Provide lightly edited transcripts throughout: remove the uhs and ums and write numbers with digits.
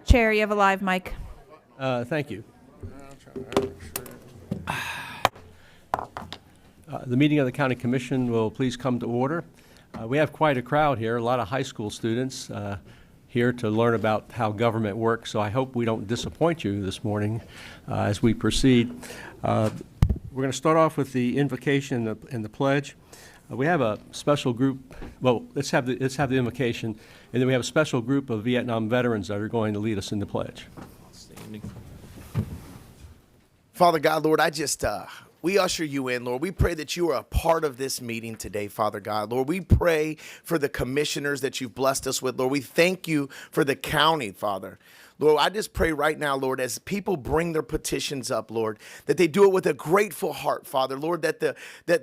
Chair, you have a live mic. Thank you. The meeting of the County Commission will please come to order. We have quite a crowd here, a lot of high school students here to learn about how government works, so I hope we don't disappoint you this morning as we proceed. We're going to start off with the invocation and the pledge. We have a special group, well, let's have the invocation, and then we have a special group of Vietnam veterans that are going to lead us in the pledge. Father God, Lord, we usher you in, Lord. We pray that you are a part of this meeting today, Father God. Lord, we pray for the commissioners that you've blessed us with, Lord. We thank you for the county, Father. Lord, I just pray right now, Lord, as people bring their petitions up, Lord, that they do it with a grateful heart, Father. Lord, that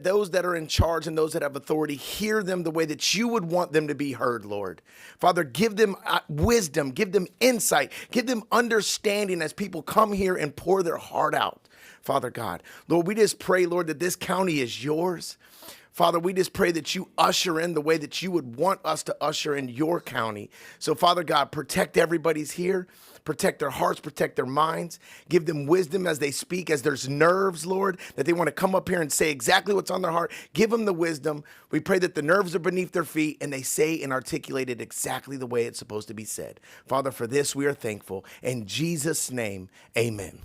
those that are in charge and those that have authority hear them the way that you would want them to be heard, Lord. Father, give them wisdom, give them insight, give them understanding as people come here and pour their heart out, Father God. Lord, we just pray, Lord, that this county is yours. Father, we just pray that you usher in the way that you would want us to usher in your county. So, Father God, protect everybody's here. Protect their hearts, protect their minds. Give them wisdom as they speak, as there's nerves, Lord, that they want to come up here and say exactly what's on their heart. Give them the wisdom. We pray that the nerves are beneath their feet and they say and articulate it exactly the way it's supposed to be said. Father, for this we are thankful. In Jesus' name, amen.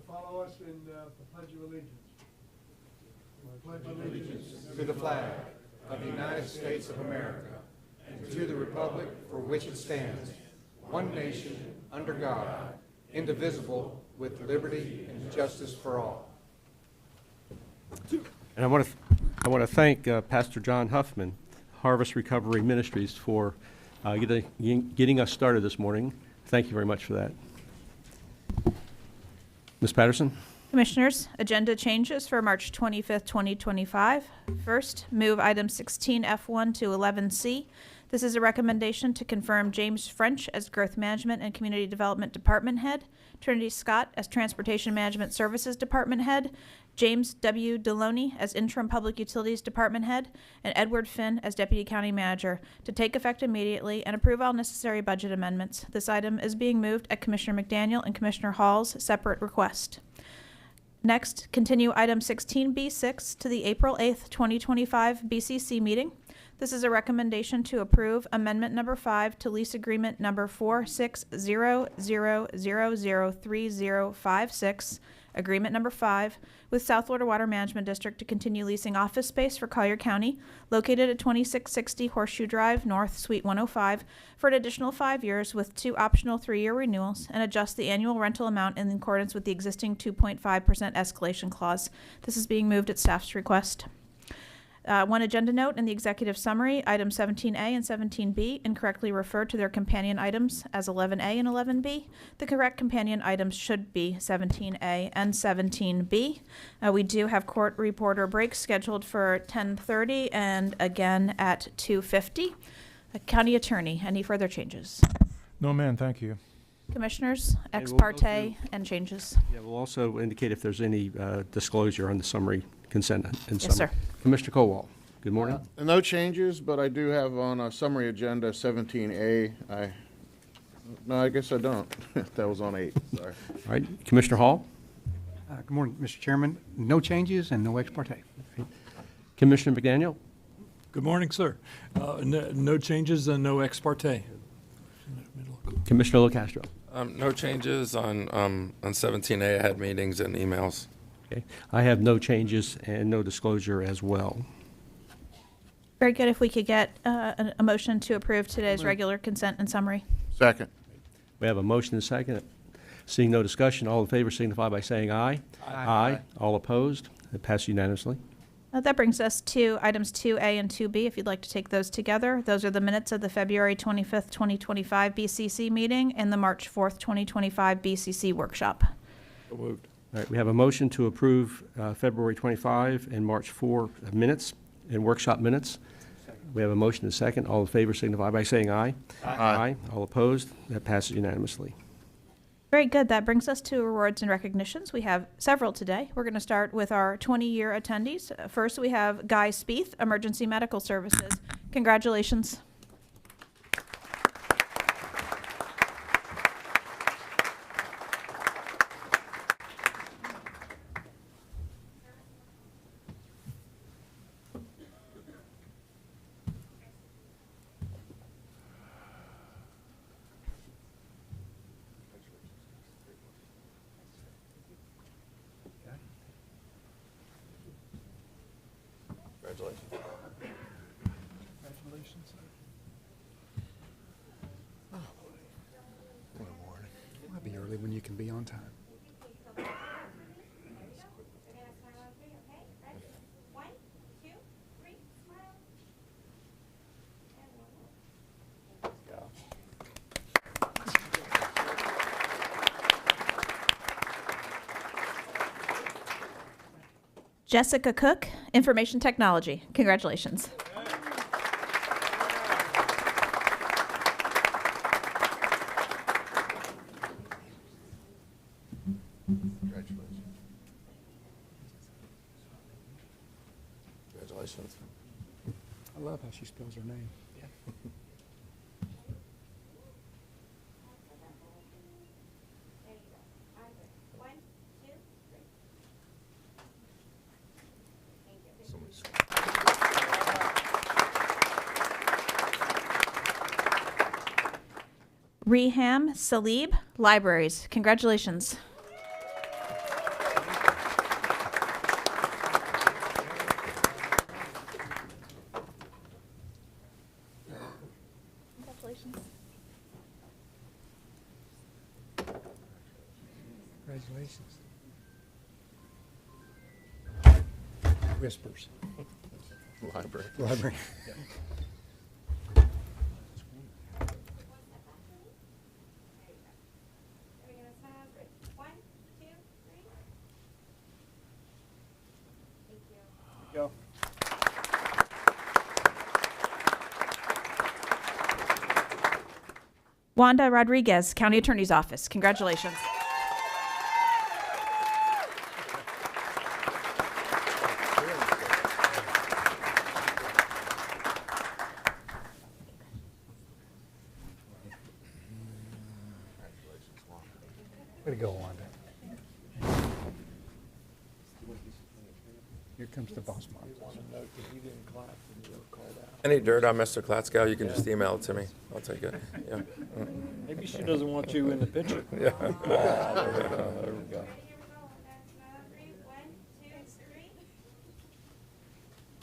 Follow us in the Pledge of Allegiance. I pledge allegiance to the flag of the United States of America and to the republic for which it stands, one nation, under God, indivisible, with liberty and justice for all. And I want to thank Pastor John Huffman, Harvest Recovery Ministries, for getting us started this morning. Thank you very much for that. Ms. Patterson. Commissioners, agenda changes for March 25th, 2025. First, move item 16F1 to 11C. This is a recommendation to confirm James French as Growth Management and Community Development Department Head, Trinity Scott as Transportation Management Services Department Head, James W. Deloney as Interim Public Utilities Department Head, and Edward Finn as Deputy County Manager to take effect immediately and approve all necessary budget amendments. This item is being moved at Commissioner McDaniel and Commissioner Hall's separate request. Next, continue item 16B6 to the April 8th, 2025 BCC meeting. This is a recommendation to approve Amendment Number 5 to Lease Agreement Number 4600003056, Agreement Number 5, with South Florida Water Management District to continue leasing office space for Collier County, located at 2660 Horseshoe Drive North, Suite 105, for an additional 5 years with 2 optional 3-year renewals, and adjust the annual rental amount in accordance with the existing 2.5% escalation clause. This is being moved at staff's request. One agenda note in the executive summary, items 17A and 17B incorrectly referred to their companion items as 11A and 11B. The correct companion items should be 17A and 17B. We do have court reporter breaks scheduled for 10:30 and again at 2:50. County Attorney, any further changes? No, ma'am, thank you. Commissioners, ex we'll parte and changes. Yeah, we'll also indicate if there's any disclosure on the summary consent and Yes, summary. sir. Commissioner Colwell, good morning. No changes, but I do have on a summary agenda 17A. No, I guess I don't. That was on 8, sorry. All right, Commissioner Hall. Good morning, Mr. Chairman. No changes and no ex parte. Commissioner McDaniel. Good morning, sir. No changes and no ex parte. Commissioner LoCastro. No changes on 17A. I had meetings and emails. Okay. I have no changes and no disclosure as well. Very good. If we could get a motion to approve today's regular consent and summary. Second. We have a motion and a second. Seeing no discussion, all in favor signify by saying aye. Aye. All opposed? It passes unanimously. That brings us to items 2A and 2B, if you'd like to take those together. Those are the minutes of the February 25th, 2025 BCC meeting and the March 4th, 2025 BCC workshop. So moved. All right, we have a motion to approve February 25 and March 4 minutes and workshop minutes. We have a motion and a second. All in favor signify by saying aye. Aye. All opposed? That passes unanimously. Very good. That brings us to awards and recognitions. We have several today. We're going to start with our 20-year attendees. First, we have Guy Spieth, Emergency Medical Services. Congratulations. Congratulations. Congratulations, sir. I'll be early when you can be on time. Jessica Cook, Information Technology. Congratulations. Congratulations. I love how she spells her name. Reham Salib, Libraries. Congratulations. Congratulations. Whispers. Library. Library. Go. Wanda Rodriguez, County Attorney's Office. Congratulations. Way to go, Wanda. Here comes the boss man. Any dirt on Mr. Klatskow, you can just email it to me. I'll take it. Yeah. Maybe she doesn't want you in the picture. Yeah. There we go.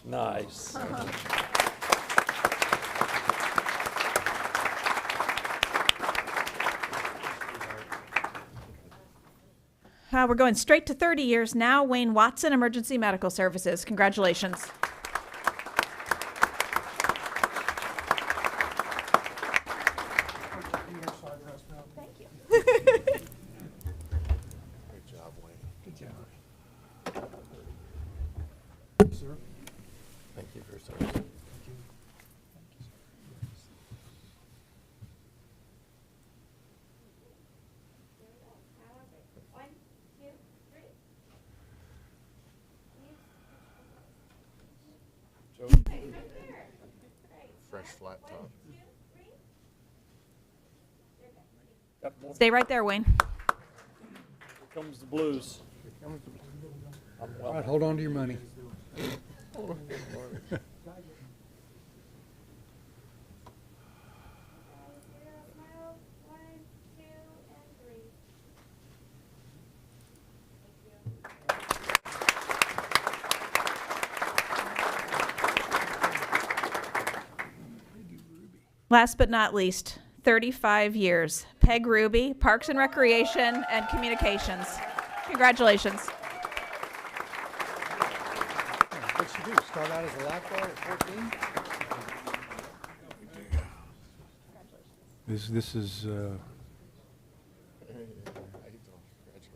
Nice. We're going straight to 30 years now. Wayne Watson, Emergency Medical Services. Congratulations. Thank you. Good job, Wayne. Good job. Sir. Thank you for your service. Fresh flat top. Stay right there, Wayne. Here comes the blues. All right, hold on to your money. Last but not least, 35 years. Peg Ruby, Parks and Recreation and Communications. Congratulations. What'd she do? Start out as a lifeguard at 14?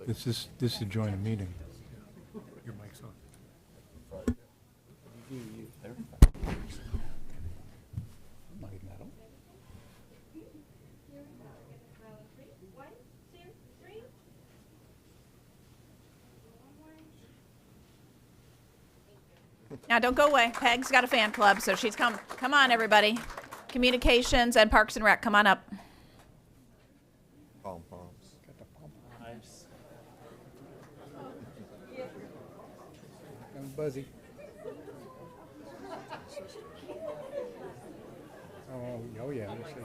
This is to join a meeting. Your mic's on. Not even that old. Now, don't go away. Peg's got a fan club, so she's come. Come on, everybody. Communications and Parks and Rec, come on up. Pom poms. I'm Buzzy. Oh yeah. Let's see.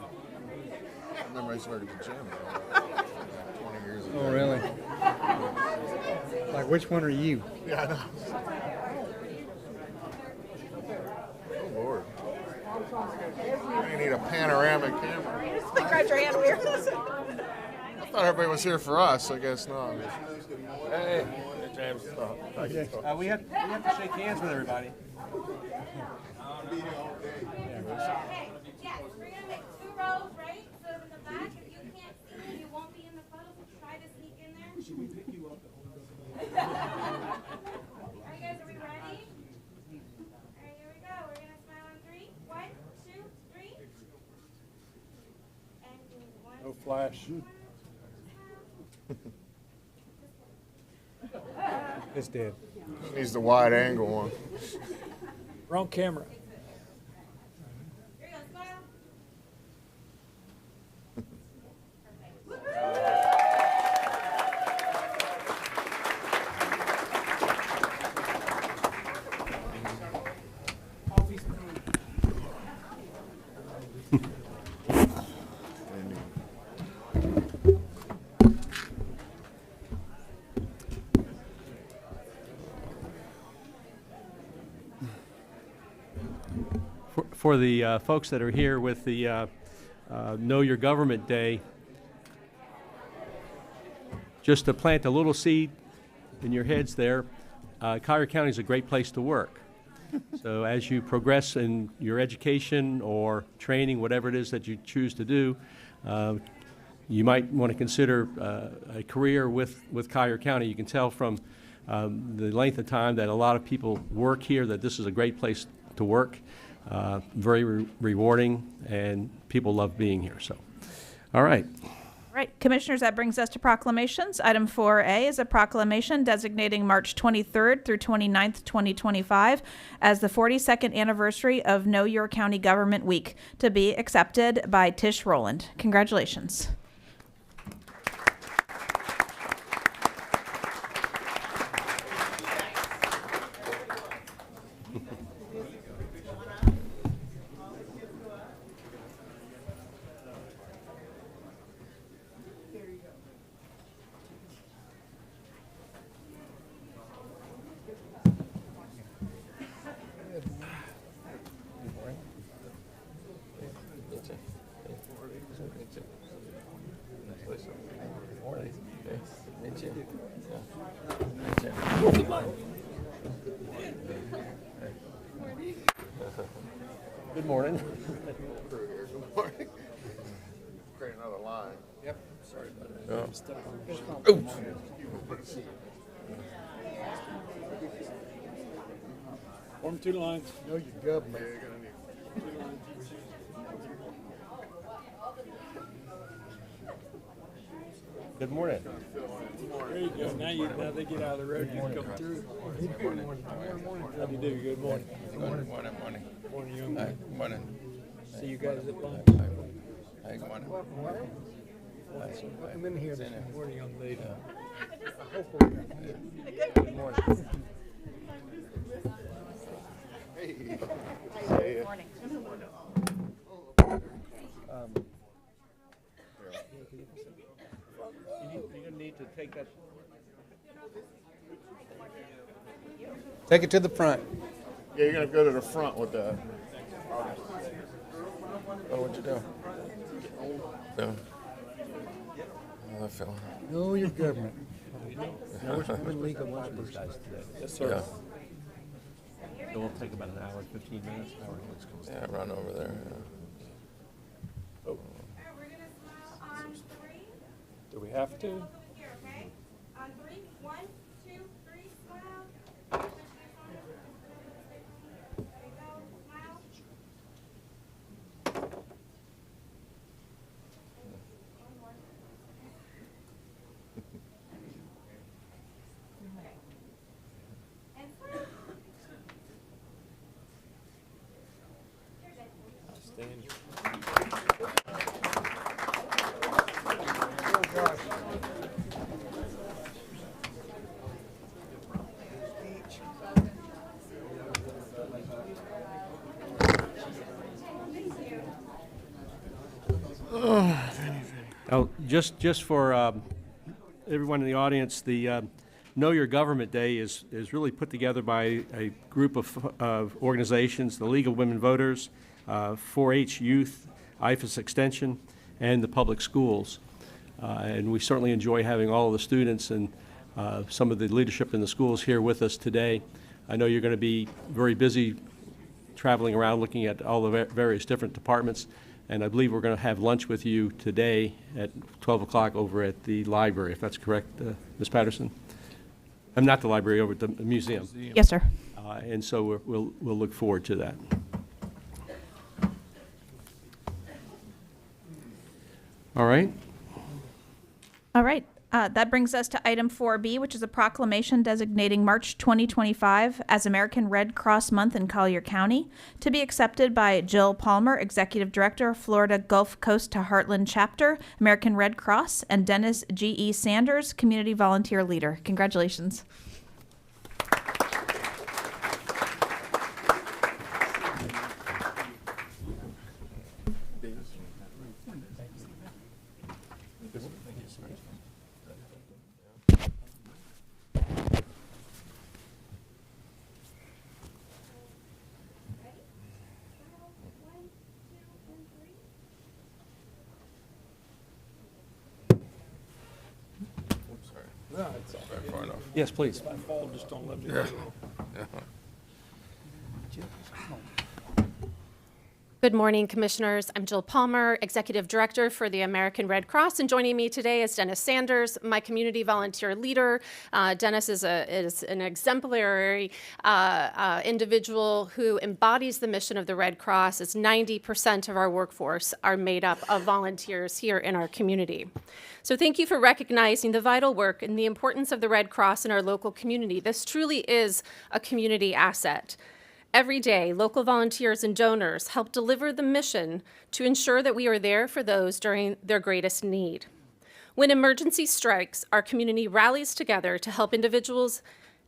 I remember I started at the gym 20 years ago. Oh, really? Like, which one are you? Yeah, I know. Oh, Lord. You need a panoramic camera. Just like raise your hand over here. I thought everybody was here for us. I guess not. Hey, James. We have to shake hands with everybody. Yes, we're gonna make 2 rows, right? So in the back, if you can't see, you won't be in the photo, so try to sneak in there. Should we pick you up? Are you guys, are we ready? Alright, here we go. We're gonna smile on 3. 1, 2, 3. And 1. No flash. It's dead. Needs the wide angle one. Wrong camera. Here you go, smile. For the folks that are here with the Know Your Government Day, just to plant a little seed in your heads there, Collier County is a great place to work. So as you progress in your education or training, whatever it is that you choose to do, you might want to consider a career with Collier County. You can tell from the length of time that a lot of people work here that this is a great place to work. Very rewarding, and people love being here. So, all right. All right, Commissioners, that brings us to proclamations. Item 4A is a proclamation designating March 23rd through 29th, 2025 as the 42nd anniversary of Know Your County Government Week, to be accepted by Tish Rowland. Congratulations. Good morning. Create another line. Yep. Sorry about it. Form 2 lines. Know your government. Good morning. There you go. Now they get out of the road. You can come through. Good morning. How do you do? Good morning. Morning. Morning, young Hi, man. morning. See you guys at lunch. Hey, good morning. I'm in here. Morning, young lady. Good morning. Good morning. You're going to need to take that. Take it to the front. Yeah, you're gonna go to the front with that. Oh, what'd you do? No. Oh, I fell. Know your government. Know which women legal numbers. Yes, sir. Yeah. It will take about an hour and 15 minutes. Yeah, run over there. Alright, we're gonna smile on 3. Do we have to? Over here, okay? On 3. 1, 2, 3, smile. There you go, smile. One more. And smile. Oh, just for everyone in the audience, the Know Your Government Day is really put together by a group of organizations, the League of Women Voters, 4-H Youth, IFAS Extension, and the public schools. And we certainly enjoy having all of the students and some of the leadership in the schools here with us today. I know you're going to be very busy traveling around looking at all the various different departments. And I believe we're going to have lunch with you today at 12 o'clock over at the library, if that's correct, Ms. Patterson? I'm not the library, over at the museum. Yes, sir. And so we'll look forward to that. All right. All right. That brings us to item 4B, which is a proclamation designating March 2025 as American Red Cross Month in Collier County, to be accepted by Jill Palmer, Executive Director, Florida Gulf Coast to Heartland Chapter, American Red Cross, and Dennis G.E. Sanders, Community Volunteer Leader. Congratulations. No, it's all very far enough. Yes, please. If I fall, just don't let me go. Good morning, Commissioners. I'm Jill Palmer, Executive Director for the American Red Cross, and joining me today is Dennis Sanders, my community volunteer leader. Dennis is an exemplary individual who embodies the mission of the Red Cross, as 90% of our workforce are made up of volunteers here in our community. So thank you for recognizing the vital work and the importance of the Red Cross in our local community. This truly is a community asset. Every day, local volunteers and donors help deliver the mission to ensure that we are there for those during their greatest need. When emergency strikes, our community rallies together to help individuals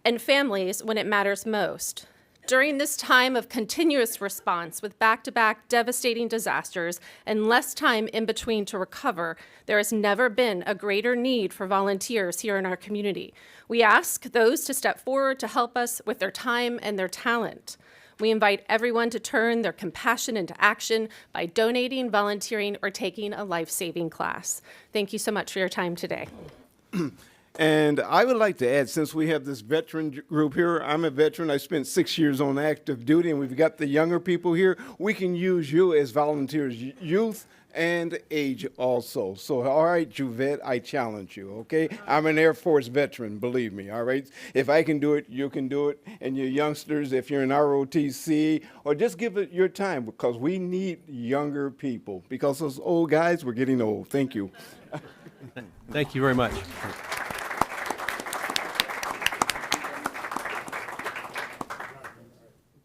and families when it matters most. During this time of continuous response with back-to-back devastating disasters and less time in between to recover, there has never been a greater need for volunteers here in our community. We ask those to step forward to help us with their time and their talent. We invite everyone to turn their compassion into action by donating, volunteering, or taking a life-saving class. Thank you so much for your time today. And I would like to add, since we have this veteran group here, I'm a veteran. I spent 6 years on active duty, and we've got the younger people here. We can use you as volunteers, youth and age also. So, all right, Juvette, I challenge you, okay? I'm an Air Force veteran, believe me, all right? If I can do it, you can do it. And you youngsters, if you're in ROTC, or just give it your time, because we need younger people. Because those old guys, we're getting old. Thank you. Thank you very much.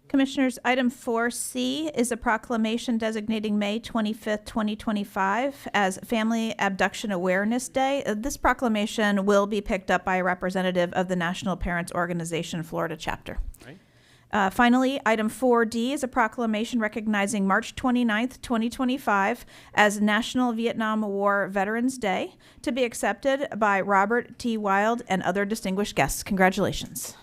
Commissioners, item 4C is a proclamation designating May 25th, 2025 as Family Abduction Awareness Day. This proclamation will be picked up by a representative of the National Parents Organization Florida chapter. Right. Finally, item 4D is a proclamation recognizing March 29th, 2025 as National Vietnam War Veterans Day, to be accepted by Robert T. Wild and other distinguished guests. Congratulations.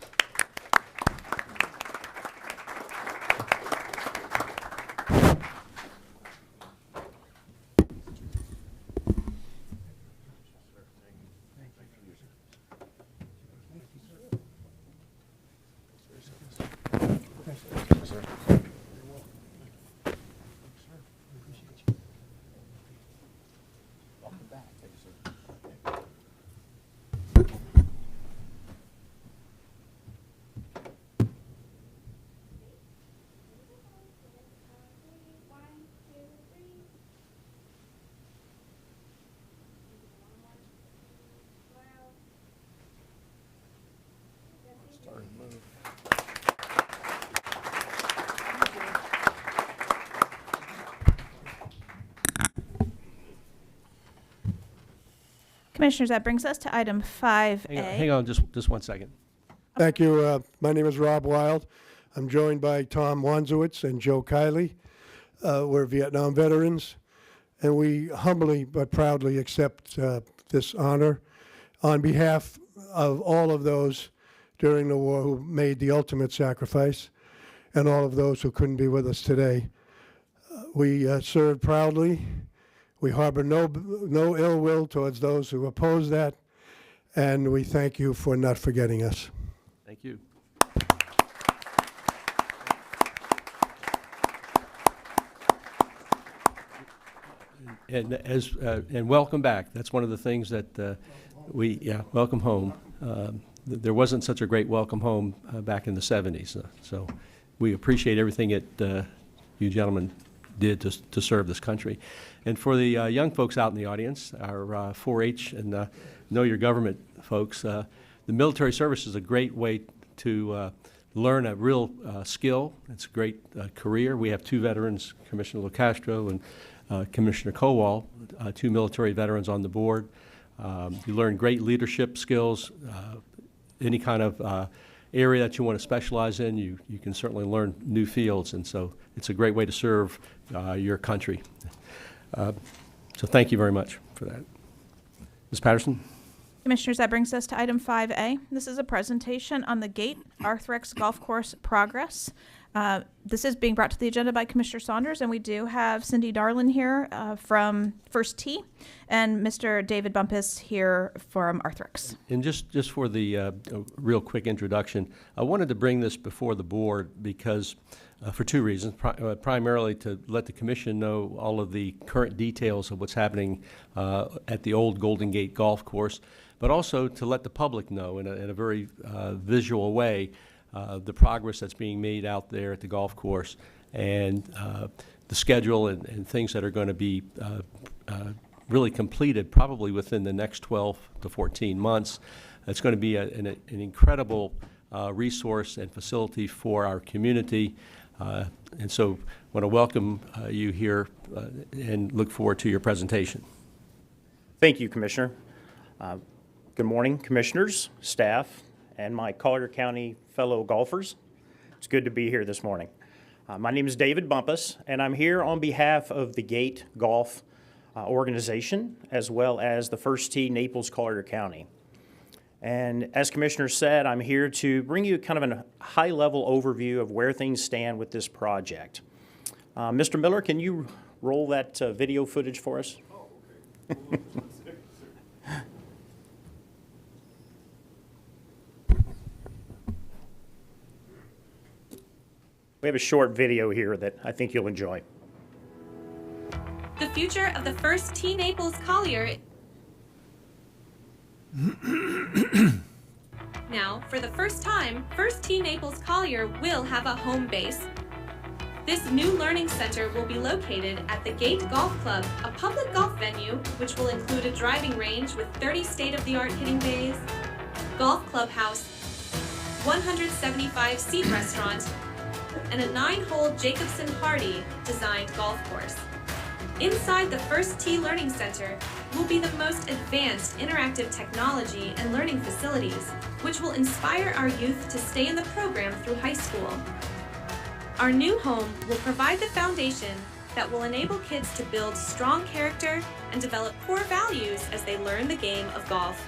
Commissioners, that brings us to item 5A. Hang on just 1 second. Thank you. My name is Rob Wild. I'm joined by Tom Wanzowitz and Joe Kiley. We're Vietnam veterans, and we humbly but proudly accept this honor on behalf of all of those during the war who made the ultimate sacrifice and all of those who couldn't be with us today. We served proudly. We harbor no ill will towards those who oppose that, and we thank you for not forgetting us. Thank you. And welcome back. That's one of the things that welcome home. There wasn't such a great welcome home back in the 70s. So we appreciate everything that you gentlemen did to serve this country. And for the young folks out in the audience, our 4-H and Know Your Government folks, the military service is a great way to learn a real skill. It's a great career. We have 2 veterans, Commissioner LoCastro and Commissioner Kowal, 2 military veterans on the board. You learn great leadership skills. Any kind of area that you want to specialize in, you can certainly learn new fields, and so it's a great way to serve your country. So thank you very much for that. Ms. Patterson? Commissioners, that brings us to item 5A. This is a presentation on the Gate Arthrex Golf Course progress. This is being brought to the agenda by Commissioner Saunders, and we do have Cindy Darlin here from First Tee, and Mr. David Bumpus here from Arthrex. And just for the real quick introduction, I wanted to bring this before the board because for 2 reasons. Primarily to let the commission know all of the current details of what's happening at the old Golden Gate Golf Course, but also to let the public know in a very visual way the progress that's being made out there at the golf course and the schedule and things that are going to be really completed probably within the next 12 to 14 months. It's going to be an incredible resource and facility for our community. And so I want to welcome you here and look forward to your presentation. Thank you, Commissioner. Good morning, commissioners, staff, and my Collier County fellow golfers. It's good to be here this morning. My name is David Bumpus, and I'm here on behalf of the Gate Golf organization, as well as the First Tee Naples Collier County. And as Commissioner said, I'm here to bring you kind of a high-level overview of where things stand with this project. Mr. Miller, can you roll that video footage for us? Oh, okay. We have a short video here that I think you'll enjoy. The future of the First Tee Naples Collier. Now, for the first time, First Tee Naples Collier will have a home base. This new learning center will be located at the Gate Golf Club, a public golf venue which will include a driving range with 30 state-of-the-art hitting bays, golf clubhouse, 175-seat restaurant, and a 9-hole Jacobson Hardy designed golf course. Inside the First Tee Learning Center will be the most advanced interactive technology and learning facilities, which will inspire our youth to stay in the program through high school. Our new home will provide the foundation that will enable kids to build strong character and develop core values as they learn the game of golf.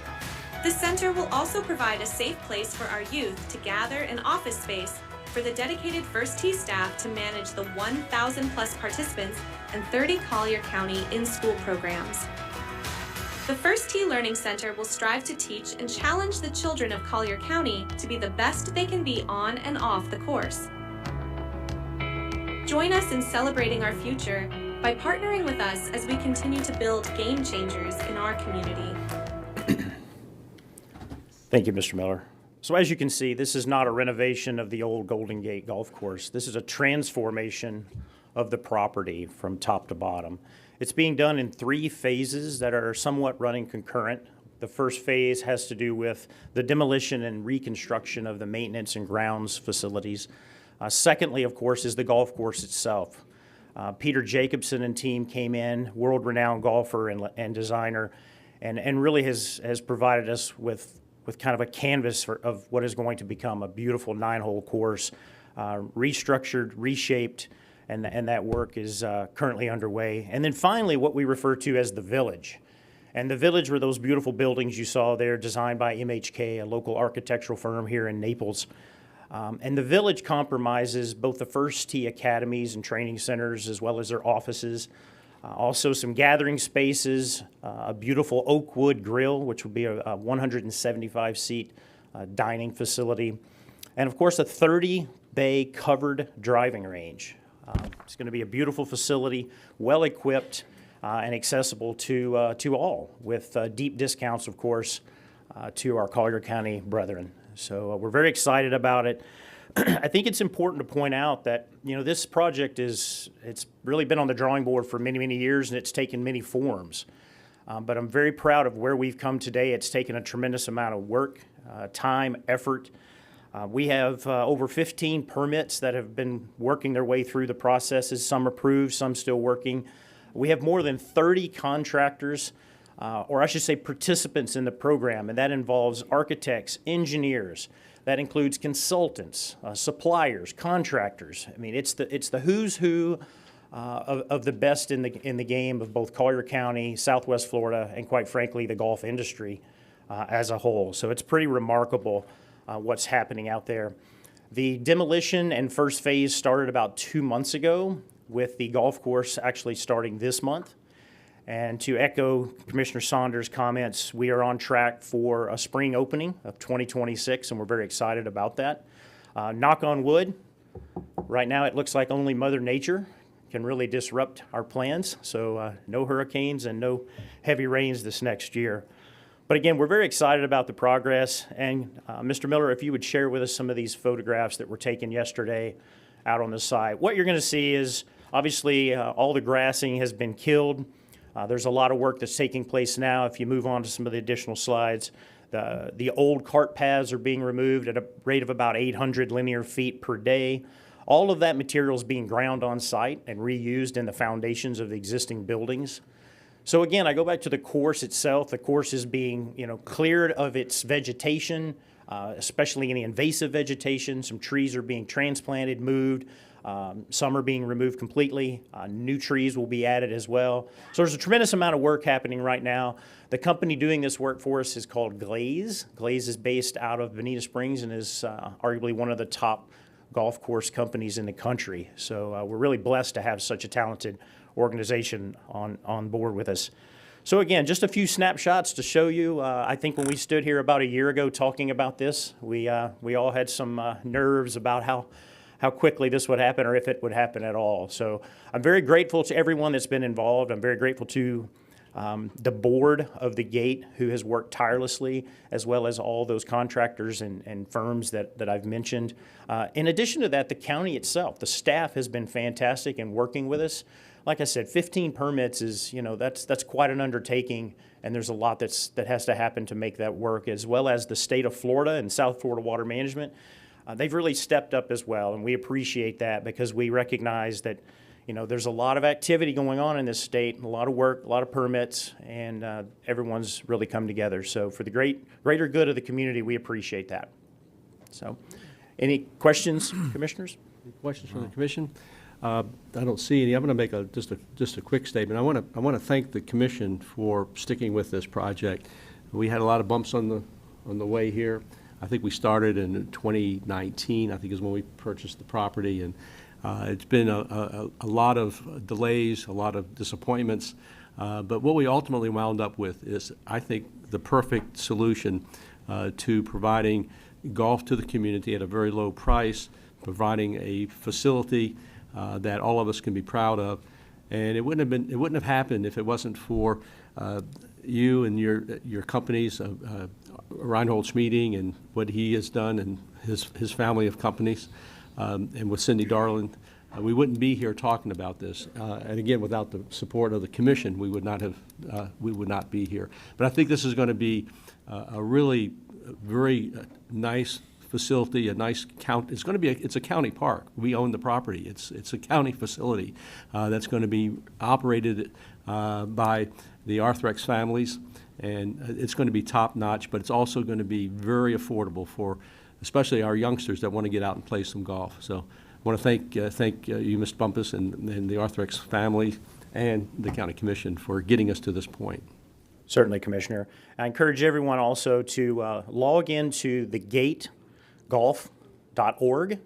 The center will also provide a safe place for our youth to gather in office space for the dedicated First Tee staff to manage the 1,000 plus participants and 30 Collier County in-school programs. The First Tee Learning Center will strive to teach and challenge the children of Collier County to be the best they can be on and off the course. Join us in celebrating our future by partnering with us as we continue to build game changers in our community. Thank you, Mr. Miller. So as you can see, this is not a renovation of the old Golden Gate Golf Course. This is a transformation of the property from top to bottom. It's being done in 3 phases that are somewhat running concurrent. The first phase has to do with the demolition and reconstruction of the maintenance and grounds facilities. Secondly, of course, is the golf course itself. Peter Jacobson and team came in, world-renowned golfer and designer, and really has provided us with kind of a canvas of what is going to become a beautiful 9-hole course, restructured, reshaped, and that work is currently underway. And then finally, what we refer to as the Village. And the Village were those beautiful buildings you saw there, designed by MHK, a local architectural firm here in Naples. And the Village compromises both the First Tee academies and training centers, as well as their offices, also some gathering spaces, a beautiful oak wood grill, which will be a 175-seat dining facility, and of course a 30-bay covered driving range. It's going to be a beautiful facility, well equipped, and accessible to all, with deep discounts, of course, to our Collier County brethren. So we're very excited about it. I think it's important to point out that, this project it's really been on the drawing board for many, many years, and it's taken many forms. But I'm very proud of where we've come today. It's taken a tremendous amount of work, time, effort. We have over 15 permits that have been working their way through the processes, some approved, some still working. We have more than 30 contractors, or I should say participants in the program, and that involves architects, engineers. That includes consultants, suppliers, contractors. I mean, it's the who's who of the best in the game of both Collier County, Southwest Florida, and quite frankly, the golf industry as a whole. So it's pretty remarkable what's happening out there. The demolition and first phase started about 2 months ago, with the golf course actually starting this month. And to echo Commissioner Saunders' comments, we are on track for a spring opening of 2026, and we're very excited about that. Knock on wood, right now it looks like only Mother Nature can really disrupt our plans, so no hurricanes and no heavy rains this next year. But again, we're very excited about the progress, and Mr. Miller, if you would share with us some of these photographs that were taken yesterday out on the site. What you're going to see is, obviously, all the grassing has been killed. There's a lot of work that's taking place now. If you move on to some of the additional slides, the old cart paths are being removed at a rate of about 800 linear feet per day. All of that material is being ground on site and reused in the foundations of the existing buildings. So again, I go back to the course itself. The course is being, cleared of its vegetation, especially any invasive vegetation. Some trees are being transplanted, moved. Some are being removed completely. New trees will be added as well. So there's a tremendous amount of work happening right now. The company doing this work for us is called Glaze. Glaze is based out of Bonita Springs and is arguably one of the top golf course companies in the country. So we're really blessed to have such a talented organization on board with us. So again, just a few snapshots to show you. I think when we stood here about a year ago talking about this, we all had some nerves about how quickly this would happen, or if it would happen at all. So I'm very grateful to everyone that's been involved. I'm very grateful to the board of the gate, who has worked tirelessly, as well as all those contractors and firms that I've mentioned. In addition to that, the county itself, the staff has been fantastic in working with us. Like I said, 15 permits is, that's quite an undertaking, and there's a lot that has to happen to make that work, as well as the state of Florida and South Florida Water Management. They've really stepped up as well, and we appreciate that, because we recognize that, there's a lot of activity going on in this state, a lot of work, a lot of permits, and everyone's really come together. So for the greater good of the community, we appreciate that. So any questions, commissioners? Any questions from the commission? I don't see any. I'm going to make just a quick statement. I want to thank the commission for sticking with this project. We had a lot of bumps on the way here. I think we started in 2019. I think is when we purchased the property, and it's been a lot of delays, a lot of disappointments. But what we ultimately wound up with is, I think, the perfect solution to providing golf to the community at a very low price, providing a facility that all of us can be proud of. And it wouldn't have happened if it wasn't for you and your companies, Reinhold Schmieding and what he has done, and his family of companies, and with Cindy Darling. We wouldn't be here talking about this. And again, without the support of the commission, we would not be here. But I think this is going to be a really very nice facility, a nice county. It's a county park. We own the property. It's a county facility that's going to be operated by the Arthrex families, And it's going to be top-notch, but it's also going to be very affordable for especially our youngsters that want to get out and play some golf. So I want to thank you, Mr. Bumpus, and the Arthrex family and the County Commission for getting us to this point. Certainly, Commissioner. I encourage everyone also to log into thegategolf.org,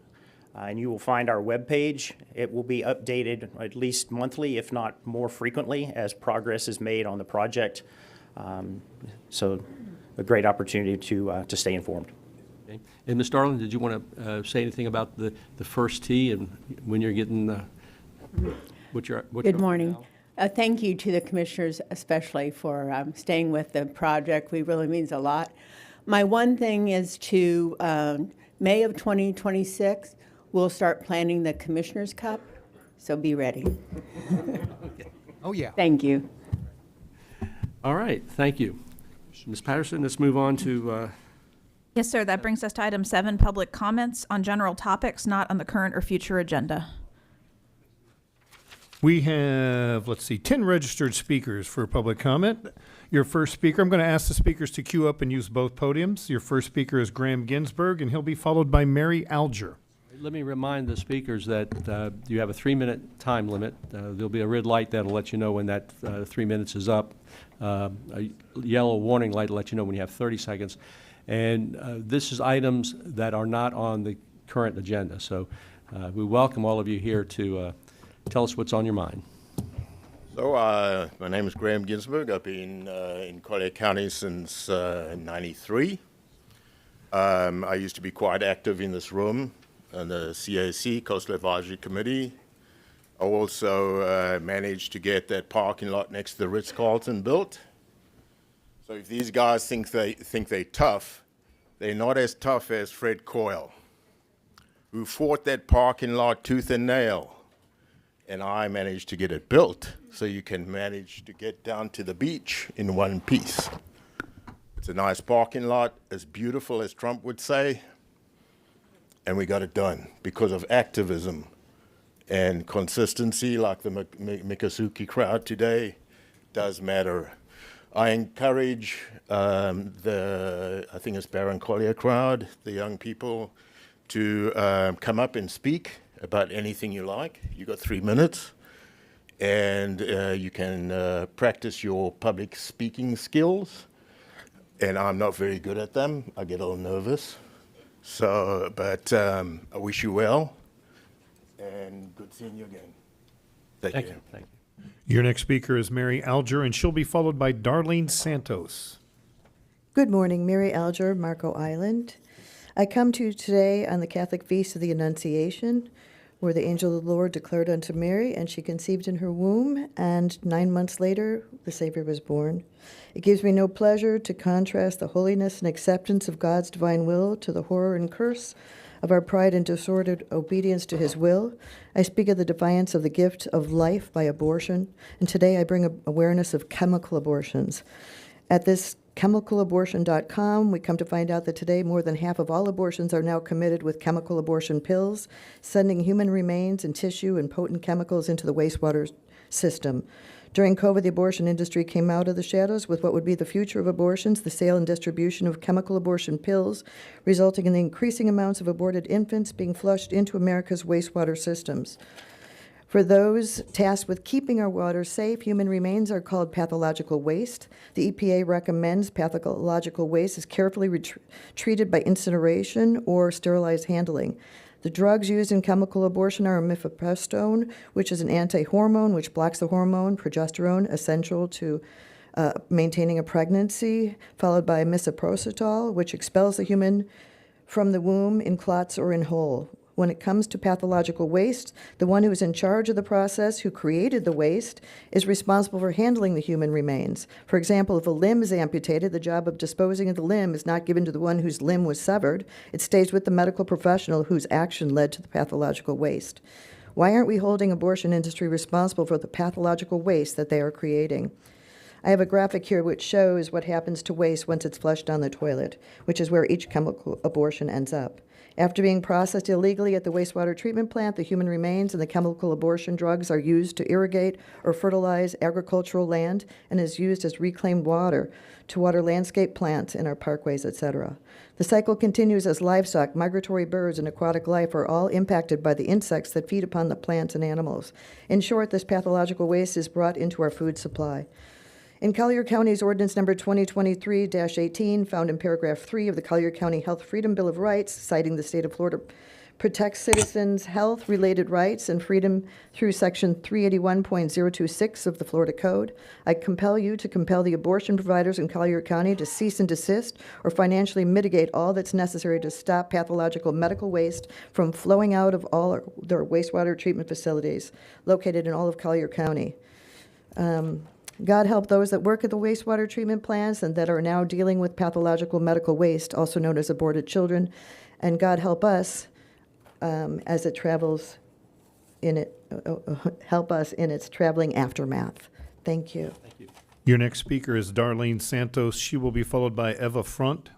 and you will find our webpage. It will be updated at least monthly, if not more frequently, as progress is made on the project. So a great opportunity to stay informed. Okay. And Ms. Darling, did you want to say anything about the first tee and when you're getting Good morning. Thank you to the commissioners especially for staying with the project. It really means a lot. My one thing is to May of 2026, we'll start planning the Commissioners Cup, so be ready. Oh, yeah. Thank you. All right, thank you. Ms. Patterson, let's move on to... Yes, sir. That brings us to item 7, public comments on general topics not on the current or future agenda. We have, 10 registered speakers for public comment. Your first speaker, I'm going to ask the speakers to queue up and use both podiums. Your first speaker is Graham Ginsburg, and he'll be followed by Mary Alger. Let me remind the speakers that you have a 3-minute time limit. There'll be a red light that'll let you know when that 3 minutes is up. A yellow warning light will let you know when you have 30 seconds. And this is items that are not on the current agenda. So we welcome all of you here to tell us what's on your mind. So my name is Graham Ginsburg. I've been in Collier County since '93. I used to be quite active in this room on the CAC, Coastal Advisory Committee. I also managed to get that parking lot next to the Ritz-Carlton built. So if these guys think they're tough, they're not as tough as Fred Coyle, who fought that parking lot tooth and nail. And I managed to get it built so you can manage to get down to the beach in one piece. It's a nice parking lot, as beautiful as Trump would say, and we got it done because of activism and consistency, like the Miccosukee crowd today does matter. I encourage I think it's Baron Collier crowd, the young people, to come up and speak about anything you like. You got 3 minutes, and you can practice your public speaking skills. And I'm not very good at them. I get a little nervous. So, but I wish you well, and good seeing you again. Thank you. Thank you. Your next speaker is Mary Alger, and she'll be followed by Darlene Santos. Good morning, Mary Alger, Marco Island. I come to you today on the Catholic Feast of the Annunciation, where the angel of the Lord declared unto Mary, and she conceived in her womb, and 9 months later, the Savior was born. It gives me no pleasure to contrast the holiness and acceptance of God's divine will to the horror and curse of our pride and disordered obedience to his will. I speak of the defiance of the gift of life by abortion, and today I bring awareness of chemical abortions. At this chemicalabortion.com, we come to find out that today more than half of all abortions are now committed with chemical abortion pills, sending human remains and tissue and potent chemicals into the wastewater system. During COVID, the abortion industry came out of the shadows with what would be the future of abortions, the sale and distribution of chemical abortion pills, resulting in the increasing amounts of aborted infants being flushed into America's wastewater systems. For those tasked with keeping our water safe, human remains are called pathological waste. The EPA recommends pathological waste is carefully treated by incineration or sterilized handling. The drugs used in chemical abortion are mifepristone, which is an anti-hormone which blocks the hormone progesterone essential to maintaining a pregnancy, followed by misoprostol, which expels the human from the womb in clots or in whole. When it comes to pathological waste, the one who is in charge of the process, who created the waste, is responsible for handling the human remains. For example, if a limb is amputated, the job of disposing of the limb is not given to the one whose limb was severed. It stays with the medical professional whose action led to the pathological waste. Why aren't we holding abortion industry responsible for the pathological waste that they are creating? I have a graphic here which shows what happens to waste once it's flushed down the toilet, which is where each chemical abortion ends up. After being processed illegally at the wastewater treatment plant, the human remains and the chemical abortion drugs are used to irrigate or fertilize agricultural land and is used as reclaimed water to water landscape plants in our parkways, etc. The cycle continues as livestock, migratory birds, and aquatic life are all impacted by the insects that feed upon the plants and animals. In short, this pathological waste is brought into our food supply. In Collier County's ordinance number 2023-18, found in paragraph 3 of the Collier County Health Freedom Bill of Rights, citing the state of Florida protects citizens' health-related rights and freedom through section 381.026 of the Florida Code, I compel you to compel the abortion providers in Collier County to cease and desist or financially mitigate all that's necessary to stop pathological medical waste from flowing out of all their wastewater treatment facilities located in all of Collier County. God help those that work at the wastewater treatment plants and that are now dealing with pathological medical waste, also known as aborted children. And God help us as it travels in it, help us in its traveling aftermath. Thank you. Thank you. Your next speaker is Darlene Santos. She will be followed by Eva Front.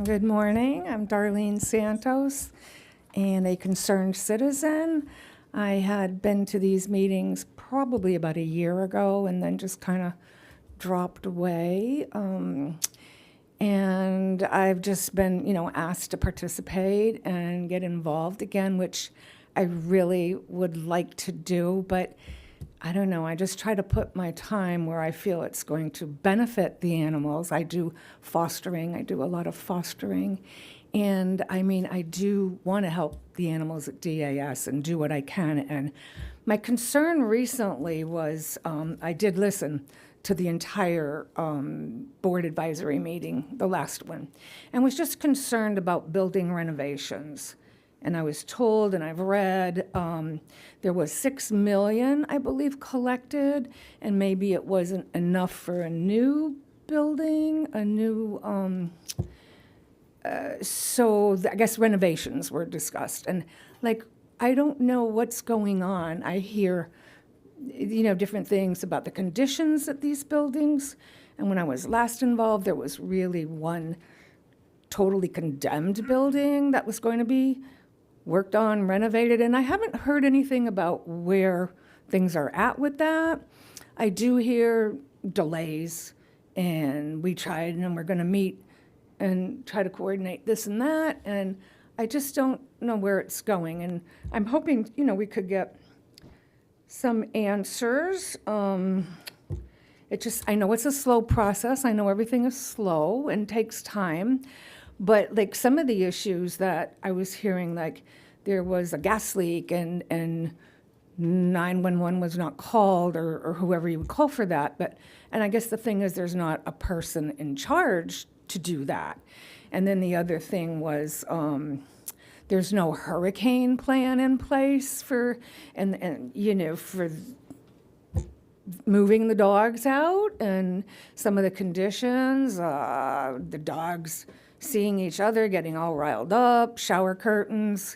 Good morning. I'm Darlene Santos and a concerned citizen. I had been to these meetings probably about a year ago and then just kind of dropped away. And I've just been, asked to participate and get involved again, which I really would like to do, but I don't know. I just try to put my time where I feel it's going to benefit the animals. I do fostering. I do a lot of fostering. And I do want to help the animals at DAS and do what I can. And my concern recently was I did listen to the entire board advisory meeting, the last one, and was just concerned about building renovations. And I was told, and I've read, there was $6 million, I believe, collected, and maybe it wasn't enough for a new building, a new, so I guess renovations were discussed. And I don't know what's going on. I hear, different things about the conditions at these buildings. And when I was last involved, there was really one totally condemned building that was going to be worked on, renovated. And I haven't heard anything about where things are at with that. I do hear delays, and we tried, and we're going to meet and try to coordinate this and that, and I just don't know where it's going. And I'm hoping, we could get some answers. I know it's a slow process. I know everything is slow and takes time, but some of the issues that I was hearing, there was a gas leak and 911 was not called or whoever you would call for that. And I guess the thing is there's not a person in charge to do that. And then the other thing was there's no hurricane plan in place for moving the dogs out, and some of the conditions, the dogs seeing each other, getting all riled up, shower curtains,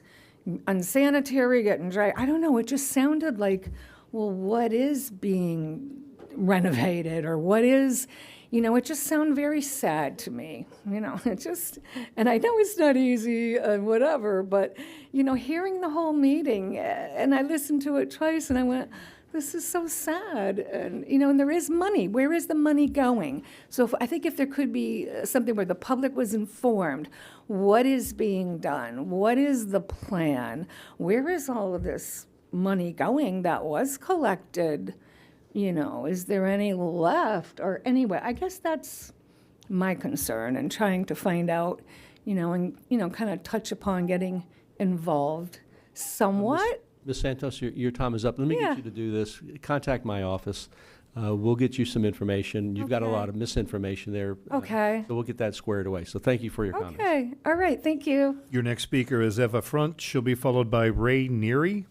unsanitary, getting dry. I don't know, it just sounded like, well, what is being renovated, or what is, it just sounded very sad to me, it just, and I know it's not easy and whatever, but, hearing the whole meeting, and I listened to it twice, and I went, this is so sad, and, and there is money. Where is the money going? So I think if there could be something where the public was informed, what is being done? What is the plan? Where is all of this money going that was collected? Is there any left? Or anyway, I guess that's my concern, and trying to find out, and, kind of touch upon getting involved somewhat. Ms. Santos, your time is up. Let me get you to do this. Contact my office. We'll get you some information. You've got a lot of misinformation there. Okay. So we'll get that squared away. So thank you for your comments. Okay. All right. Thank you. Your next speaker is Eva Front. She'll be followed by Ray Neary.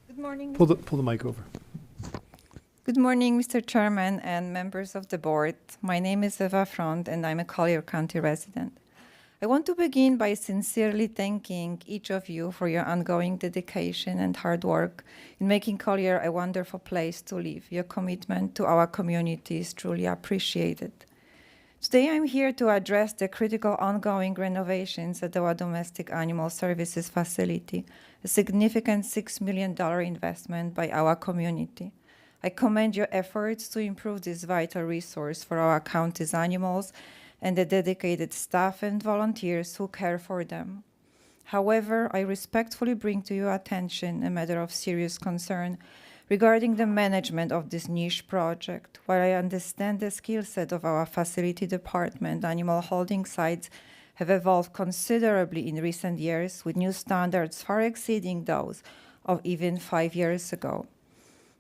Good morning. Pull the mic over. Good morning, Mr. Chairman and members of the board. My name is Eva Front, and I'm a Collier County resident. I want to begin by sincerely thanking each of you for your ongoing dedication and hard work in making Collier a wonderful place to live. Your commitment to our community is truly appreciated. Today I'm here to address the critical ongoing renovations at our domestic animal services facility, a significant $6 million investment by our community. I commend your efforts to improve this vital resource for our county's animals and the dedicated staff and volunteers who care for them. However, I respectfully bring to your attention a matter of serious concern regarding the management of this niche project. While I understand the skill set of our facility department, animal holding sites have evolved considerably in recent years, with new standards far exceeding those of even 5 years ago.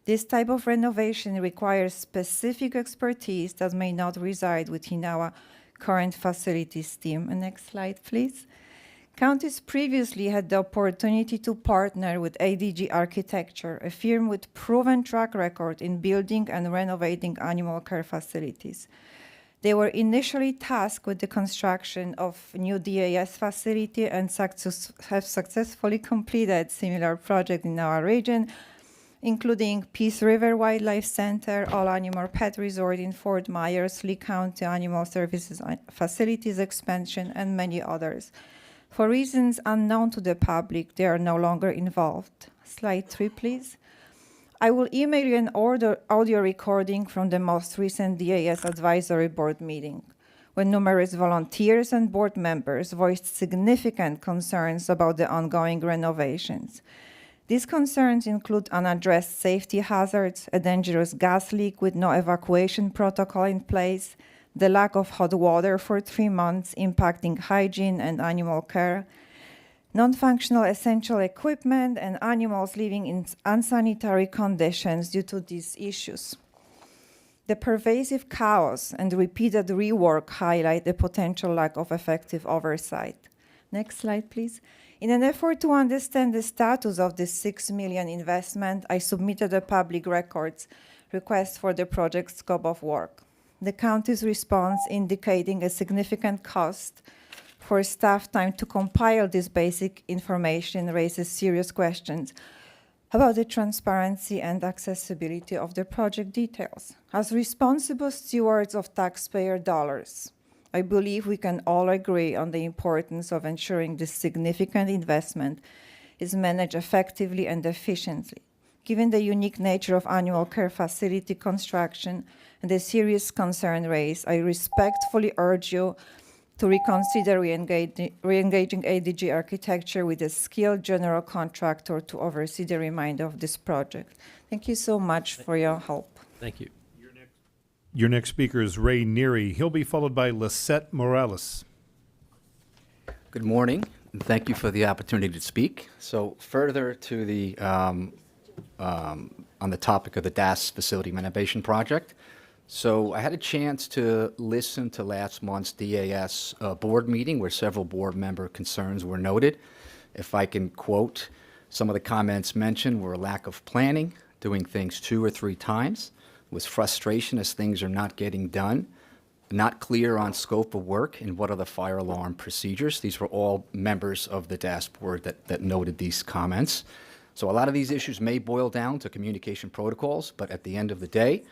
This type of renovation requires specific expertise that may not reside within our current facilities team. Next slide, please. Counties previously had the opportunity to partner with ADG Architecture, a firm with proven track record in building and renovating animal care facilities. They were initially tasked with the construction of new DAS facility and have successfully completed similar projects in our region, including Peace River Wildlife Center, All Animal Pet Resort in Fort Myers, Lee County Animal Services Facilities expansion, and many others. For reasons unknown to the public, they are no longer involved. Slide 3, please. I will email you an audio recording from the most recent DAS Advisory Board meeting, when numerous volunteers and board members voiced significant concerns about the ongoing renovations. These concerns include unaddressed safety hazards, a dangerous gas leak with no evacuation protocol in place, the lack of hot water for 3 months impacting hygiene and animal care, non-functional essential equipment, and animals living in unsanitary conditions due to these issues. The pervasive chaos and repeated rework highlight the potential lack of effective oversight. Next slide, please. In an effort to understand the status of this $6 million investment, I submitted a public records request for the project scope of work. The county's response indicating a significant cost for staff time to compile this basic information raises serious questions about the transparency and accessibility of the project details. As responsible stewards of taxpayer dollars, I believe we can all agree on the importance of ensuring this significant investment is managed effectively and efficiently. Given the unique nature of animal care facility construction and the serious concern raised, I respectfully urge you to reconsider re-engaging ADG Architecture with a skilled general contractor to oversee the remainder of this project. Thank you so much for your help. Thank you. Your next speaker is Ray Neary. He'll be followed by Lisette Morales. Good morning, and thank you for the opportunity to speak. So further to the, on the topic of the DAS facility renovation project. So I had a chance to listen to last month's DAS board meeting where several board member concerns were noted. If I can quote, some of the comments mentioned were a lack of planning, doing things 2 or 3 times, with frustration as things are not getting done, not clear on scope of work and what are the fire alarm procedures. These were all members of the DAS board that noted these comments. So a lot of these issues may boil down to communication protocols, but at the end of the day,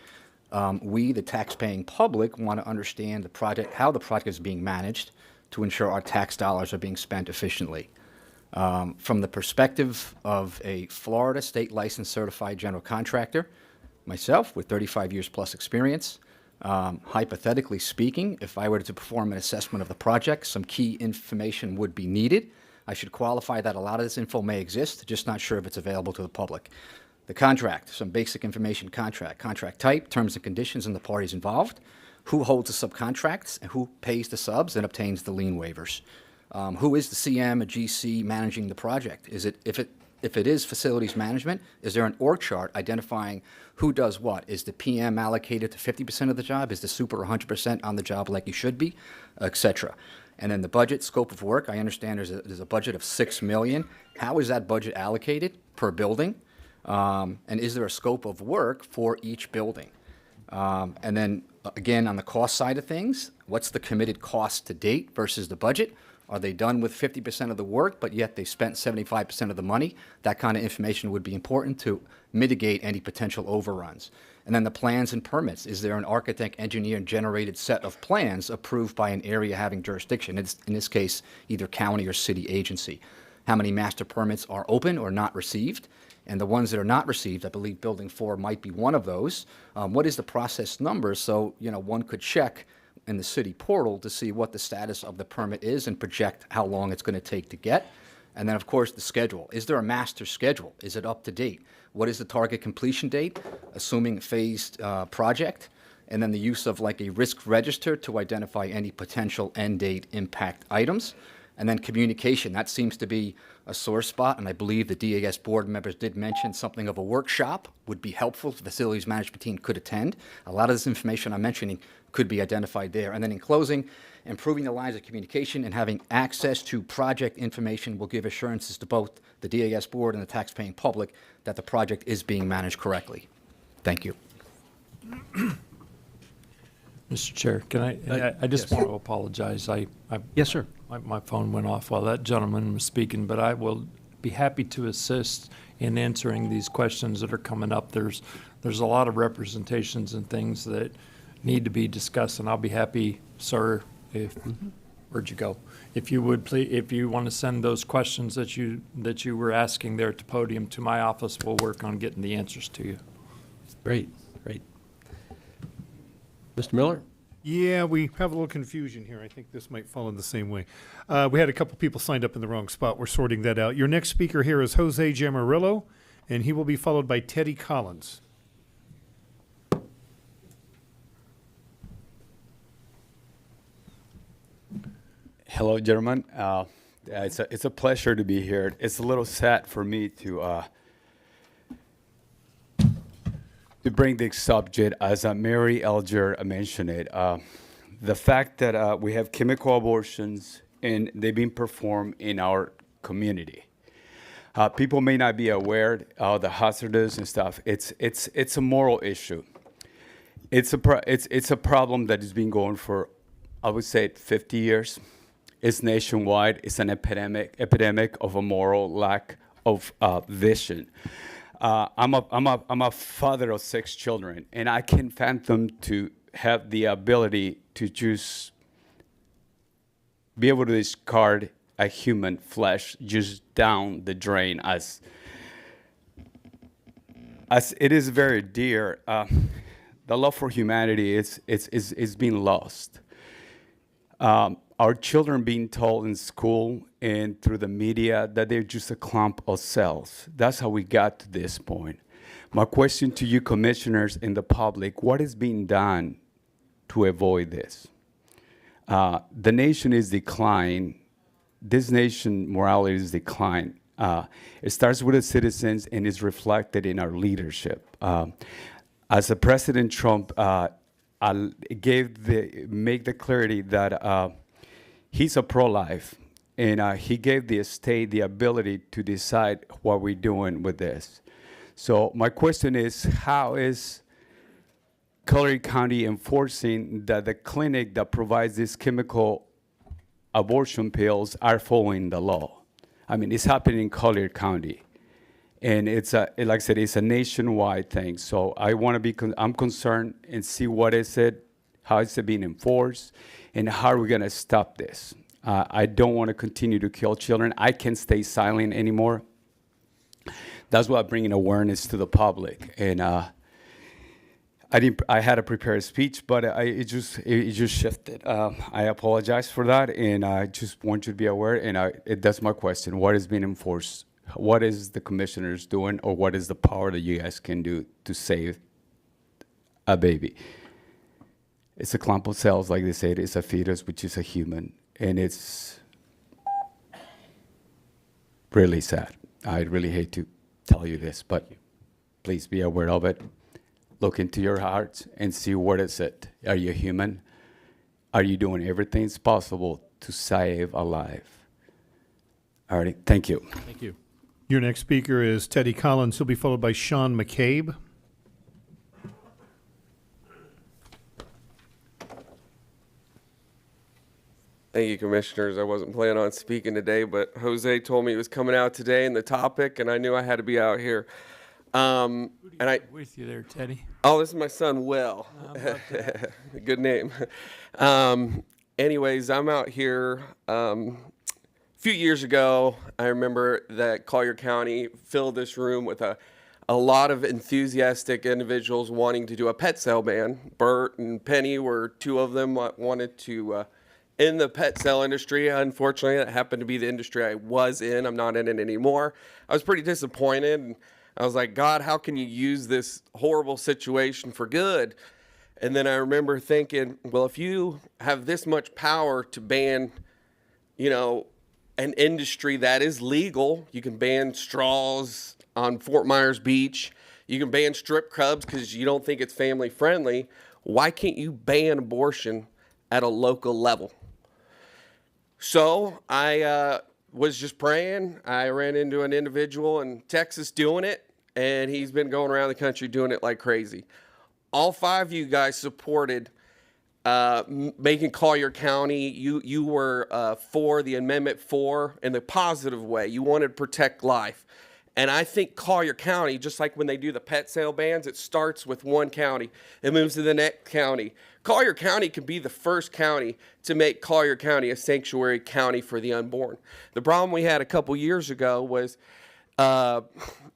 we, the tax-paying public, want to understand the project, how the project is being managed to ensure our tax dollars are being spent efficiently. From the perspective of a Florida state licensed certified general contractor, myself with 35 years plus experience, hypothetically speaking, if I were to perform an assessment of the project, some key information would be needed. I should qualify that a lot of this info may exist, just not sure if it's available to the public. The contract, some basic information, contract type, terms and conditions and the parties involved, who holds the subcontracts, and who pays the subs and obtains the lien waivers. Who is the CM, a GC managing the project? Is it, if it is facilities management, is there an org chart identifying who does what? Is the PM allocated to 50% of the job? Is the super 100% on the job like you should be, et cetera? And then the budget, scope of work, I understand there's a budget of $6 million. How is that budget allocated per building? And is there a scope of work for each building? And then, again, on the cost side of things, what's the committed cost to date versus the budget? Are they done with 50% of the work, but yet they spent 75% of the money? That kind of information would be important to mitigate any potential overruns. And then the plans and permits. Is there an architect, engineer, generated set of plans approved by an area having jurisdiction? It's, in this case, either county or city agency. How many master permits are open or not received? And the ones that are not received, I believe Building 4 might be one of those. What is the process number? So, one could check in the city portal to see what the status of the permit is and project how long it's going to take to get. And then, of course, the schedule. Is there a master schedule? Is it up to date? What is the target completion date, assuming a phased project? And then the use of like a risk register to identify any potential end date impact items. And then communication, that seems to be a sore spot, and I believe the DAS board members did mention something of a workshop would be helpful. The facilities management team could attend. A lot of this information I'm mentioning could be identified there. And then in closing, improving the lines of communication and having access to project information will give assurances to both the DAS board and the taxpaying public that the project is being managed correctly. Thank you. Mr. Chair, can I just want to apologize. Yes, sir. My phone went off while that gentleman was speaking, but I will be happy to assist in answering these questions that are coming up. There's a lot of representations and things that need to be discussed, and I'll be happy, sir, if, where'd you go? If you would please, if you want to send those questions that you were asking there at the podium to my office, we'll work on getting the answers to you. Great, great. Mr. Miller? Yeah, we have a little confusion here. I think this might fall in the same way. We had a couple people signed up in the wrong spot. We're sorting that out. Your next speaker here is Jose Jamarillo, and he will be followed by Teddy Collins. Hello, gentlemen. It's a pleasure to be here. It's a little sad for me to bring this subject, as Mary Alger mentioned it. The fact that we have chemical abortions and they've been performed in our community. People may not be aware of the hazardous and stuff. It's a moral issue. It's a problem that has been going for, I would say, 50 years. It's nationwide. It's an epidemic of a moral lack of vision. I'm a father of 6 children, and I can fathom to have the ability to just be able to discard a human flesh just down the drain as it is very dear. The love for humanity is being lost. Our children being told in school and through the media that they're just a clump of cells. That's how we got to this point. My question to you, commissioners and the public, what is being done to avoid this? The nation is declining. This nation morality is declining. It starts with the citizens and is reflected in our leadership. As the President Trump make the clarity that he's a pro-life, and he gave the state the ability to decide what we're doing with this. So my question is, how is Collier County enforcing that the clinic that provides these chemical abortion pills are following the law? I mean, it's happening in Collier County. And it's like I said, it's a nationwide thing. So I want to be, I'm concerned and see what is it, how is it being enforced, and how are we going to stop this? I don't want to continue to kill children. I can't stay silent anymore. That's why I'm bringing awareness to the public. And I had a prepared speech, but it just shifted. I apologize for that, and I just want you to be aware. And that's my question: what is being enforced? What is the commissioners doing, or what is the power that you guys can do to save a baby? It's a clump of cells, like they said. It's a fetus, which is a human, and it's really sad. I really hate to tell you this, but please be aware of it. Look into your hearts and see what is it. Are you human? Are you doing everything possible to save a life? All right, thank you. Thank you. Your next speaker is Teddy Collins. He'll be followed by Sean McCabe. Thank you, Commissioners. I wasn't planning on speaking today, but Jose told me he was coming out today and the topic, and I knew I had to be out here. With you there, Teddy. Oh, this is my son, Will. Good name. Anyways, I'm out here. A few years ago, I remember that Collier County filled this room with a lot of enthusiastic individuals wanting to do a pet sale ban. Bert and Penny were two of them wanted to end the pet sale industry. Unfortunately, that happened to be the industry I was in. I'm not in it anymore. I was pretty disappointed. And I was like, God, how can you use this horrible situation for good? And then I remember thinking, well, if you have this much power to ban, an industry that is legal, you can ban straws on Fort Myers Beach, you can ban strip clubs because you don't think it's family friendly. Why can't you ban abortion at a local level? So I was just praying. I ran into an individual in Texas doing it, and he's been going around the country doing it like crazy. All 5 of you guys supported making Collier County. You were for the Amendment 4 in the positive way. You wanted to protect life. And I think Collier County, just like when they do the pet sale bans, it starts with one county. It moves to the next county. Collier County could be the first county to make Collier County a sanctuary county for the unborn. The problem we had a couple years ago was the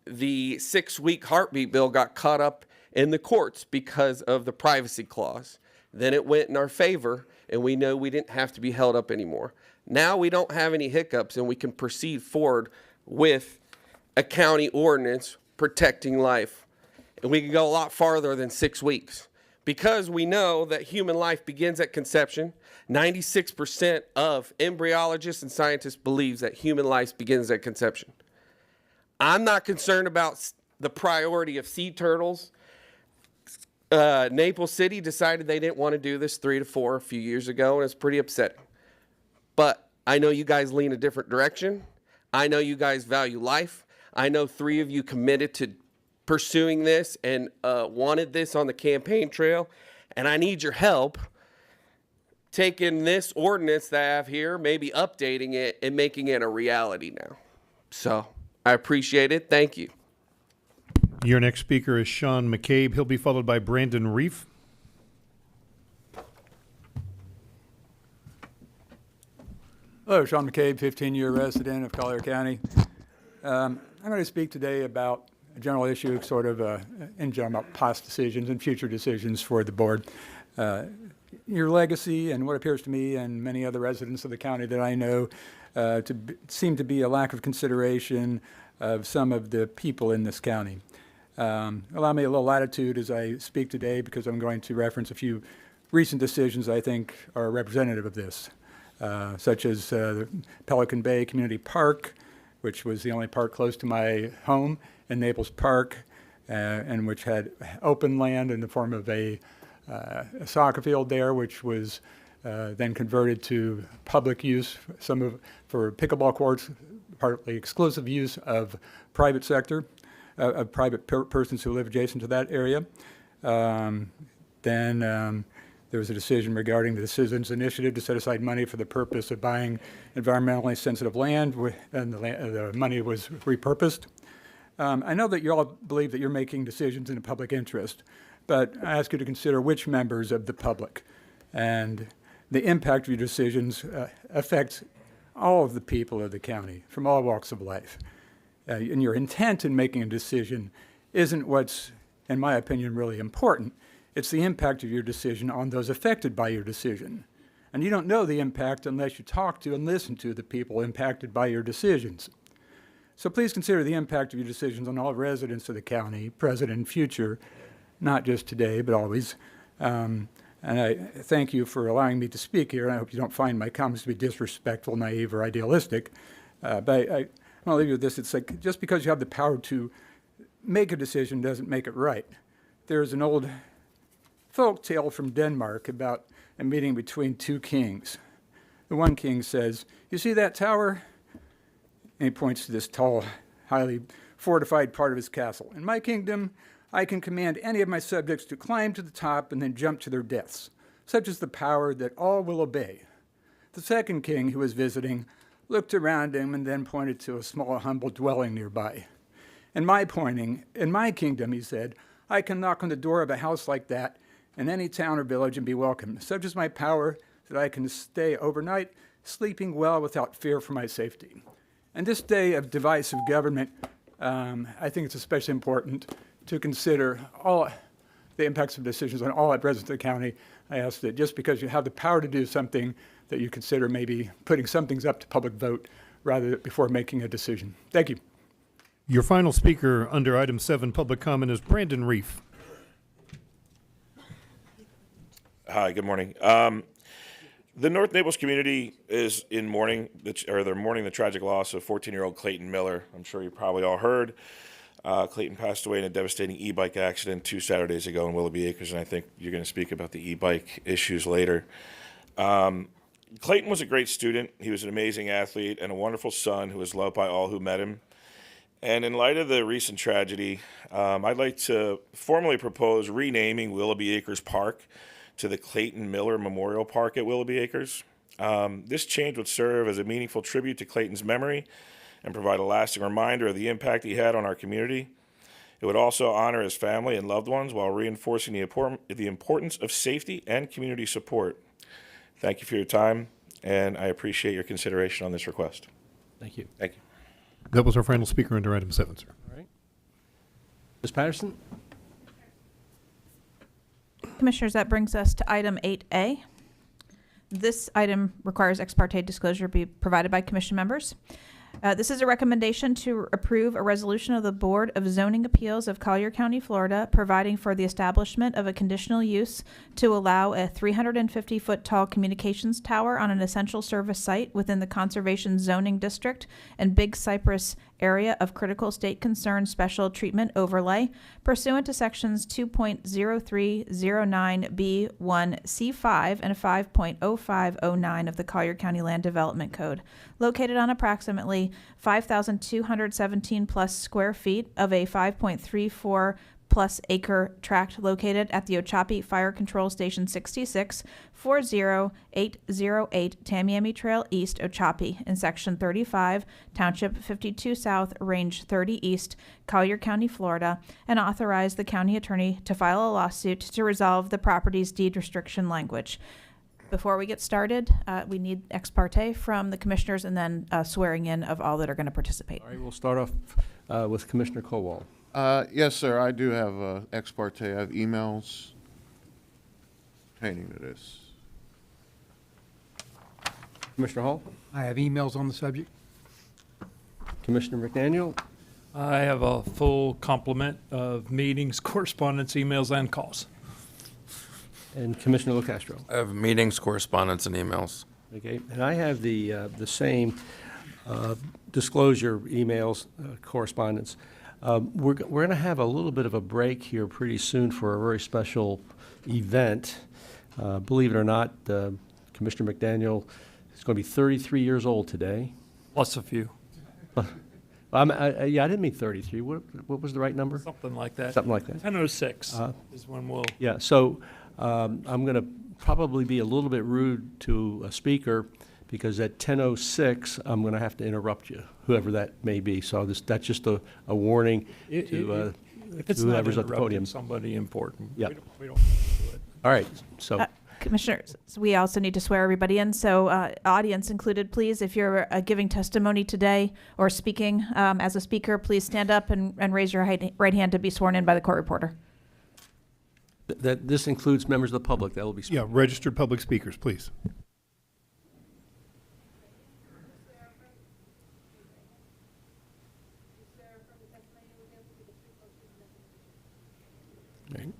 6-week heartbeat bill got caught up in the courts because of the privacy clause. Then it went in our favor, and we know we didn't have to be held up anymore. Now we don't have any hiccups, and we can proceed forward with a county ordinance protecting life. And we can go a lot farther than 6 weeks because we know that human life begins at conception. 96% of embryologists and scientists believes that human life begins at conception. I'm not concerned about the priority of sea turtles. Naples City decided they didn't want to do this 3 to 4 a few years ago, and it's pretty upsetting. But I know you guys lean a different direction. I know you guys value life. I know 3 of you committed to pursuing this and wanted this on the campaign trail, and I need your help taking this ordinance that I have here, maybe updating it and making it a reality now. So I appreciate it. Thank you. Your next speaker is Sean McCabe. He'll be followed by Brandon Reef. Hello, Sean McCabe, 15-year resident of Collier County. I'm going to speak today about a general issue, sort of in general, about past decisions and future decisions for the board. Your legacy and what appears to me and many other residents of the county that I know seem to be a lack of consideration of some of the people in this county. Allow me a little latitude as I speak today because I'm going to reference a few recent decisions I think are representative of this, such as the Pelican Bay Community Park, which was the only park close to my home in Naples Park, and which had open land in the form of a soccer field there, which was then converted to public use, for pickleball courts, partly exclusive use of private sector, of private persons who live adjacent to that area. Then there was a decision regarding the Citizens Initiative to set aside money for the purpose of buying environmentally sensitive land, and the money was repurposed. I know that you all believe that you're making decisions in the public interest, but I ask you to consider which members of the public and the impact of your decisions affects all of the people of the county from all walks of life. And your intent in making a decision isn't what's, in my opinion, really important. It's the impact of your decision on those affected by your decision. And you don't know the impact unless you talk to and listen to the people impacted by your decisions. So please consider the impact of your decisions on all residents of the county, present and future, not just today, but always. And I thank you for allowing me to speak here, and I hope you don't find my comments to be disrespectful, naive, or idealistic. But I want to leave you with this. It's like just because you have the power to make a decision doesn't make it right. There's an old folk tale from Denmark about a meeting between 2 kings. The one king says, "You see that tower?" And he points to this tall, highly fortified part of his castle. "In my kingdom, I can command any of my subjects to climb to the top and then jump to their deaths. Such is the power that all will obey." The second king, who was visiting, looked around him and then pointed to a small, humble dwelling nearby. In my kingdom, he said, I can knock on the door of a house like that in any town or village and be welcome. Such is my power that I can stay overnight, sleeping well without fear for my safety. In this day of divisive government, I think it's especially important to consider all the impacts of decisions on all residents of the county. I ask that just because you have the power to do something, that you consider maybe putting some things up to public vote before making a decision. Thank you. Your final speaker under item 7, public comment, is Brandon Reef. Hi, good morning. The North Naples community is in mourning, they're mourning the tragic loss of 14-year-old Clayton Miller. I'm sure you probably all heard. Clayton passed away in a devastating e-bike accident 2 Saturdays ago in Willoughby Acres, and I think you're going to speak about the e-bike issues later. Clayton was a great student. He was an amazing athlete and a wonderful son who was loved by all who met him. And in light of the recent tragedy, I'd like to formally propose renaming Willoughby Acres Park to the Clayton Miller Memorial Park at Willoughby Acres. This change would serve as a meaningful tribute to Clayton's memory and provide a lasting reminder of the impact he had on our community. It would also honor his family and loved ones while reinforcing the importance of safety and community support. Thank you for your time, and I appreciate your consideration on this request. Thank you. Thank you. That was our final speaker under item 7, sir. All right. Ms. Patterson? Commissioners, that brings us to item 8A. This item requires ex parte disclosure be provided by commission members. This is a recommendation to approve a resolution of the Board of Zoning Appeals of Collier County, Florida, providing for the establishment of a conditional use to allow a 350-foot tall communications tower on an essential service site within the Conservation Zoning District and Big Cypress area of critical state concern special treatment overlay pursuant to sections 2.0309B1C5 and 5.0509 of the Collier County Land Development Code, located on approximately 5,217 plus square feet of a 5.34 plus acre tract located at the Ochopee Fire Control Station 66, 40808 Tamiami Trail East, Ochopee, in Section 35, Township 52 South, Range 30 East, Collier County, Florida, and authorize the county attorney to file a lawsuit to resolve the property's deed restriction language. Before we get started, we need ex parte from the commissioners and then swearing in of all that are going to participate. All right, we'll start off with Commissioner Colwell. Yes, sir, I do have ex parte. I have emails pertaining to this. Commissioner Hall? I have emails on the subject. Commissioner McDaniel? I have a full complement of meetings, correspondence, emails, and calls. And Commissioner LoCastro? I have meetings, correspondence, and emails. Okay, and I have the same disclosure emails, correspondence. We're going to have a little bit of a break here pretty soon for a very special event. Believe it or not, Commissioner McDaniel is going to be 33 years old today. Plus a few. I didn't mean 33. What was the right number? Something like that. Something like that. 10:06 is when we'll. Yeah, so I'm going to probably be a little bit rude to a speaker because at 10:06, I'm going to have to interrupt you, whoever that may be. So that's just a warning to whoever's at the podium. Somebody important. Yeah. We don't do it. All right, so. Commissioners, we also need to swear everybody in. So audience included, please, if you're giving testimony today or speaking as a speaker, please stand up and raise your right hand to be sworn in by the court reporter. This includes members of the public that will be speaking. Yeah, registered public speakers, please. Right.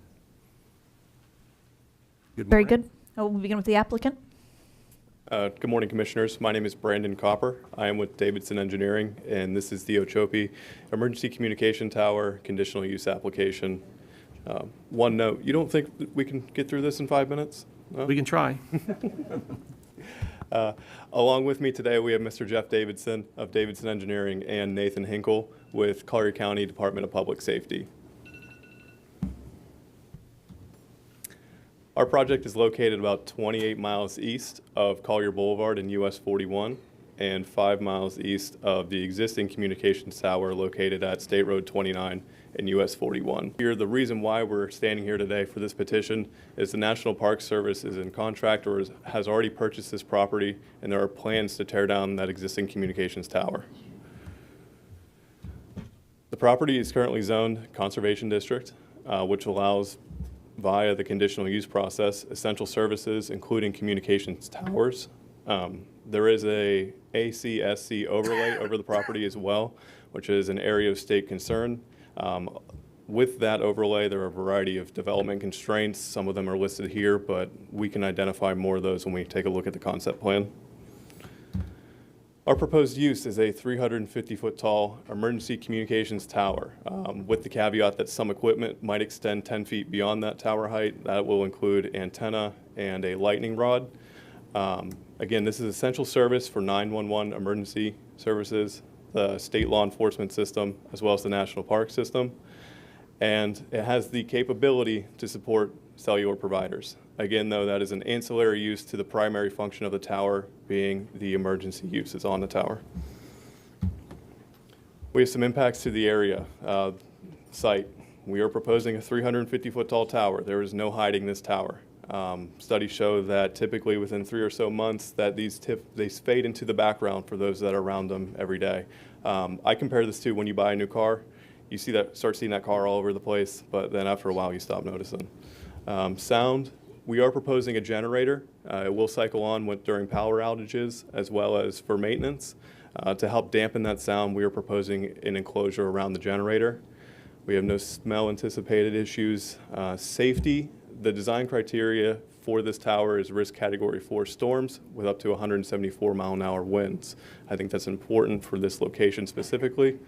Very good. We'll begin with the applicant. Good morning, Commissioners. My name is Brandon Copper. I am with Davidson Engineering, and this is the Ochopee Emergency Communication Tower Conditional Use Application. One note, you don't think that we can get through this in 5 minutes? No? We can try. Along with me today, we have Mr. Jeff Davidson of Davidson Engineering and Nathan Hinkle with Collier County Department of Public Safety. Our project is located about 28 miles east of Collier Boulevard in US 41 and 5 miles east of the existing communications tower located at State Road 29 in US 41. Here, the reason why we're standing here today for this petition is the National Park Service is in contract or has already purchased this property, and there are plans to tear down that existing communications tower. The property is currently zoned Conservation District, which allows, via the conditional use process, essential services, including communications towers. There is a ACSC overlay over the property as well, which is an area of state concern. With that overlay, there are a variety of development constraints. Some of them are listed here, but we can identify more of those when we take a look at the concept plan. Our proposed use is a 350-foot tall emergency communications tower, with the caveat that some equipment might extend 10 feet beyond that tower height. That will include antenna and a lightning rod. Again, this is essential service for 911 emergency services, the state law enforcement system, as well as the national park system. And it has the capability to support cellular providers. Again, though, that is an ancillary use to the primary function of the tower, being the emergency uses on the tower. We have some impacts to the area site. We are proposing a 350-foot tall tower. There is no hiding this tower. Studies show that typically within 3 or so months that they fade into the background for those that are around them every day. I compare this to when you buy a new car. You start seeing that car all over the place, but then after a while you stop noticing. Sound, we are proposing a generator. It will cycle on during power outages as well as for maintenance. To help dampen that sound, we are proposing an enclosure around the generator. We have no smell anticipated issues. Safety, the design criteria for this tower is risk category 4 storms with up to 174 mile-an-hour winds. I think that's important for this location specifically.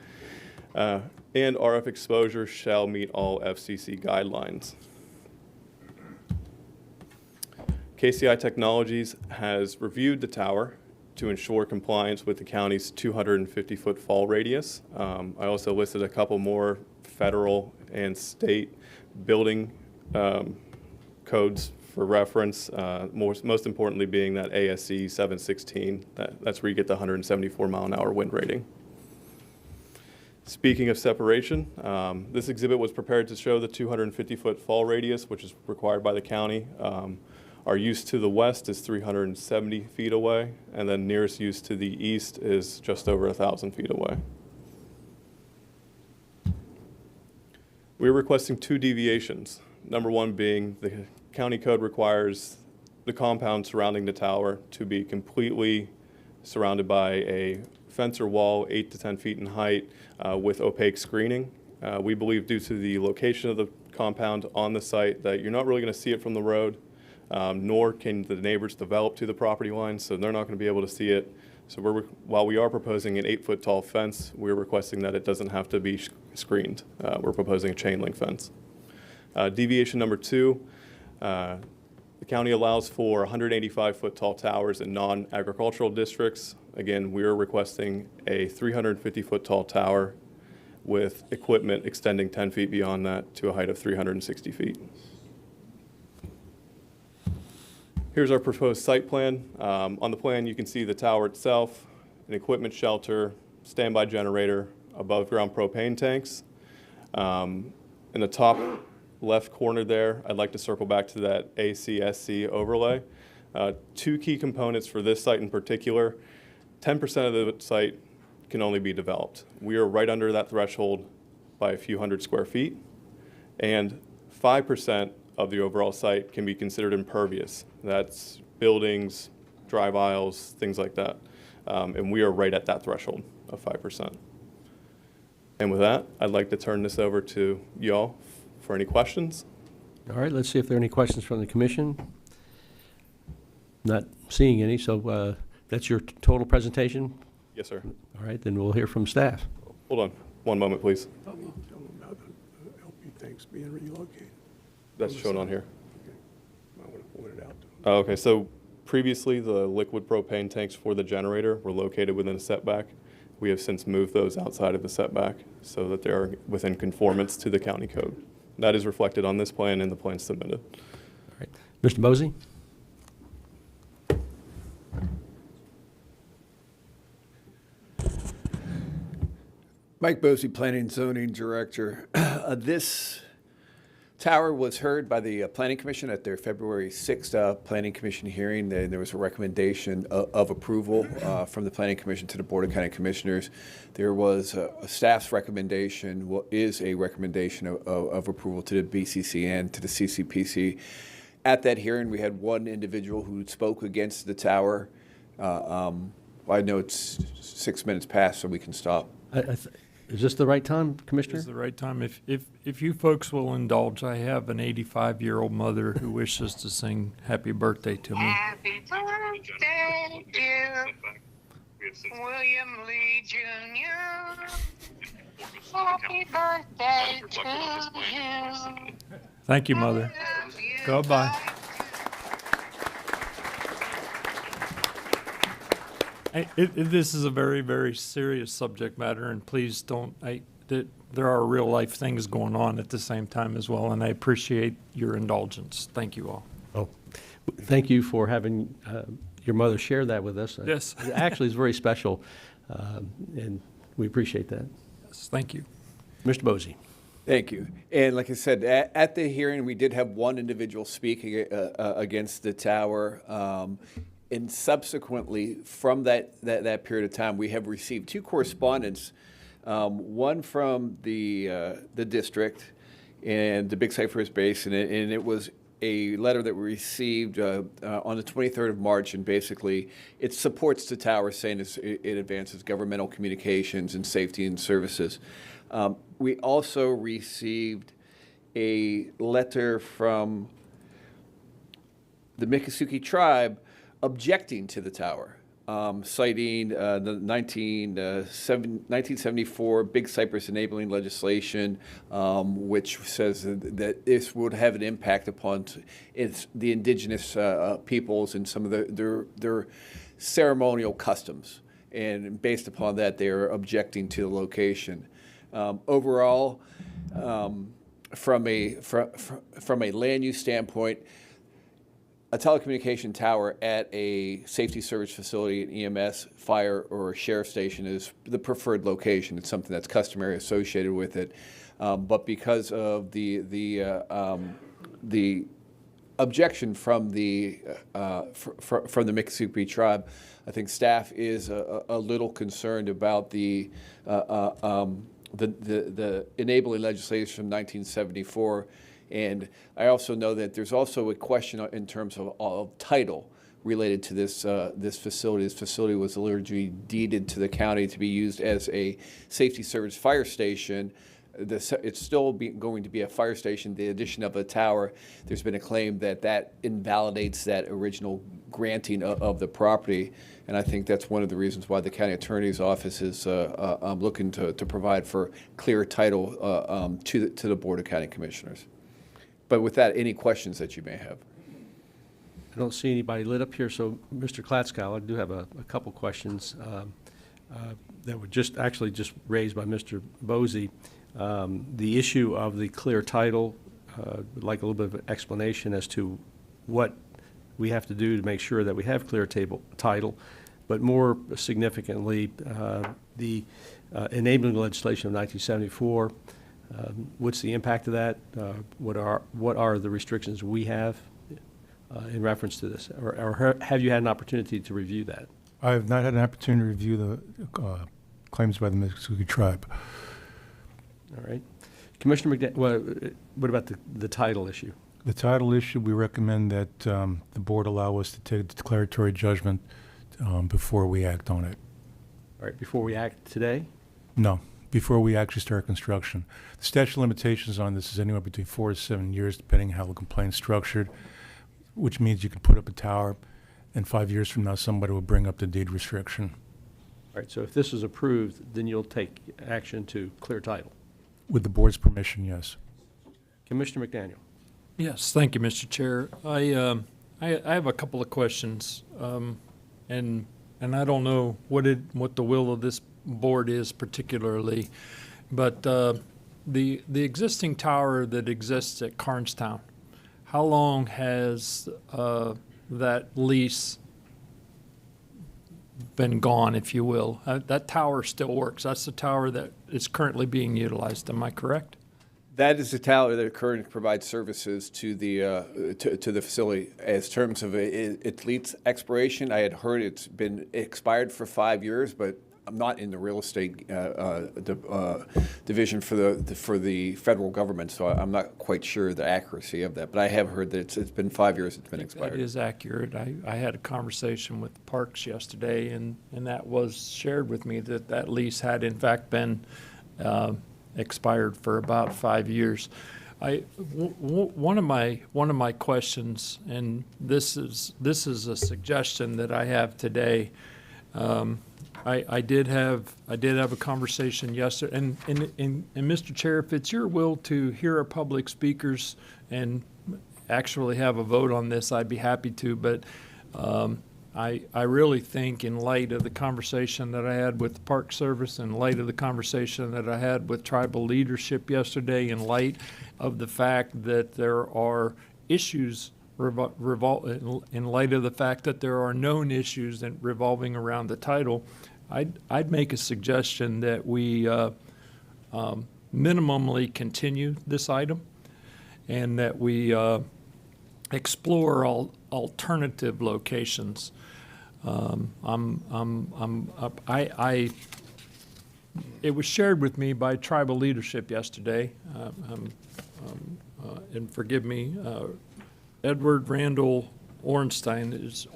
And RF exposure shall meet all FCC guidelines. KCI Technologies has reviewed the tower to ensure compliance with the county's 250-foot fall radius. I also listed a couple more federal and state building codes for reference, most importantly being that ASC 716. That's where you get the 174 mile-an-hour wind rating. Speaking of separation, this exhibit was prepared to show the 250-foot fall radius, which is required by the county. Our use to the west is 370 feet away, and then nearest use to the east is just over 1,000 feet away. We're requesting 2 deviations. Number 1 being the county code requires the compound surrounding the tower to be completely surrounded by a fence or wall 8 to 10 feet in height with opaque screening. We believe due to the location of the compound on the site that you're not really going to see it from the road, nor can the neighbors develop to the property line, so they're not going to be able to see it. So while we are proposing an 8-foot tall fence, we're requesting that it doesn't have to be screened. We're proposing a chain link fence. Deviation number 2, the county allows for 185-foot tall towers in non-agricultural districts. Again, we're requesting a 350-foot tall tower with equipment extending 10 feet beyond that to a height of 360 feet. Here's our proposed site plan. On the plan, you can see the tower itself, an equipment shelter, standby generator, above ground propane tanks. In the top left corner there, I'd like to circle back to that ACSC overlay. 2 key components for this site in particular. 10% of the site can only be developed. We are right under that threshold by a few hundred square feet, and 5% of the overall site can be considered impervious. That's buildings, drive aisles, things like that. And we are right at that threshold of 5%. And with that, I'd like to turn this over to y'all for any questions. All right, let's see if there are any questions from the commission. Not seeing any, so that's your total presentation? Yes, sir. All right, then we'll hear from staff. Hold on, one moment, please. Tell them about the LP tanks being relocated. That's shown on here. Okay. I want to point it out. Okay, so previously the liquid propane tanks for the generator were located within a setback. We have since moved those outside of the setback so that they are within conformance to the county code. That is reflected on this plan and the plan submitted. All right. Mr. Bosey? Mike Bosey, Planning and Zoning Director. This tower was heard by the Planning Commission at their February 6th Planning Commission hearing. There was a recommendation of approval from the Planning Commission to the Board of County Commissioners. There was a staff's recommendation, is a recommendation of approval to the BCCN, to the CCPC. At that hearing, we had one individual who spoke against the tower. I know it's 6 minutes past, so we can stop. Is this the right time, Commissioner? This is the right time. If you folks will indulge, I have an 85-year-old mother who wishes to sing happy birthday to me. Happy birthday, dear William Lee Jr. Happy birthday to you. Thank you, Mother. Goodbye. This is a very, very serious subject matter, and please don't. There are real life things going on at the same time as well, and I appreciate your indulgence. Thank you all. Oh, thank you for having your mother share that with us. Yes. Actually, it's very special, and we appreciate that. Yes, thank you. Mr. Bosey. Thank you. And like I said, at the hearing, we did have one individual speaking against the tower. And subsequently, from that period of time, we have received two correspondence, one from the district and the Big Cypress Basin, and it was a letter that we received on the 23rd of March, and basically it supports the tower, saying it advances governmental communications and safety and services. We also received a letter from the Miccosukee tribe objecting to the tower, citing the 1974 Big Cypress enabling legislation, which says that this would have an impact upon the indigenous peoples and some of their ceremonial customs. And based upon that, they are objecting to the location. Overall, from a land use standpoint, a telecommunication tower at a safety service facility, an EMS, fire, or a sheriff station is the preferred location. It's something that's customary associated with it. But because of the objection from the Miccosukee tribe, I think staff is a little concerned about the enabling legislation from 1974. And I also know that there's also a question in terms of title related to this facility. This facility was originally deeded to the county to be used as a safety service fire station. It's still going to be a fire station. The addition of a tower, there's been a claim that invalidates that original granting of the property. And I think that's one of the reasons why the county attorney's office is looking to provide for clear title to the Board of County Commissioners. But with that, any questions that you may have? I don't see anybody lit up here, so Mr. Klatskow, I do have a couple questions that were just raised by Mr. Bosey. The issue of the clear title, would like a little bit of explanation as to what we have to do to make sure that we have clear title, but more significantly, the enabling legislation of 1974. What's the impact of that? What are the restrictions we have in reference to this? Or have you had an opportunity to review that? I have not had an opportunity to review the claims by the Miccosukee tribe. All right. Commissioner McDaniel, what about the title issue? The title issue, we recommend that the board allow us to take a declaratory judgment before we act on it. All right, before we act today? No, before we actually start construction. The statute of limitations on this is anywhere between 4 to 7 years, depending how the complaint's structured, which means you could put up a tower, and 5 years from now, somebody will bring up the deed restriction. All right, so if this is approved, then you'll take action to clear title? With the board's permission, yes. Commissioner McDaniel. Yes, thank you, Mr. Chair. I have a couple of questions, and I don't know what the will of this board is particularly, but the existing tower that exists at Carnstown, how long has that lease been gone, if you will? That tower still works. That's the tower that is currently being utilized. Am I correct? That is the tower that currently provides services to the to the facility. As terms of its lease expiration, I had heard it's been expired for 5 years, but I'm not in the real estate division for the federal government, so I'm not quite sure the accuracy of that. But I have heard that it's been 5 years it's been expired. That is accurate. I had a conversation with the Parks yesterday, and that was shared with me that that lease had in fact been expired for about 5 years. One of my questions, and this is a suggestion that I have today. I did have a conversation yesterday, and Mr. Chair, if it's your will to hear our public speakers and actually have a vote on this, I'd be happy to. But I really think, in light of the conversation that I had with the Park Service, in light of the conversation that I had with tribal leadership yesterday, in light of the fact that there are issues in light of the fact that there are known issues revolving around the title, I'd make a suggestion that we minimally continue this item, and that we explore alternative locations. It was shared with me by tribal leadership yesterday, and forgive me, Edward Randall Ornstein is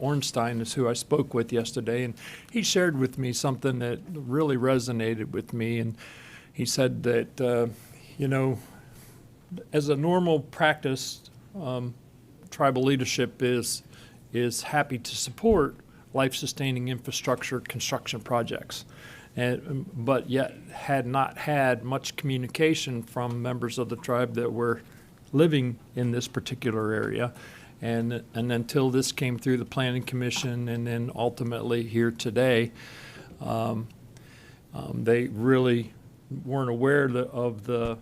who I spoke with yesterday, and he shared with me something that really resonated with me. And he said that, as a normal practice, tribal leadership is happy to support life-sustaining infrastructure construction projects, but yet had not had much communication from members of the tribe that were living in this particular area. And until this came through the Planning Commission and then ultimately here today, they really weren't aware of the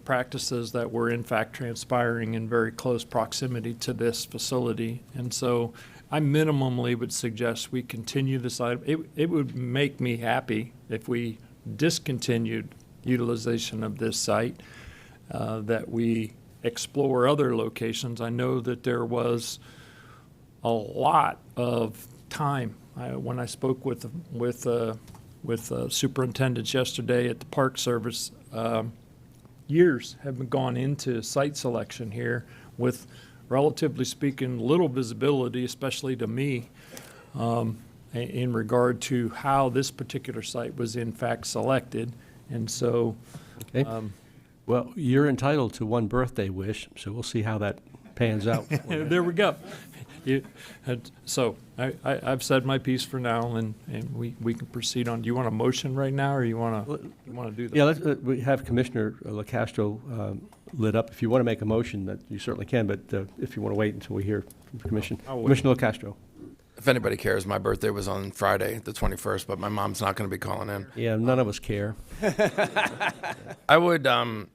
practices that were in fact transpiring in very close proximity to this facility. And so I minimally would suggest we continue this item. It would make me happy if we discontinued utilization of this site, that we explore other locations. I know that there was a lot of time. When I spoke with superintendents yesterday at the Park Service, years have gone into site selection here with, relatively speaking, little visibility, especially to me, in regard to how this particular site was in fact selected. And so, Okay. Well, you're entitled to one birthday wish, so we'll see how that pans out. there we go. So I've said my piece for now, and we can proceed on. Do you want a motion right now, or you want to do that? Yeah, we have Commissioner LaCastro lit up. If you want to make a motion, that you certainly can, but if you want to wait until we hear from the Commission. Commissioner LaCastro. If anybody cares, my birthday was on Friday, the 21st, but my mom's not going to be calling in. Yeah, none of us care. I would, I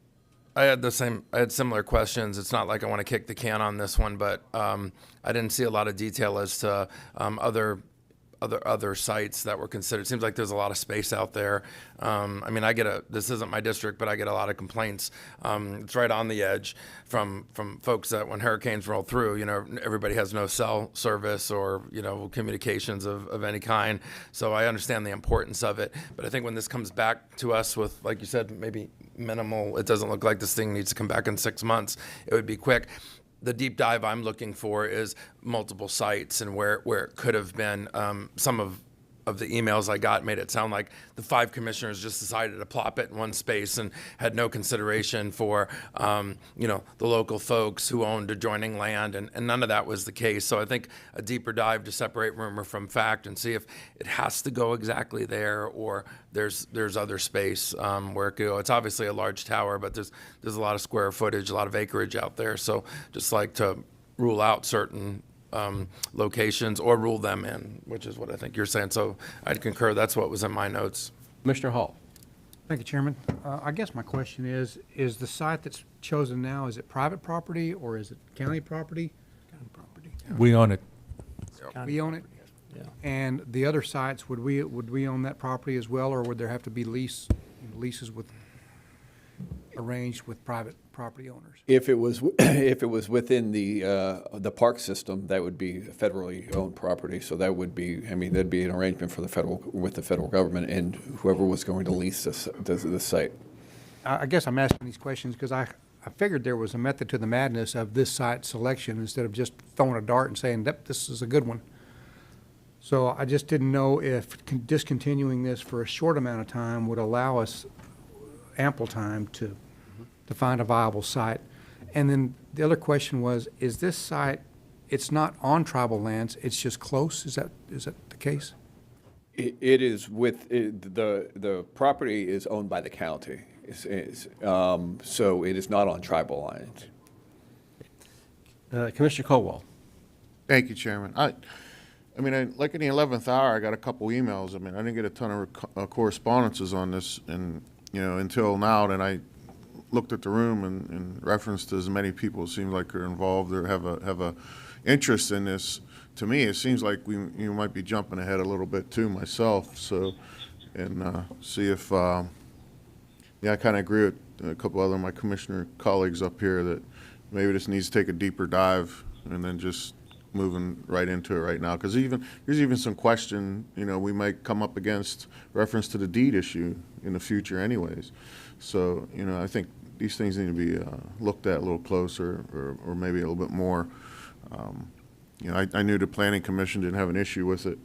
had similar questions. It's not like I want to kick the can on this one, but I didn't see a lot of detail as to other sites that were considered. It seems like there's a lot of space out there. I mean, this isn't my district, but I get a lot of complaints. It's right on the edge from folks that when hurricanes roll through, everybody has no cell service or, communications of any kind. So I understand the importance of it. But I think when this comes back to us with, like you said, maybe minimal, it doesn't look like this thing needs to come back in 6 months. It would be quick. The deep dive I'm looking for is multiple sites and where it could have been. Some of the emails I got made it sound like the 5 commissioners just decided to plop it in one space and had no consideration for, the local folks who owned adjoining land, and none of that was the case. So I think a deeper dive to separate rumor from fact and see if it has to go exactly there or there's other space where it could go. It's obviously a large tower, but there's a lot of square footage, a lot of acreage out there. So just like to rule out certain locations or rule them in, which is what I think you're saying. So I'd concur. That's what was in my notes. Commissioner Hall. Thank you, Chairman. I guess my question is the site that's chosen now, is it private property or is it county property? County property. We own it. We own it? Yeah. And the other sites, would we own that property as well, or would there have to be leases arranged with private property owners? If it was, if it was within the park system, that would be federally owned property. So that would be, I mean, that'd be an arrangement for with the federal government and whoever was going to lease the site. I guess I'm asking these questions because I figured there was a method to the madness of this site selection instead of just throwing a dart and saying, "Yep, this is a good one." So I just didn't know if discontinuing this for a short amount of time would allow us ample time to find a viable site. And then the other question was, is this site, it's not on tribal lands, it's just close? Is that the case? It is the property is owned by the county. So it is not on tribal lines. Commissioner Colwell. Thank you, Chairman. I mean, like in the 11th hour, I got a couple emails. I mean, I didn't get a ton of correspondences on this, and until now. Then I looked at the room and referenced as many people it seems like are involved or have a interest in this. To me, it seems like you might be jumping ahead a little bit too myself. So, and see if I kind of agree with a couple other of my commissioner colleagues up here that maybe this needs to take a deeper dive and then just moving right into it right now, because there's even some question we might come up against reference to the deed issue in the future anyways. So I think these things need to be looked at a little closer or maybe a little bit more. I knew the Planning Commission didn't have an issue with it,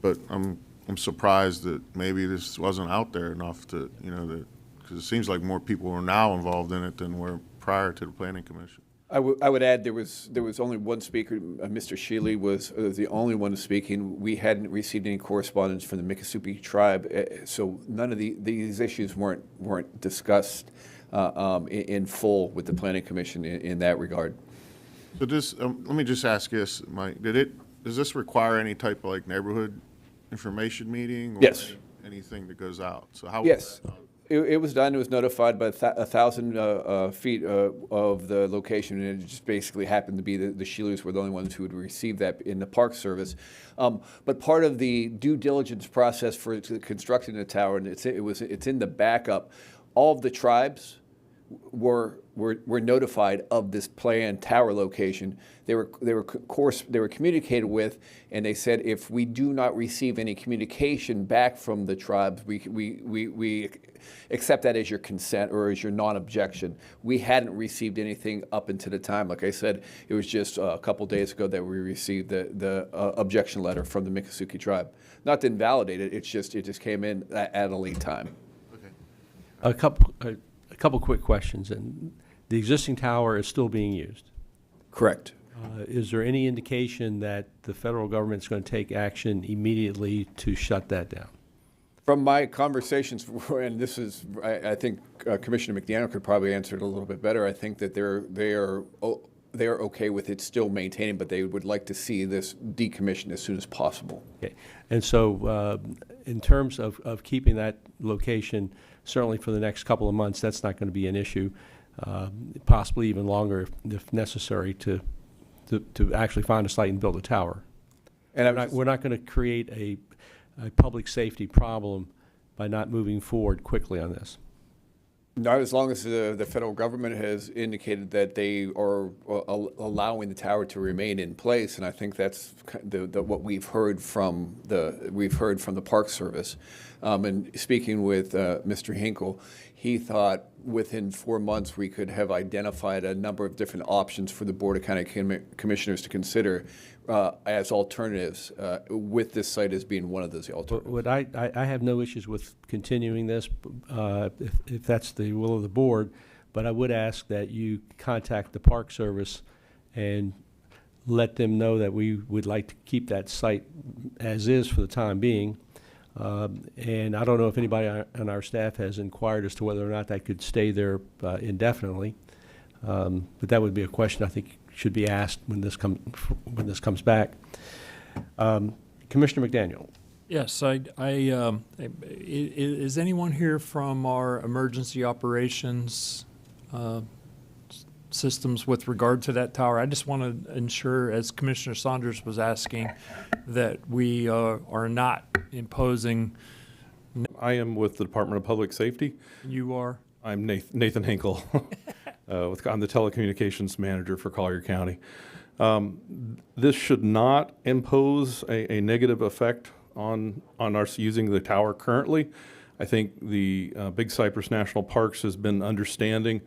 but I'm surprised that maybe this wasn't out there enough to because it seems like more people are now involved in it than were prior to the Planning Commission. I would add there was only one speaker. Mr. Shealy was the only one speaking. We hadn't received any correspondence from the Miccosukee tribe, so none of these issues weren't discussed in full with the Planning Commission in that regard. So this, let me just ask this, Mike. Does this require any type of neighborhood information meeting? Or Yes. Anything that goes out? So how? Yes. It was done. It was notified by 1,000 feet of the location, and it just basically happened to be the Shealys were the only ones who would receive that in the Park Service. But part of the due diligence process for constructing the tower, and it's in the backup, all of the tribes were notified of this planned tower location. They were communicated with, and they said if we do not receive any communication back from the tribes, we accept that as your consent or as your non-objection. We hadn't received anything up until the time. Like I said, it was just a couple days ago that we received the objection letter from the Miccosukee tribe. Not to invalidate it. It just came in at a late time. A couple quick questions. And the existing tower is still being used? Correct. Is there any indication that the federal government is going to take action immediately to shut that down? From my conversations, and this is, I think Commissioner McDaniel could probably answer it a little bit better. I think that they are okay with it still maintaining, but they would like to see this decommissioned as soon as possible. Okay. And so in terms of keeping that location, certainly for the next couple of months, that's not going to be an issue, possibly even longer if necessary to actually find a site and build a tower. And we're not going to create a public safety problem by not moving forward quickly on this. Not as long as the federal government has indicated that they are allowing the tower to remain in place, and I think that's what we've heard from the Park Service. And speaking with Mr. Hinkle, he thought within 4 months we could have identified a number of different options for the Board of County Commissioners to consider as alternatives, with this site as being one of those alternatives. I have no issues with continuing this if that's the will of the board, but I would ask that you contact the Park Service and let them know that we would like to keep that site as is for the time being. And I don't know if anybody on our staff has inquired as to whether or not that could stay there indefinitely. But that would be a question I think should be asked when this comes back. Commissioner McDaniel. Yes, is anyone here from our emergency operations systems with regard to that tower? I just want to ensure, as Commissioner Saunders was asking, that we are not imposing. I am with the Department of Public Safety. You are? I'm Nathan Hinkle. I'm the telecommunications manager for Collier County. This should not impose a negative effect on us using the tower currently. I think the Big Cypress National Parks has been understanding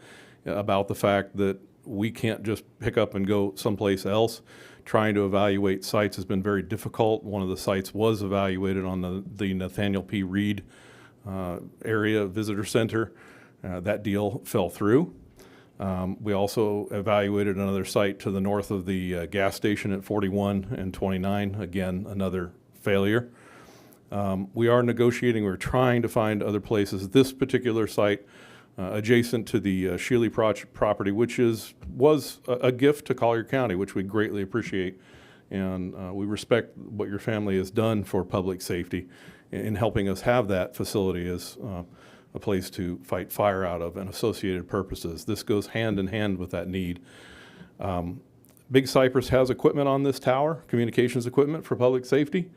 about the fact that we can't just pick up and go someplace else. Trying to evaluate sites has been very difficult. One of the sites was evaluated on the Nathaniel P. Reed area visitor center. That deal fell through. We also evaluated another site to the north of the gas station at 41 and 29. Again, another failure. We are negotiating. We're trying to find other places. This particular site, adjacent to the Shealy property, which was a gift to Collier County, which we greatly appreciate. And we respect what your family has done for public safety in helping us have that facility as a place to fight fire out of and associated purposes. This goes hand in hand with that need. Big Cypress has equipment on this tower, communications equipment for public safety.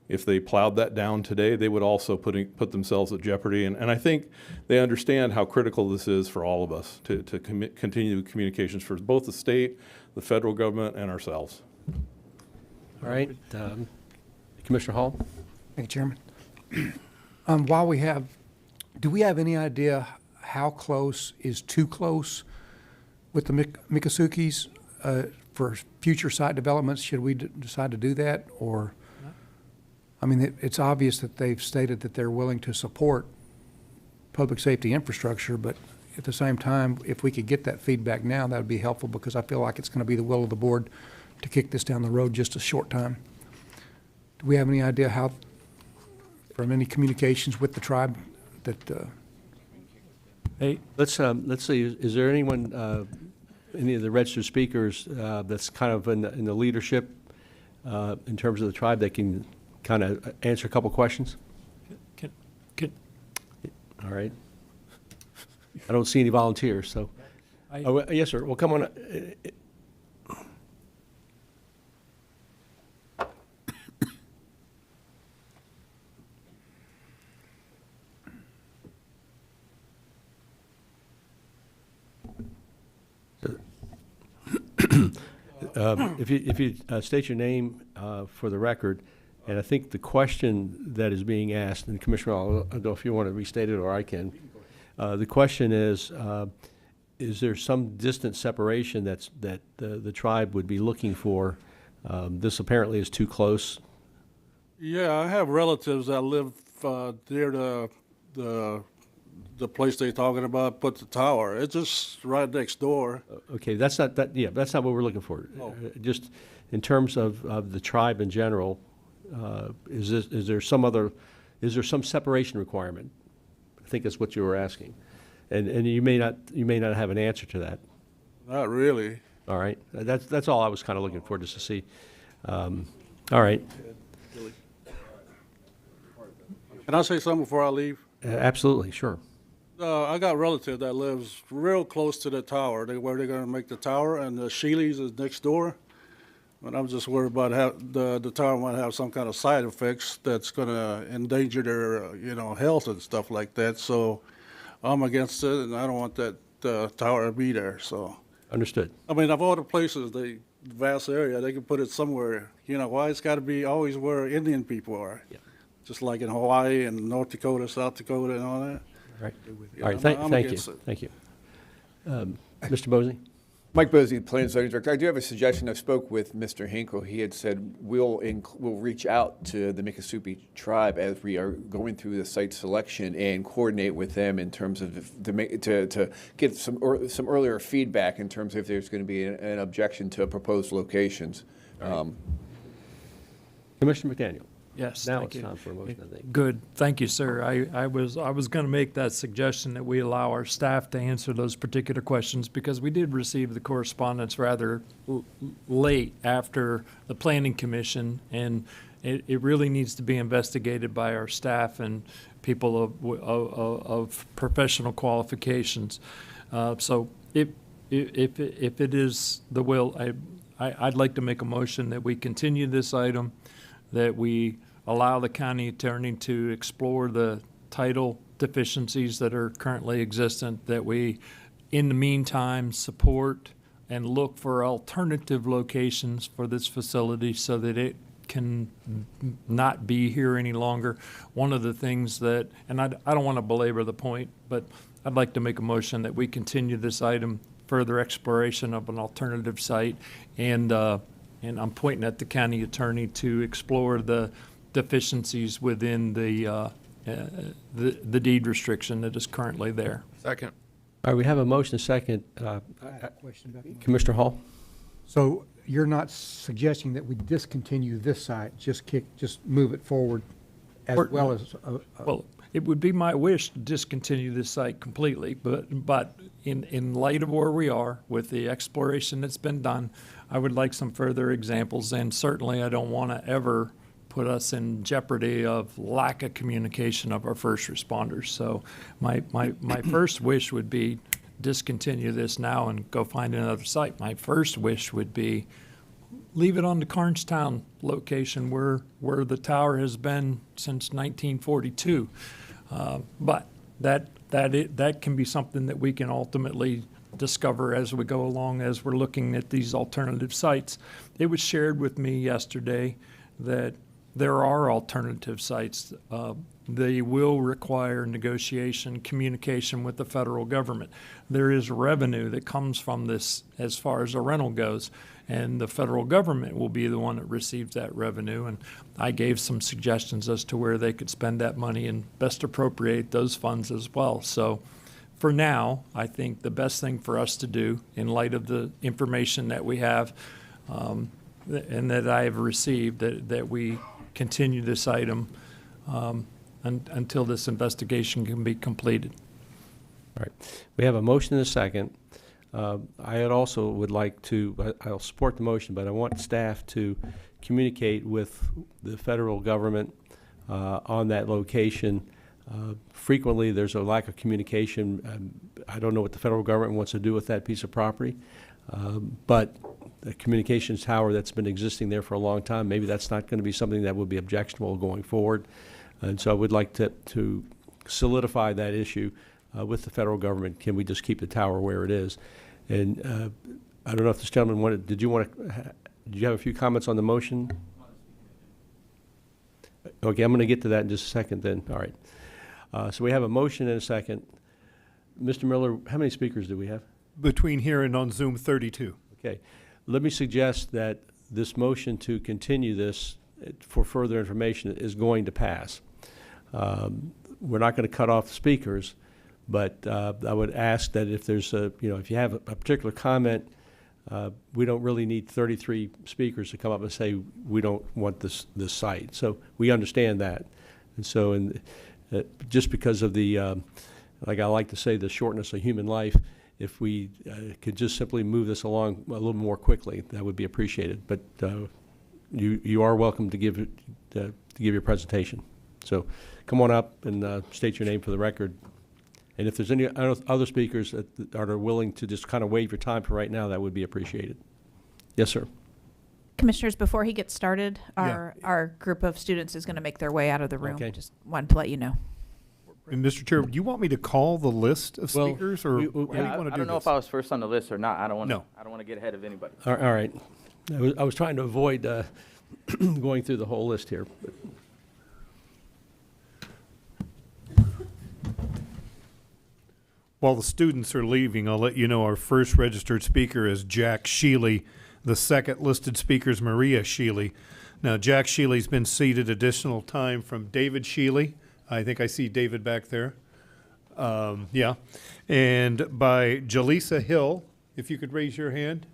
If they plowed that down today, they would also put themselves at jeopardy. And I think they understand how critical this is for all of us to continue communications for both the state, the federal government, and ourselves. All right. Commissioner Hall? Thank you, Chairman. Do we have any idea how close is too close with the Miccosukis for future site developments? Should we decide to do that, or? I mean, it's obvious that they've stated that they're willing to support public safety infrastructure, but at the same time, if we could get that feedback now, that would be helpful, because I feel like it's going to be the will of the board to kick this down the road just a short time. Do we have any idea how, from any communications with the tribe, that? Hey, let's see. Is there anyone, any of the registered speakers that's kind of in the leadership in terms of the tribe that can kind of answer a couple questions? All right. I don't see any volunteers, so. Yes, sir. Well, come on. If you state your name for the record. And I think the question that is being asked, and Commissioner, I don't know if you want to restate it or I can. The question is there some distant separation that the tribe would be looking for? This apparently is too close. Yeah, I have relatives that live near the place they're talking about, put the tower. It's just right next door. Okay, that's not that's not what we're looking for. Oh. Just in terms of the tribe in general. Is there some separation requirement? I think that's what you were asking, and you may not have an answer to that. Not really. All right, that's all I was kind of looking for, just to see. All right. Can I say something before I leave? Absolutely, sure. I got a relative that lives real close to the tower, where they're going to make the tower, and the Shealy's is next door. But I'm just worried about how the tower might have some kind of side effects that's going to endanger their, health and stuff like that. So I'm against it, and I don't want that tower to be there. So understood. I mean, of all the places, the vast area, they can put it somewhere. Why it's got to be always where Indian people are. Yeah. Just like in Hawaii and North Dakota, South Dakota, and all that. All right. Yeah, All right. Thank you. against it. Thank you. Mr. Bosey? Mike Bosey, Planning and Zoning Director. I do have a suggestion. I spoke with Mr. Hinkle. He had said we'll reach out to the Miccosukee tribe as we are going through the site selection and coordinate with them in terms of to get some earlier feedback in terms of if there's going to be an objection to proposed locations. Commissioner McDaniel. Yes, now thank it's you. time for a motion, I think. Good, thank you, sir. I was going to make that suggestion that we allow our staff to answer those particular questions, because we did receive the correspondence rather late after the Planning Commission, and it really needs to be investigated by our staff and people of professional qualifications. So if it is the will, I'd like to make a motion that we continue this item, that we allow the county attorney to explore the title deficiencies that are currently existent, that we, in the meantime, support and look for alternative locations for this facility so that it can not be here any longer. One of the things that, and I don't want to belabor the point, but I'd like to make a motion that we continue this item, further exploration of an alternative site, and I'm pointing at the county attorney to explore the deficiencies within the deed restriction that is currently there. Second. All right, we have a motion, a second. Commissioner Hall? So you're not suggesting that we discontinue this site, just move it forward as well as? Well, it would be my wish to discontinue this site completely, but in light of where we are with the exploration that's been done, I would like some further examples, and certainly I don't want to ever put us in jeopardy of lack of communication of our first responders. So my first wish would be discontinue this now and go find another site. My first wish would be leave it on the Carnstown location where the tower has been since 1942. But that can be something that we can ultimately discover as we go along, as we're looking at these alternative sites. It was shared with me yesterday that there are alternative sites. They will require negotiation, communication with the federal government. There is revenue that comes from this as far as the rental goes, and the federal government will be the one that receives that revenue. And I gave some suggestions as to where they could spend that money and best appropriate those funds as well. So for now, I think the best thing for us to do, in light of the information that we have and that I have received, that we continue this item until this investigation can be completed. All right. We have a motion and a second. I also would like to, I'll support the motion, but I want staff to communicate with the federal government on that location. Frequently, there's a lack of communication. I don't know what the federal government wants to do with that piece of property, but the communications tower that's been existing there for a long time, maybe that's not going to be something that would be objectionable going forward. And so I would like to solidify that issue with the federal government. Can we just keep the tower where it is? And I don't know if this gentleman wanted, did you have a few comments on the motion? Okay, I'm going to get to that in just a second then. All right. So we have a motion and a second. Mr. Miller, how many speakers do we have? Between here and on Zoom, 32. Okay. Let me suggest that this motion to continue this for further information is going to pass. We're not going to cut off the speakers, but I would ask that if there's if you have a particular comment, we don't really need 33 speakers to come up and say we don't want this site. So we understand that, and so just because of the like I like to say, the shortness of human life, if we could just simply move this along a little more quickly, that would be appreciated. But you are welcome to give your presentation. So come on up and state your name for the record. And if there's any other speakers that are willing to just kind of waive your time for right now, that would be appreciated. Yes, sir. Commissioners, before he gets started, our group of students is going to make their way out of the room. Okay. Just wanted to let you know. And Mr. Chair, do you want me to call the list of speakers, or how do you want to do this? I don't know if I was first on the list or not. I don't want to. No. I don't want to get ahead of anybody. All right. I was trying to avoid going through the whole list here. While the students are leaving, I'll let you know our first registered speaker is Jack Sheely. The second listed speaker is Maria Sheely. Now, Jack Sheely's been seated additional time from David Sheely. I think I see David back there. Yeah. And by Jaleesa Hill, if you could raise your hand.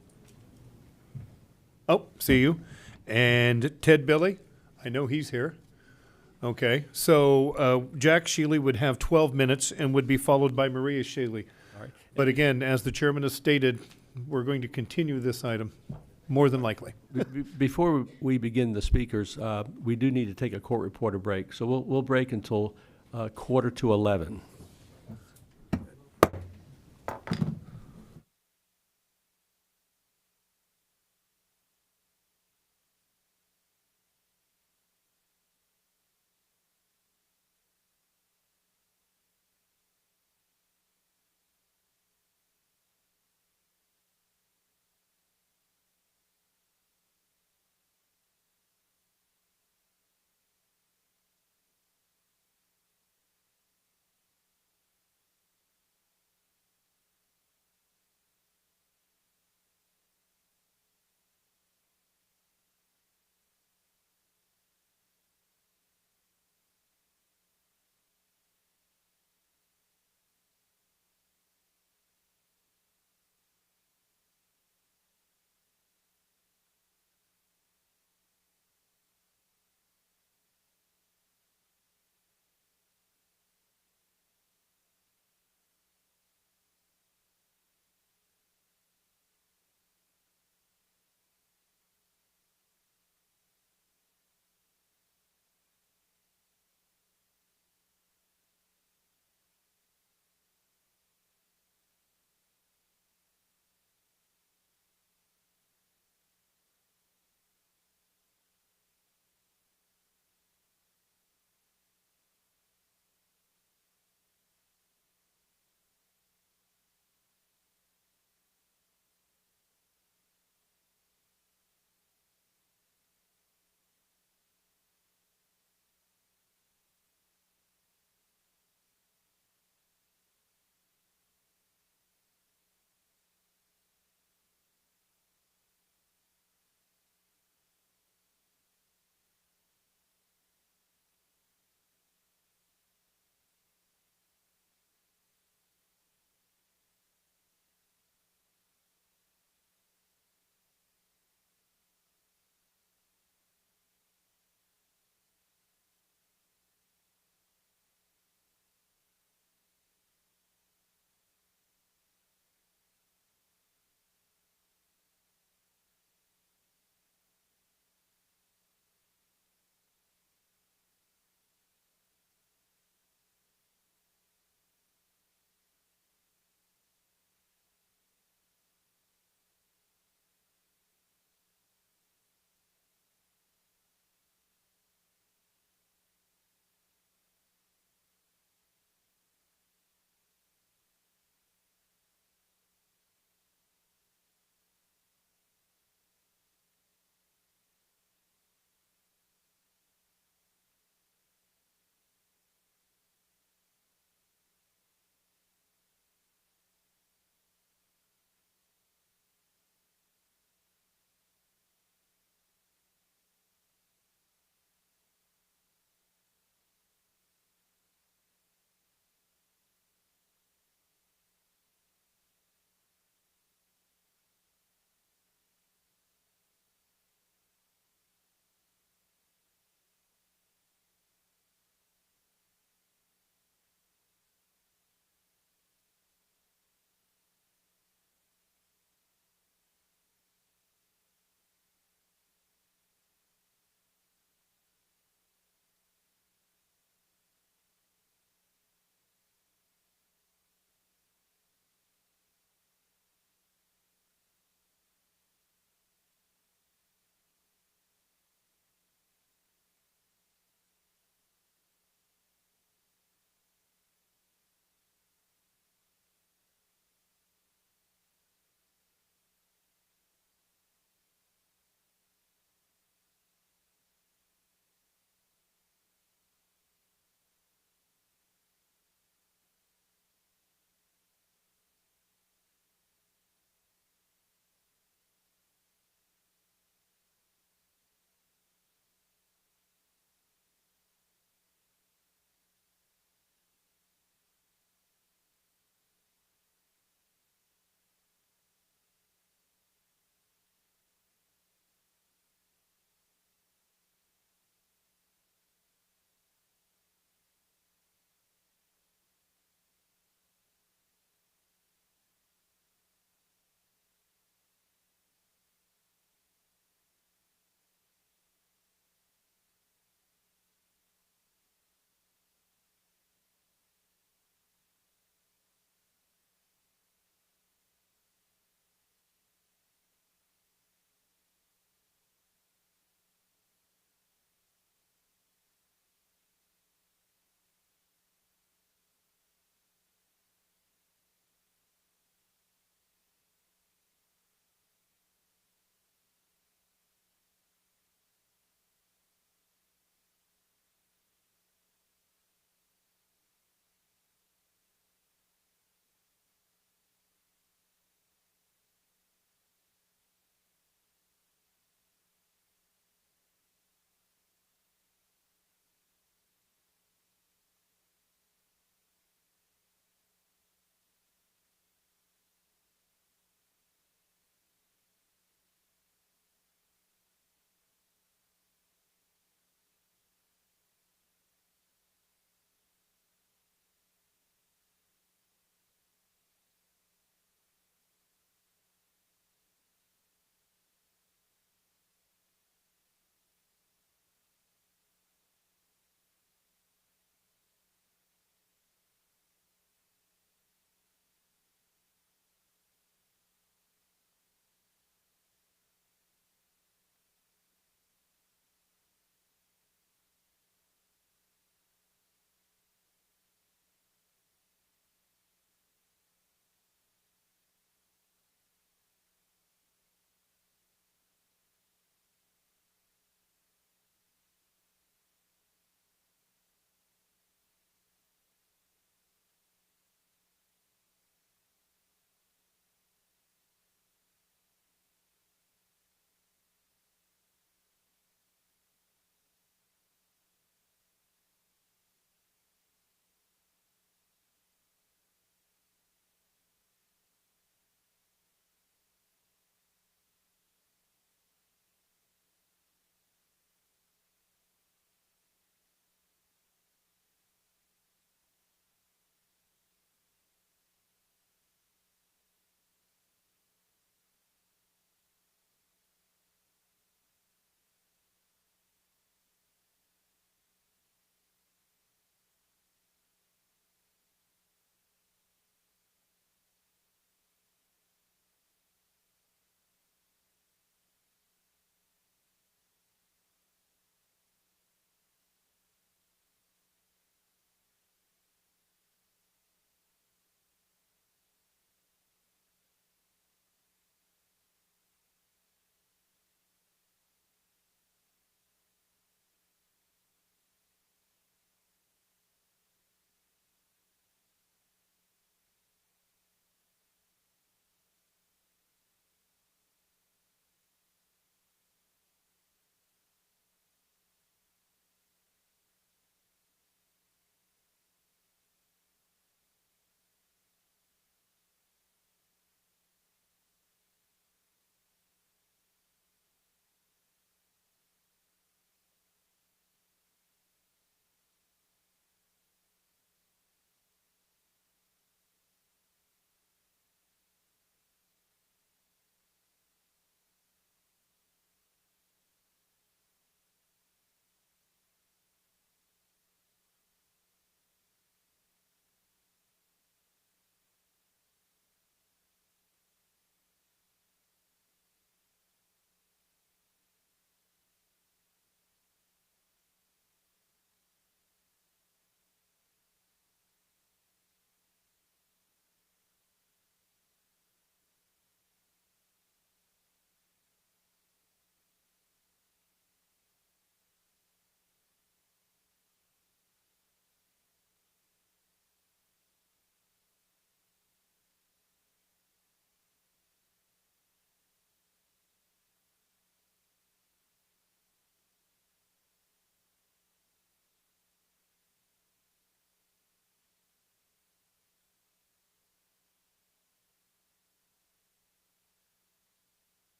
Oh, see you. And Ted Billy, I know he's here. Okay, so Jack Sheely would have 12 minutes and would be followed by Maria Sheely. All right. But again, as the chairman has stated, we're going to continue this item. more than likely. Before we begin the speakers, we do need to take a court reporter break, so we'll break until 11:45.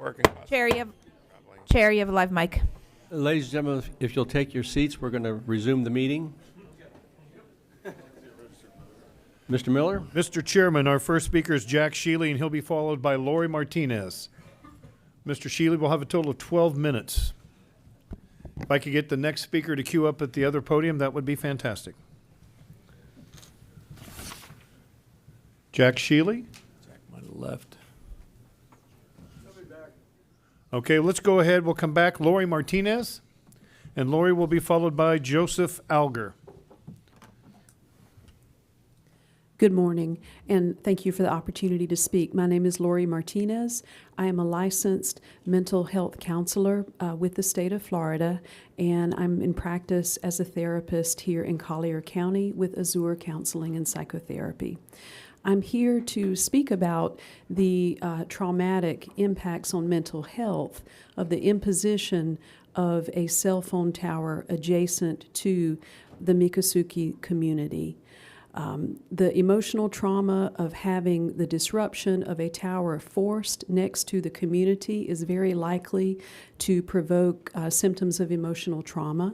Working. Chair, you have a live mic. Ladies and gentlemen, if you'll take your seats, we're going to resume the meeting. Mr. Miller? Mr. Chairman, our first speaker is Jack Shealy, and he'll be followed by Lori Martinez. Mr. Shealy will have a total of 12 minutes. If I could get the next speaker to queue up at the other podium, that would be fantastic. Jack Shealy? Jack might have left. Okay, let's go ahead. We'll come back. Lori Martinez, and Lori will be followed by Joseph Alger. Good morning, and thank you for the opportunity to speak. My name is Lori Martinez. I am a licensed mental health counselor with the state of Florida, and I'm in practice as a therapist here in Collier County with Azure Counseling and Psychotherapy. I'm here to speak about the traumatic impacts on mental health of the imposition of a cell phone tower adjacent to the Miccosukee community. The emotional trauma of having the disruption of a tower forced next to the community is very likely to provoke symptoms of emotional trauma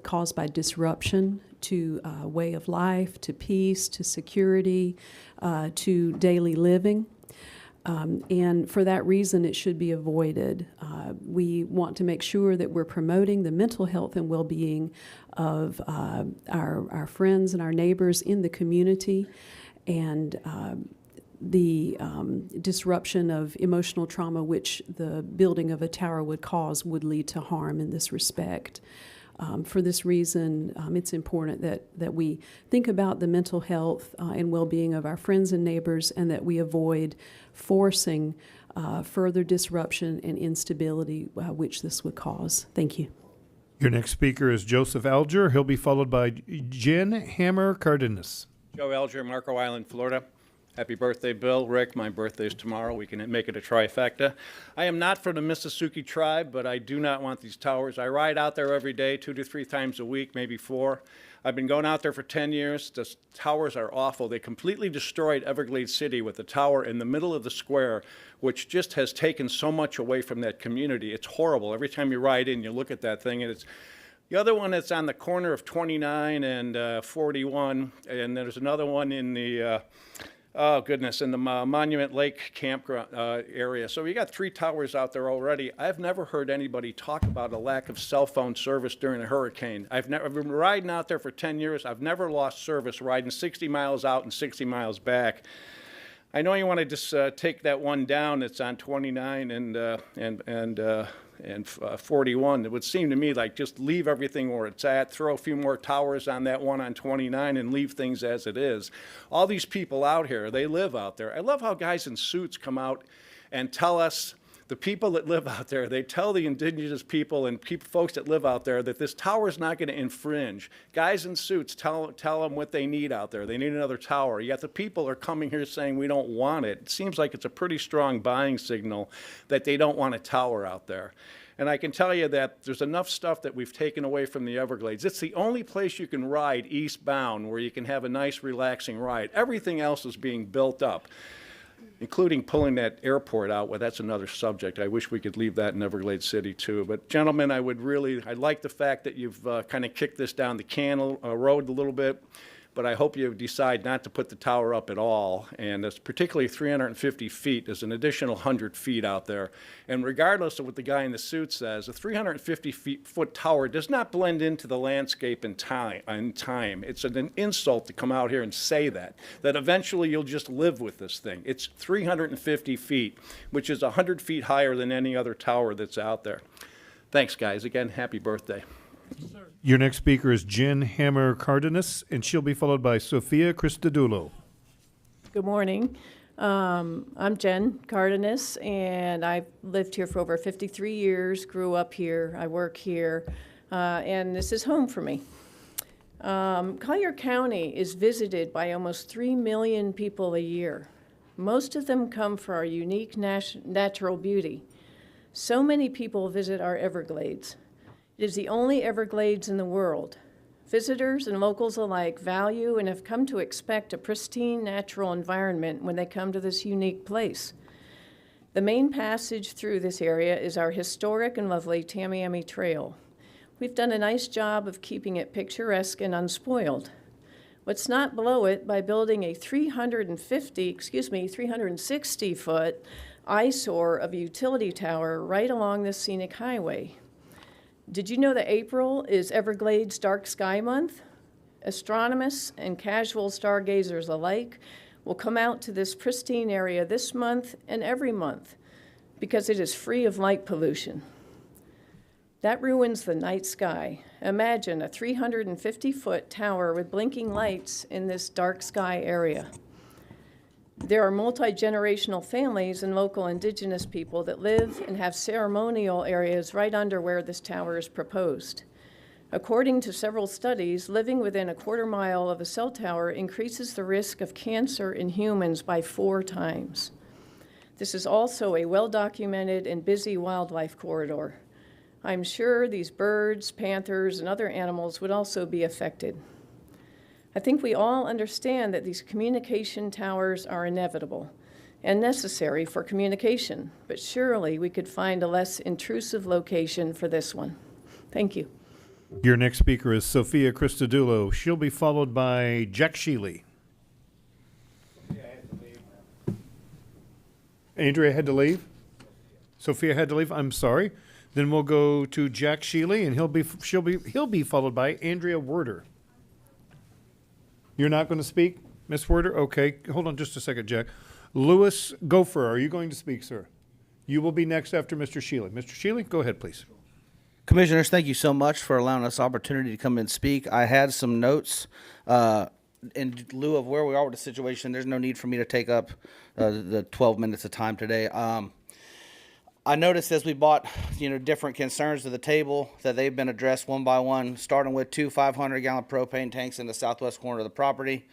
caused by disruption to way of life, to peace, to security, to daily living. And for that reason, it should be avoided. We want to make sure that we're promoting the mental health and well-being of our friends and our neighbors in the community, and the disruption of emotional trauma which the building of a tower would cause would lead to harm in this respect. For this reason, it's important that we think about the mental health and well-being of our friends and neighbors, and that we avoid forcing further disruption and instability which this would cause. Thank you. Your next speaker is Joseph Alger. He'll be followed by Jen Hammer Cardenas. Joe Alger, Marco Island, Florida. Happy birthday, Bill. Rick, my birthday's tomorrow. We can make it a trifecta. I am not from the Miccosukee tribe, but I do not want these towers. I ride out there every day, 2 to 3 times a week, maybe 4. I've been going out there for 10 years. The towers are awful. They completely destroyed Everglades City with the tower in the middle of the square, which just has taken so much away from that community. It's horrible. Every time you ride in, you look at that thing, and it's the other one that's on the corner of 29 and 41, and there's another one in the oh, goodness, in the Monument Lake campground area. So we got 3 towers out there already. I've never heard anybody talk about a lack of cell phone service during a hurricane. I've been riding out there for 10 years. I've never lost service riding 60 miles out and 60 miles back. I know you want to just take that one down that's on 29 and 41. It would seem to me like just leave everything where it's at, throw a few more towers on that one on 29, and leave things as it is. All these people out here, they live out there. I love how guys in suits come out and tell us, the people that live out there, they tell the indigenous people and folks that live out there that this tower is not going to infringe. Guys in suits tell them what they need out there. They need another tower. Yet the people are coming here saying we don't want it. It seems like it's a pretty strong buying signal that they don't want a tower out there. And I can tell you that there's enough stuff that we've taken away from the Everglades. It's the only place you can ride eastbound where you can have a nice, relaxing ride. Everything else is being built up, including pulling that airport out. Well, that's another subject. I wish we could leave that in Everglades City too. But gentlemen, I like the fact that you've kind of kicked this down the road a little bit, but I hope you decide not to put the tower up at all. And it's particularly 350 feet. There's an additional 100 feet out there. And regardless of what the guy in the suit says, a 350-foot tower does not blend into the landscape in time. It's an insult to come out here and say that eventually you'll just live with this thing. It's 350 feet, which is 100 feet higher than any other tower that's out there. Thanks, guys. Again, happy birthday. Your next speaker is Jen Hammer Cardenas, and she'll be followed by Sophia Christodoulou. Good morning. I'm Jen Cardenas, and I've lived here for over 53 years, grew up here, I work here, and this is home for me. Collier County is visited by almost 3 million people a year. Most of them come for our unique natural beauty. So many people visit our Everglades. It is the only Everglades in the world. Visitors and locals alike value and have come to expect a pristine natural environment when they come to this unique place. The main passage through this area is our historic and lovely Tamiami Trail. We've done a nice job of keeping it picturesque and unspoiled. What's not below it by building a 360-foot eyesore of a utility tower right along this scenic highway. Did you know that April is Everglades Dark Sky Month? Astronomers and casual stargazers alike will come out to this pristine area this month and every month because it is free of light pollution. That ruins the night sky. Imagine a 350-foot tower with blinking lights in this dark sky area. There are multi-generational families and local indigenous people that live and have ceremonial areas right under where this tower is proposed. According to several studies, living within a quarter mile of a cell tower increases the risk of cancer in humans by 4 times. This is also a well-documented and busy wildlife corridor. I'm sure these birds, panthers, and other animals would also be affected. I think we all understand that these communication towers are inevitable and necessary for communication, but surely we could find a less intrusive location for this one. Thank you. Your next speaker is Sophia Christodoulou. She'll be followed by Jack Shealy. Andrea had to leave? Sophia had to leave? I'm sorry. Then we'll go to Jack Shealy, and he'll be followed by Andrea Werder. You're not going to speak, Miss Werder? Okay, hold on just a second, Jack. Louis Gopher, are you going to speak, sir? You will be next after Mr. Shealy. Mr. Shealy, go ahead, please. Commissioners, thank you so much for allowing us opportunity to come and speak. I had some notes. In lieu of where we are with the situation, there's no need for me to take up the 12 minutes of time today. I noticed as we brought, different concerns to the table that they've been addressed one by one, starting with 2 500-gallon propane tanks in the southwest corner of the property.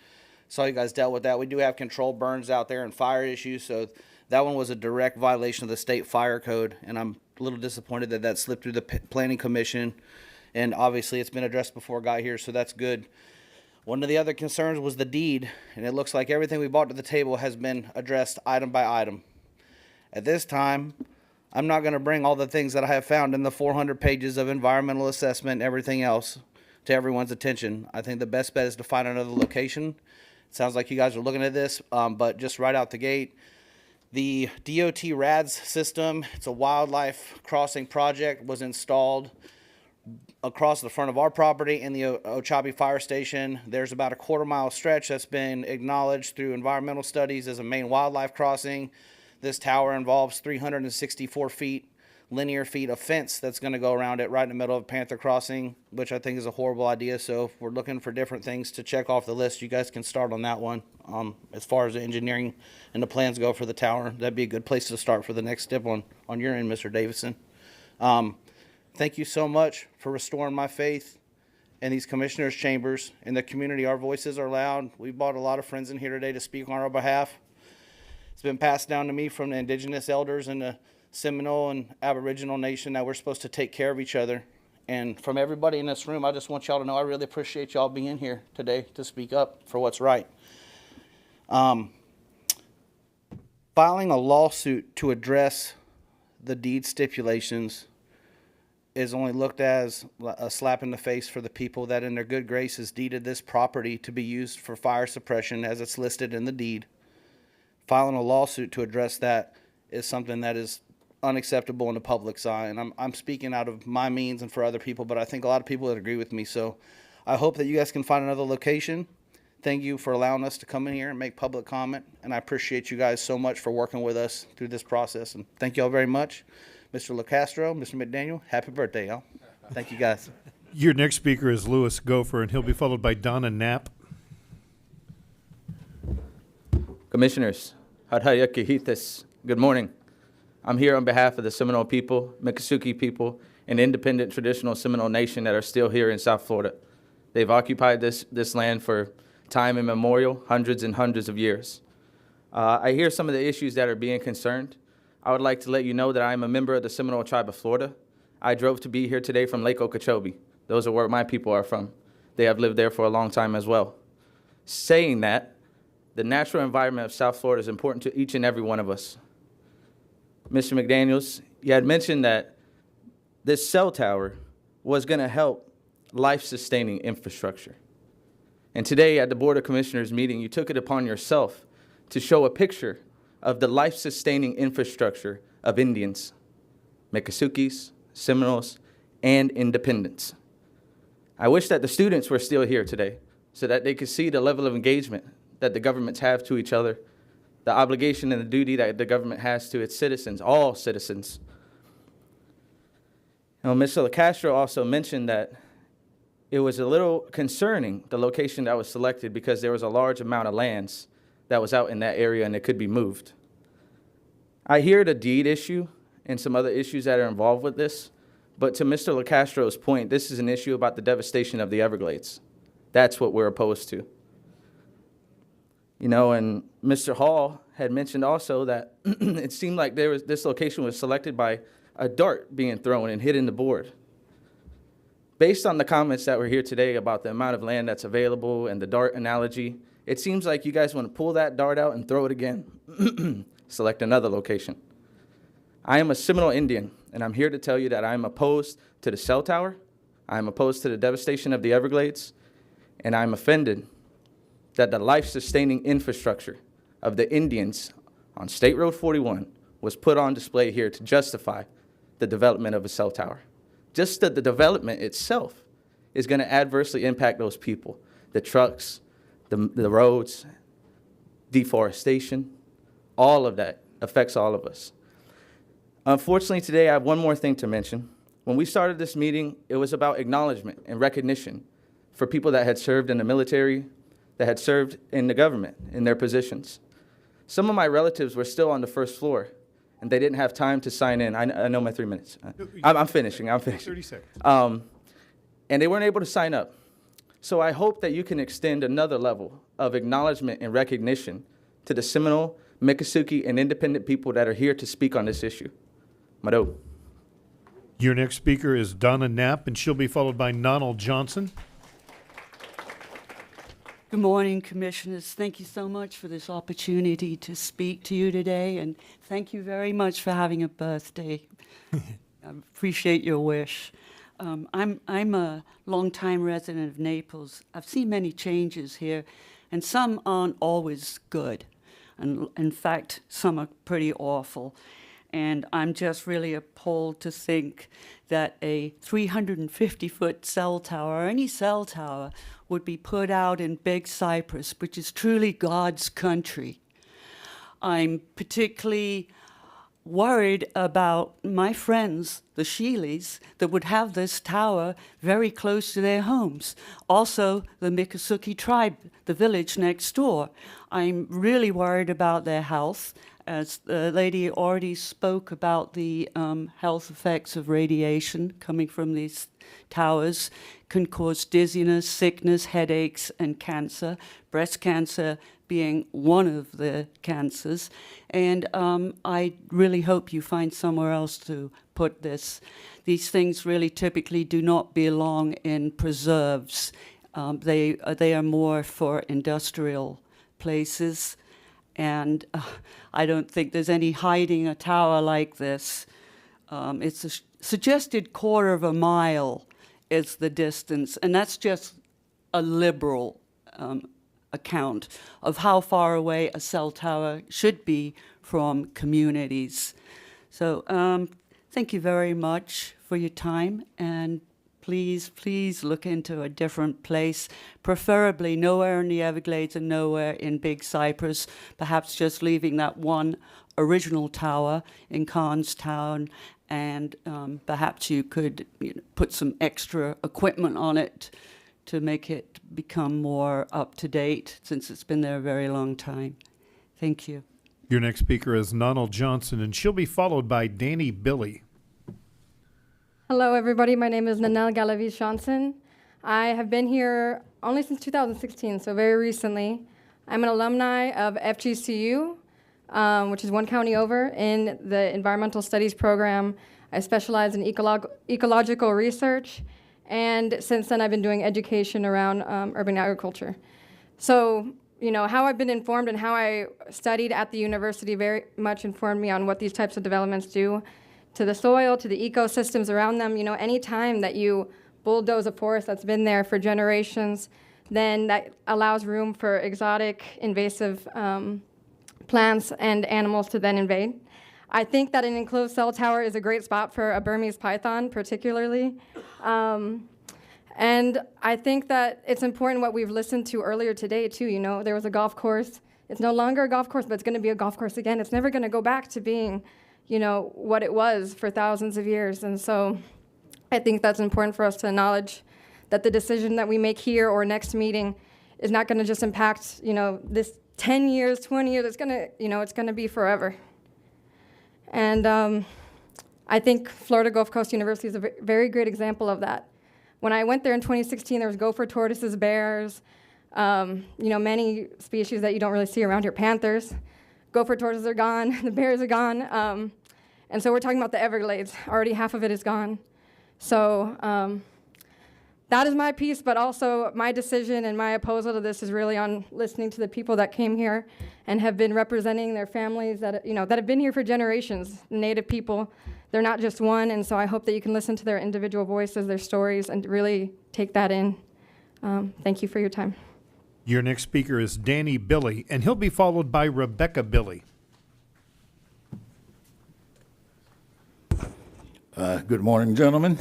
Saw you guys dealt with that. We do have controlled burns out there and fire issues, so that one was a direct violation of the state fire code, and I'm a little disappointed that slipped through the planning commission, and obviously it's been addressed before it got here, so that's good. One of the other concerns was the deed, and it looks like everything we brought to the table has been addressed item by item. At this time, I'm not going to bring all the things that I have found in the 400 pages of environmental assessment and everything else to everyone's attention. I think the best bet is to find another location. It sounds like you guys are looking at this, but just right out the gate, the DOT RADS system, it's a wildlife crossing project, was installed across the front of our property in the Ochapi Fire Station. There's about a quarter-mile stretch that's been acknowledged through environmental studies as a main wildlife crossing. This tower involves 364 linear feet of fence that's going to go around it right in the middle of Panther Crossing, which I think is a horrible idea. So if we're looking for different things to check off the list, you guys can start on that one. As far as the engineering and the plans go for the tower, that'd be a good place to start for the next step on your end, Mr. Davidson. Thank you so much for restoring my faith in these commissioners' chambers. In the community, our voices are loud. We brought a lot of friends in here today to speak on our behalf. It's been passed down to me from the indigenous elders in the Seminole and Aboriginal Nation that we're supposed to take care of each other. And from everybody in this room, I just want y'all to know I really appreciate y'all being here today to speak up for what's right. Filing a lawsuit to address the deed stipulations is only looked as a slap in the face for the people that in their good graces deeded this property to be used for fire suppression as it's listed in the deed. Filing a lawsuit to address that is something that is unacceptable in the public's eye. And I'm speaking out of my means and for other people, but I think a lot of people would agree with me. So I hope that you guys can find another location. Thank you for allowing us to come in here and make public comment. And I appreciate you guys so much for working with us through this process. And thank you all very much. Mr. LaCastro, Mr. McDaniel, happy birthday, y'all. Thank you, guys. Your next speaker is Louis Gopher, and he'll be followed by Donna Knapp. Commissioners, Hadhaya Kihitis, good morning. I'm here on behalf of the Seminole people, Miccosukee people, and independent traditional Seminole Nation that are still here in South Florida. They've occupied this land for time immemorial, hundreds and hundreds of years. I hear some of the issues that are being concerned. I would like to let you know that I am a member of the Seminole Tribe of Florida. I drove to be here today from Lake Okeechobee. Those are where my people are from. They have lived there for a long time as well. Saying that, the natural environment of South Florida is important to each and every one of us. Mr. McDaniels, you had mentioned that this cell tower was going to help life-sustaining infrastructure. And today at the Board of Commissioners meeting, you took it upon yourself to show a picture of the life-sustaining infrastructure of Indians, Miccosukis, Seminoles, and Independents. I wish that the students were still here today so that they could see the level of engagement that the governments have to each other, the obligation and the duty that the government has to its citizens, all citizens. Now, Mr. LaCastro also mentioned that it was a little concerning, the location that was selected, because there was a large amount of lands that was out in that area and it could be moved. I hear the deed issue and some other issues that are involved with this, but to Mr. LaCastro's point, this is an issue about the devastation of the Everglades. That's what we're opposed to. You know, and Mr. Hall had mentioned also that it seemed like this location was selected by a dart being thrown and hitting the board. Based on the comments that were here today about the amount of land that's available and the dart analogy, it seems like you guys want to pull that dart out and throw it again. Select another location. I am a Seminole Indian, and I'm here to tell you that I am opposed to the cell tower, I am opposed to the devastation of the Everglades, and I'm offended that the life-sustaining infrastructure of the Indians on State Road 41 was put on display here to justify the development of a cell tower. Just that the development itself is going to adversely impact those people. The trucks, the roads, deforestation, all of that affects all of us. Unfortunately, today I have one more thing to mention. When we started this meeting, it was about acknowledgement and recognition for people that had served in the military, that had served in the government in their positions. Some of my relatives were still on the first floor, and they didn't have time to sign in. I know my 3 minutes. I'm finishing. 30 seconds. And they weren't able to sign up. So I hope that you can extend another level of acknowledgement and recognition to the Seminole, Miccosukee, and Independent people that are here to speak on this issue. Mado. Your next speaker is Donna Knapp, and she'll be followed by Donald Johnson. Good morning, Commissioners. Thank you so much for this opportunity to speak to you today, and thank you very much for having a birthday. I appreciate your wish. I'm a longtime resident of Naples. I've seen many changes here, and some aren't always good. And in fact, some are pretty awful. And I'm just really appalled to think that a 350-foot cell tower, or any cell tower, would be put out in Big Cypress, which is truly God's country. I'm particularly worried about my friends, the Sheeleys, that would have this tower very close to their homes. Also, the Miccosukee tribe, the village next door. I'm really worried about their health. As the lady already spoke about the health effects of radiation coming from these towers, can cause dizziness, sickness, headaches, and cancer, breast cancer being one of the cancers. And I really hope you find somewhere else to put this. These things really typically do not belong in preserves. They are more for industrial places. And I don't think there's any hiding a tower like this. It's a suggested quarter of a mile is the distance, and that's just a liberal account of how far away a cell tower should be from communities. So thank you very much for your time, and please look into a different place, preferably nowhere in the Everglades and nowhere in Big Cypress, perhaps just leaving that one original tower in Carnstown, and perhaps you could put some extra equipment on it to make it become more up to date, since it's been there a very long time. Thank you. Your next speaker is Donald Johnson, and she'll be followed by Danny Billy. Hello, everybody. My name is Nanelle Galaviz Johnson. I have been here only since 2016, so very recently. I'm an alumni of FGCU, which is one county over, in the Environmental Studies program. I specialize in ecological research, and since then I've been doing education around urban agriculture. So how I've been informed and how I studied at the university very much informed me on what these types of developments do to the soil, to the ecosystems around them. Any time that you bulldoze a forest that's been there for generations, then that allows room for exotic, invasive plants and animals to then invade. I think that an enclosed cell tower is a great spot for a Burmese python, particularly. And I think that it's important what we've listened to earlier today, too. There was a golf course. It's no longer a golf course, but it's going to be a golf course again. It's never going to go back to being, what it was for thousands of years. And so I think that's important for us to acknowledge that the decision that we make here or next meeting is not going to just impact, this 10 years, 20 years. It's going to, it's going to be forever. And I think Florida Gulf Coast University is a very great example of that. When I went there in 2016, there was gopher tortoises, bears, many species that you don't really see around here. Panthers, gopher tortoises are gone, the bears are gone. And so we're talking about the Everglades. Already half of it is gone. So that is my piece, but also my decision and my opposal to this is really on listening to the people that came here and have been representing their families that have been here for generations, Native people. They're not just one, and so I hope that you can listen to their individual voices, their stories, and really take that in. Thank you for your time. Your next speaker is Danny Billy, and he'll be followed by Rebecca Billy. Good morning, gentlemen.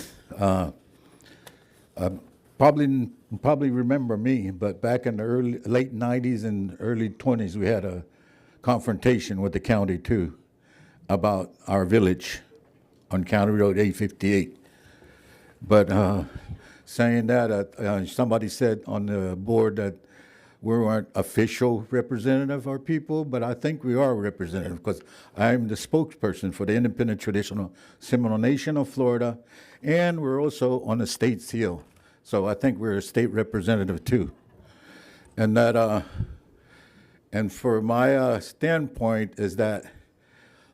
Probably remember me, but back in the late 90s and early 20s, we had a confrontation with the county too about our village on County Road 858. But saying that, somebody said on the board that we weren't official representative of our people, but I think we are representative because I'm the spokesperson for the Independent Traditional Seminole Nation of Florida, and we're also on the state seal. So I think we're a state representative too. And that, and for my standpoint is that a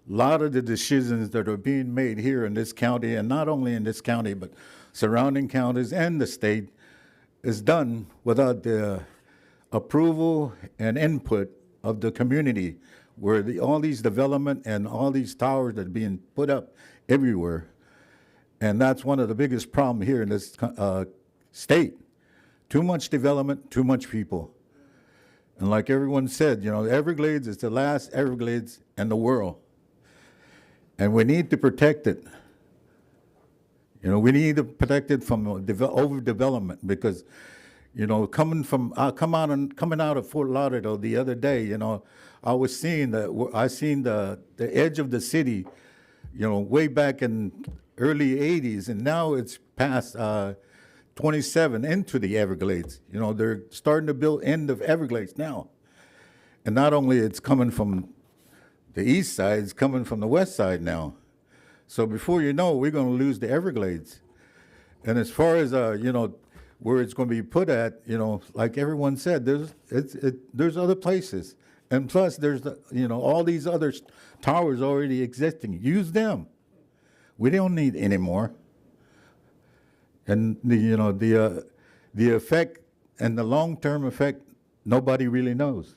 lot of the decisions that are being made here in this county, and not only in this county, but surrounding counties and the state, is done without the approval and input of the community, where all these development and all these towers that are being put up everywhere. And that's one of the biggest problems here in this state. Too much development, too much people. And like everyone said, the Everglades is the last Everglades in the world. And we need to protect it. We need to protect it from overdevelopment because, coming out of Fort Lauderdale the other day, I was seeing the edge of the city, way back in early 80s, and now it's past 27 into the Everglades. They're starting to build end of Everglades now. And not only it's coming from the east side, it's coming from the west side now. So before you know, we're going to lose the Everglades. And as far as, where it's going to be put at, like everyone said, there's other places. And plus there's, all these other towers already existing. Use them. We don't need any more. And the effect and the long-term effect, nobody really knows.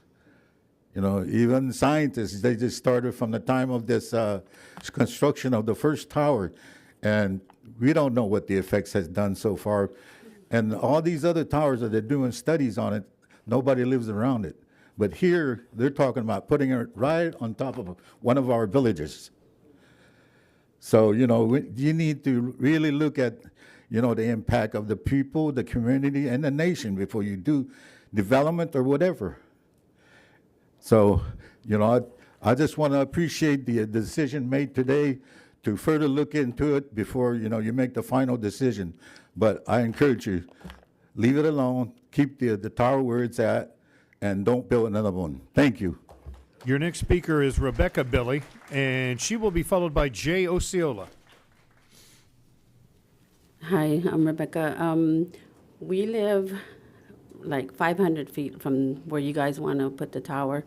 Even scientists, they just started from the time of this construction of the first tower, and we don't know what the effects has done so far. And all these other towers that they're doing studies on it, nobody lives around it. But here, they're talking about putting it right on top of one of our villages. So, you need to really look at, the impact of the people, the community, and the nation before you do development or whatever. So, I just want to appreciate the decision made today to further look into it before, you make the final decision. But I encourage you, leave it alone, keep the tower where it's at, and don't build another one. Thank you. Your next speaker is Rebecca Billy, and she will be followed by Jay Osceola. Hi, I'm Rebecca. We live like 500 feet from where you guys want to put the tower,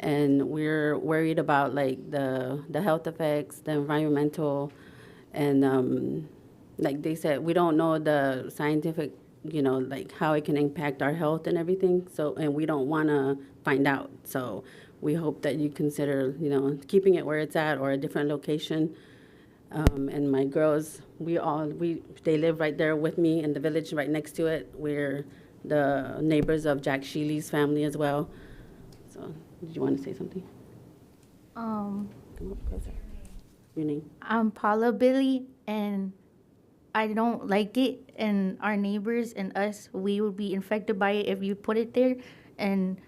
and we're worried about like the health effects, the environmental, and like they said, we don't know the scientific you know, like how it can impact our health and everything. So, and we don't want to find out. So we hope that you consider, you know, keeping it where it's at or a different location. And my girls, they live right there with me in the village right next to it. We're the neighbors of Jack Sheely's family as well. So, did you want to say something? Come up closer. Your name? I'm Paula Billy, and I don't like it. And our neighbors and us, we would be infected by it if you put it there. And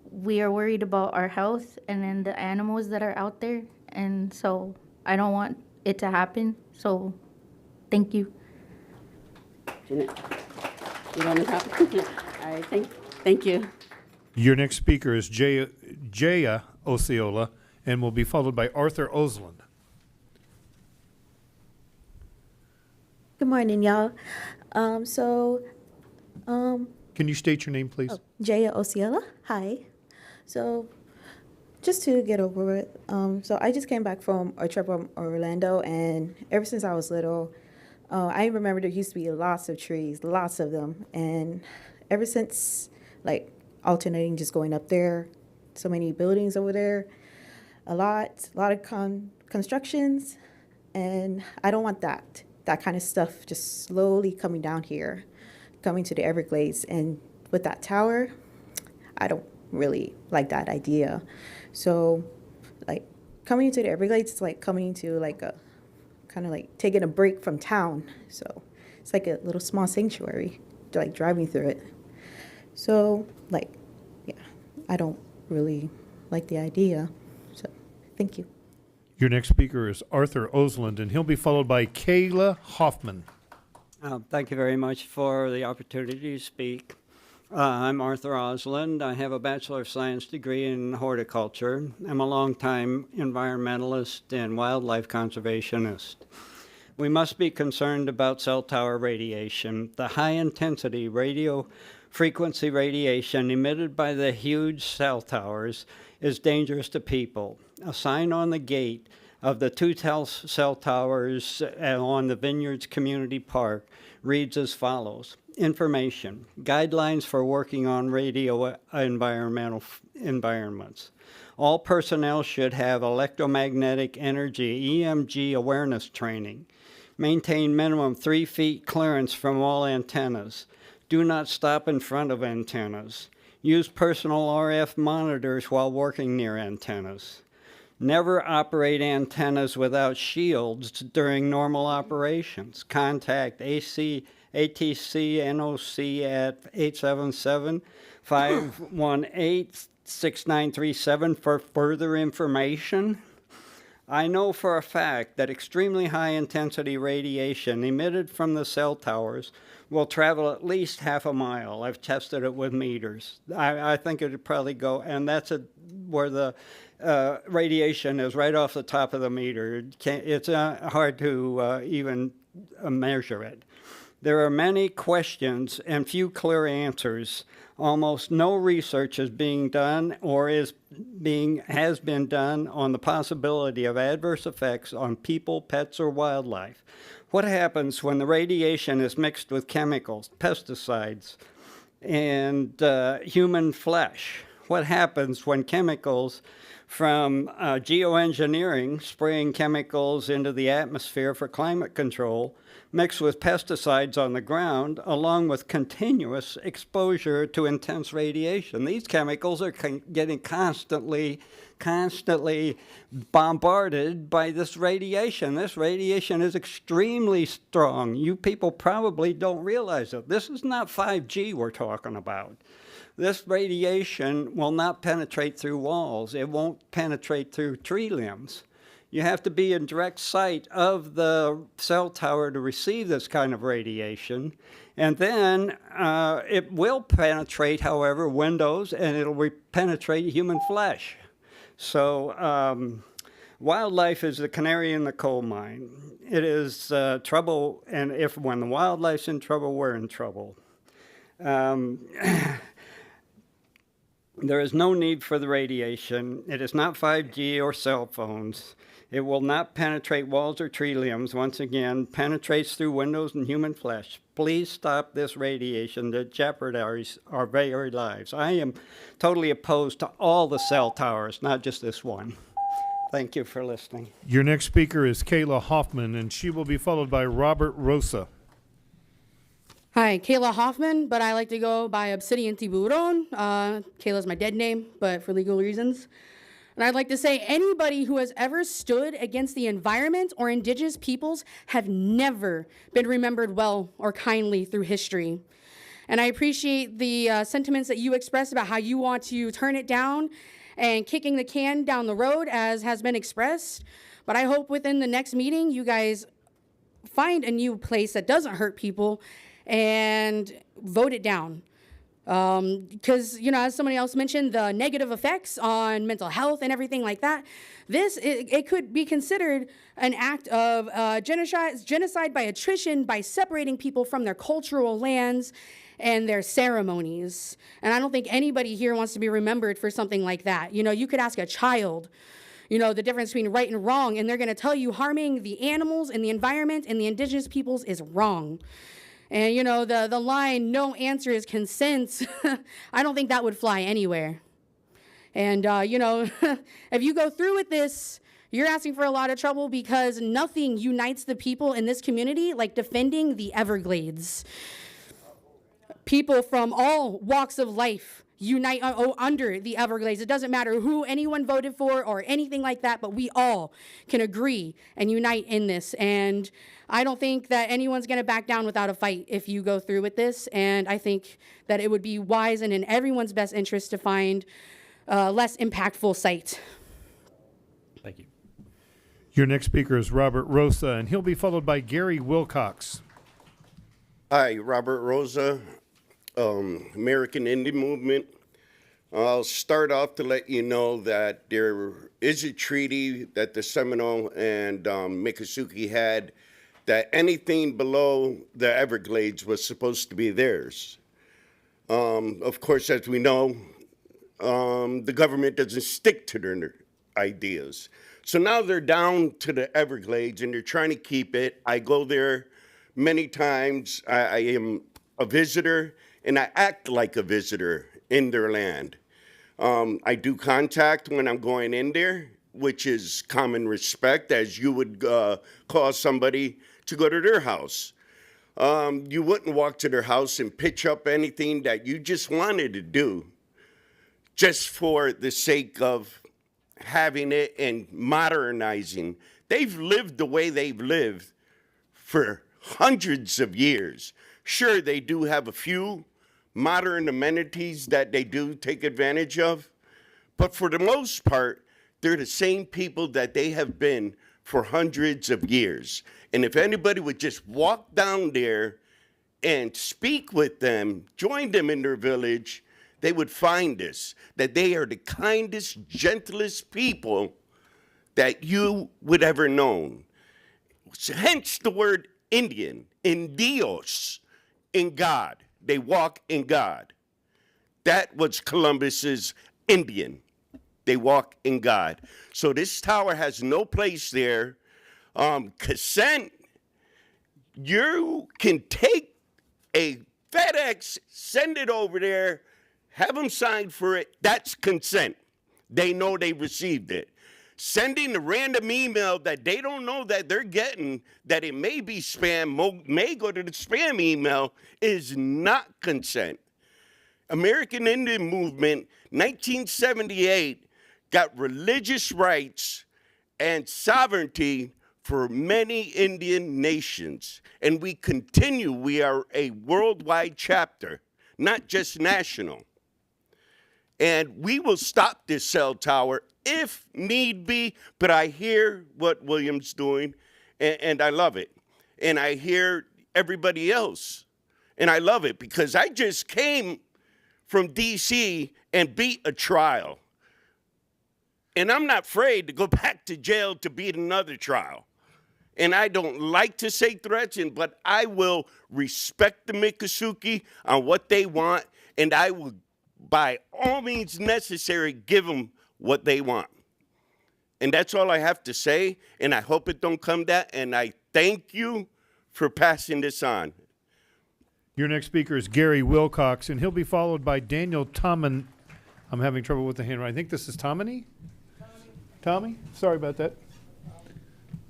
we are worried about our health and then the animals that are out there. And so I don't want it to happen. So thank you. Jeanette, you want to talk? All right, thank you. Your next speaker is Jaya Osceola and will be followed by Arthur Osland. Good morning, y'all. Can you state your name, please? Jaya Osceola. Hi. So, just to get over it, so I just came back from a trip from Orlando, and ever since I was little, I remember there used to be lots of trees, lots of them, and ever since, like, alternating just going up there, so many buildings over there, a lot of constructions, and I don't want that kind of stuff just slowly coming down here, coming to the Everglades. And with that tower, I don't really like that idea. So, like, coming to the Everglades is like coming to like a kind of like taking a break from town. So it's like a little small sanctuary, like driving through it. So, like, yeah, I don't really like the idea. So, thank you. Your next speaker is Arthur Osland, and he'll be followed by Kayla Hoffman. Thank you very much for the opportunity to speak. I'm Arthur Osland. I have a Bachelor of Science degree in horticulture. I'm a longtime environmentalist and wildlife conservationist. We must be concerned about cell tower radiation. The high-intensity radio frequency radiation emitted by the huge cell towers is dangerous to people. A sign on the gate of the two cell towers on the Vineyards Community Park reads as follows: information, guidelines for working on radio environmental environments. All personnel should have electromagnetic energy, EMG awareness training. Maintain minimum 3 feet clearance from all antennas. Do not stop in front of antennas. Use personal RF monitors while working near antennas. Never operate antennas without shields during normal operations. Contact ATC NOC at 877-518-6937 for further information. I know for a fact that extremely high-intensity radiation emitted from the cell towers will travel at least half a mile. I've tested it with meters. I think it would probably go, and that's where the radiation is right off the top of the meter. It's hard to even measure it. There are many questions and few clear answers. Almost no research is being done or has been done on the possibility of adverse effects on people, pets, or wildlife. What happens when the radiation is mixed with chemicals, pesticides, and human flesh? What happens when chemicals from geoengineering, spraying chemicals into the atmosphere for climate control, mixed with pesticides on the ground, along with continuous exposure to intense radiation? These chemicals are getting constantly bombarded by this radiation. This radiation is extremely strong. You people probably don't realize it. This is not 5G we're talking about. This radiation will not penetrate through walls. It won't penetrate through tree limbs. You have to be in direct sight of the cell tower to receive this kind of radiation. And then it will penetrate, however, windows, and it'll penetrate human flesh. So wildlife is the canary in the coal mine. It is trouble, and when the wildlife's in trouble, we're in trouble. There is no need for the radiation. It is not 5G or cell phones. It will not penetrate walls or tree limbs. Once again, penetrates through windows and human flesh. Please stop this radiation that jeopardizes our very lives. I am totally opposed to all the cell towers, not just this one. Thank you for listening. Your next speaker is Kayla Hoffman, and she will be followed by Robert Rosa. Hi, Kayla Hoffman, but I like to go by Obsidian Tiburon. Kayla's my dead name, but for legal reasons. And I'd like to say anybody who has ever stood against the environment or indigenous peoples have never been remembered well or kindly through history. And I appreciate the sentiments that you expressed about how you want to turn it down and kicking the can down the road as has been expressed. But I hope within the next meeting you guys find a new place that doesn't hurt people and vote it down. Because, you know, as somebody else mentioned, the negative effects on mental health and everything like that, it could be considered an act of genocide by attrition by separating people from their cultural lands and their ceremonies. And I don't think anybody here wants to be remembered for something like that. You know, you could ask a child, you know, the difference between right and wrong, and they're going to tell you harming the animals and the environment and the indigenous peoples is wrong. And, you know, the line, no answer is consent, I don't think that would fly anywhere. And, you know, if you go through with this, you're asking for a lot of trouble because nothing unites the people in this community like defending the Everglades. People from all walks of life unite under the Everglades. It doesn't matter who anyone voted for or anything like that, but we all can agree and unite in this. And I don't think that anyone's going to back down without a fight if you go through with this. And I think that it would be wise and in everyone's best interest to find a less impactful site. Thank you. Your next speaker is Robert Rosa, and he'll be followed by Gary Wilcox. Hi, Robert Rosa, American Indian Movement. I'll start off to let you know that there is a treaty that the Seminole and Miccosukee had that anything below the Everglades was supposed to be theirs. Of course, as we know, the government doesn't stick to their ideas. So now they're down to the Everglades and they're trying to keep it. I go there many times. I am a visitor and I act like a visitor in their land. I do contact when I'm going in there, which is common respect, as you would call somebody to go to their house. You wouldn't walk to their house and pitch up anything that you just wanted to do just for the sake of having it and modernizing. They've lived the way they've lived for hundreds of years. Sure, they do have a few modern amenities that they do take advantage of, but for the most part, they're the same people that they have been for hundreds of years. And if anybody would just walk down there and speak with them, join them in their village, they would find this, that they are the kindest, gentlest people that you would ever known. Hence the word Indian, in Dios, in God. They walk in God. That was Columbus's Indian. They walk in God. So this tower has no place there. Consent, you can take a FedEx, send it over there, have them sign for it. That's consent. They know they received it. Sending a random email that they don't know that they're getting, that it may be spam, may go to the spam email, is not consent. American Indian Movement, 1978, got religious rights and sovereignty for many Indian nations. And we continue, we are a worldwide chapter, not just national. And we will stop this cell tower if need be, but I hear what William's doing, and I love it. And I hear everybody else, and I love it because I just came from D.C. and beat a trial. And I'm not afraid to go back to jail to beat another trial. And I don't like to say threats, but I will respect the Miccosukee on what they want, and I will, by all means necessary, give them what they want. And that's all I have to say, and I hope it don't come that, and I thank you for passing this on. Your next speaker is Gary Wilcox, and he'll be followed by Daniel Tommen. I'm having trouble with the handwriting. I think this is Tommy? Tommy? Sorry about that.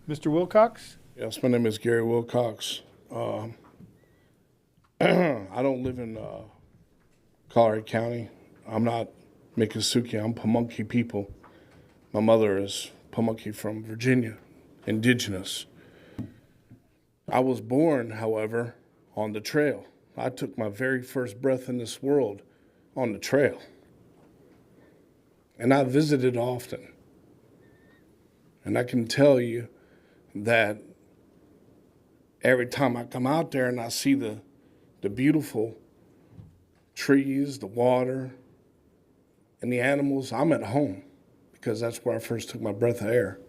Mr. Wilcox? Yes, my name is Gary Wilcox. I don't live in Collier County. I'm not Miccosukee. I'm Pamunkey people. My mother is Pamunkey from Virginia, indigenous. I was born, however, on the trail. I took my very first breath in this world on the trail. And I visited often. And I can tell you that every time I come out there and I see the beautiful trees, the water, and the animals, I'm at home, because that's where I first took my breath of air.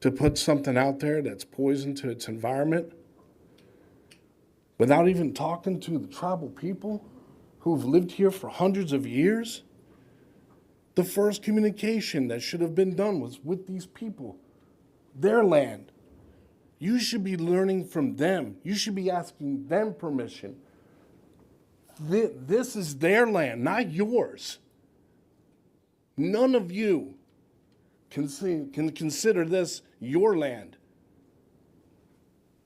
To put something out there that's poison to its environment, without even talking to the tribal people who've lived here for hundreds of years, the first communication that should have been done was with these people, their land. You should be learning from them. You should be asking them permission. This is their land, not yours. None of you can consider this your land.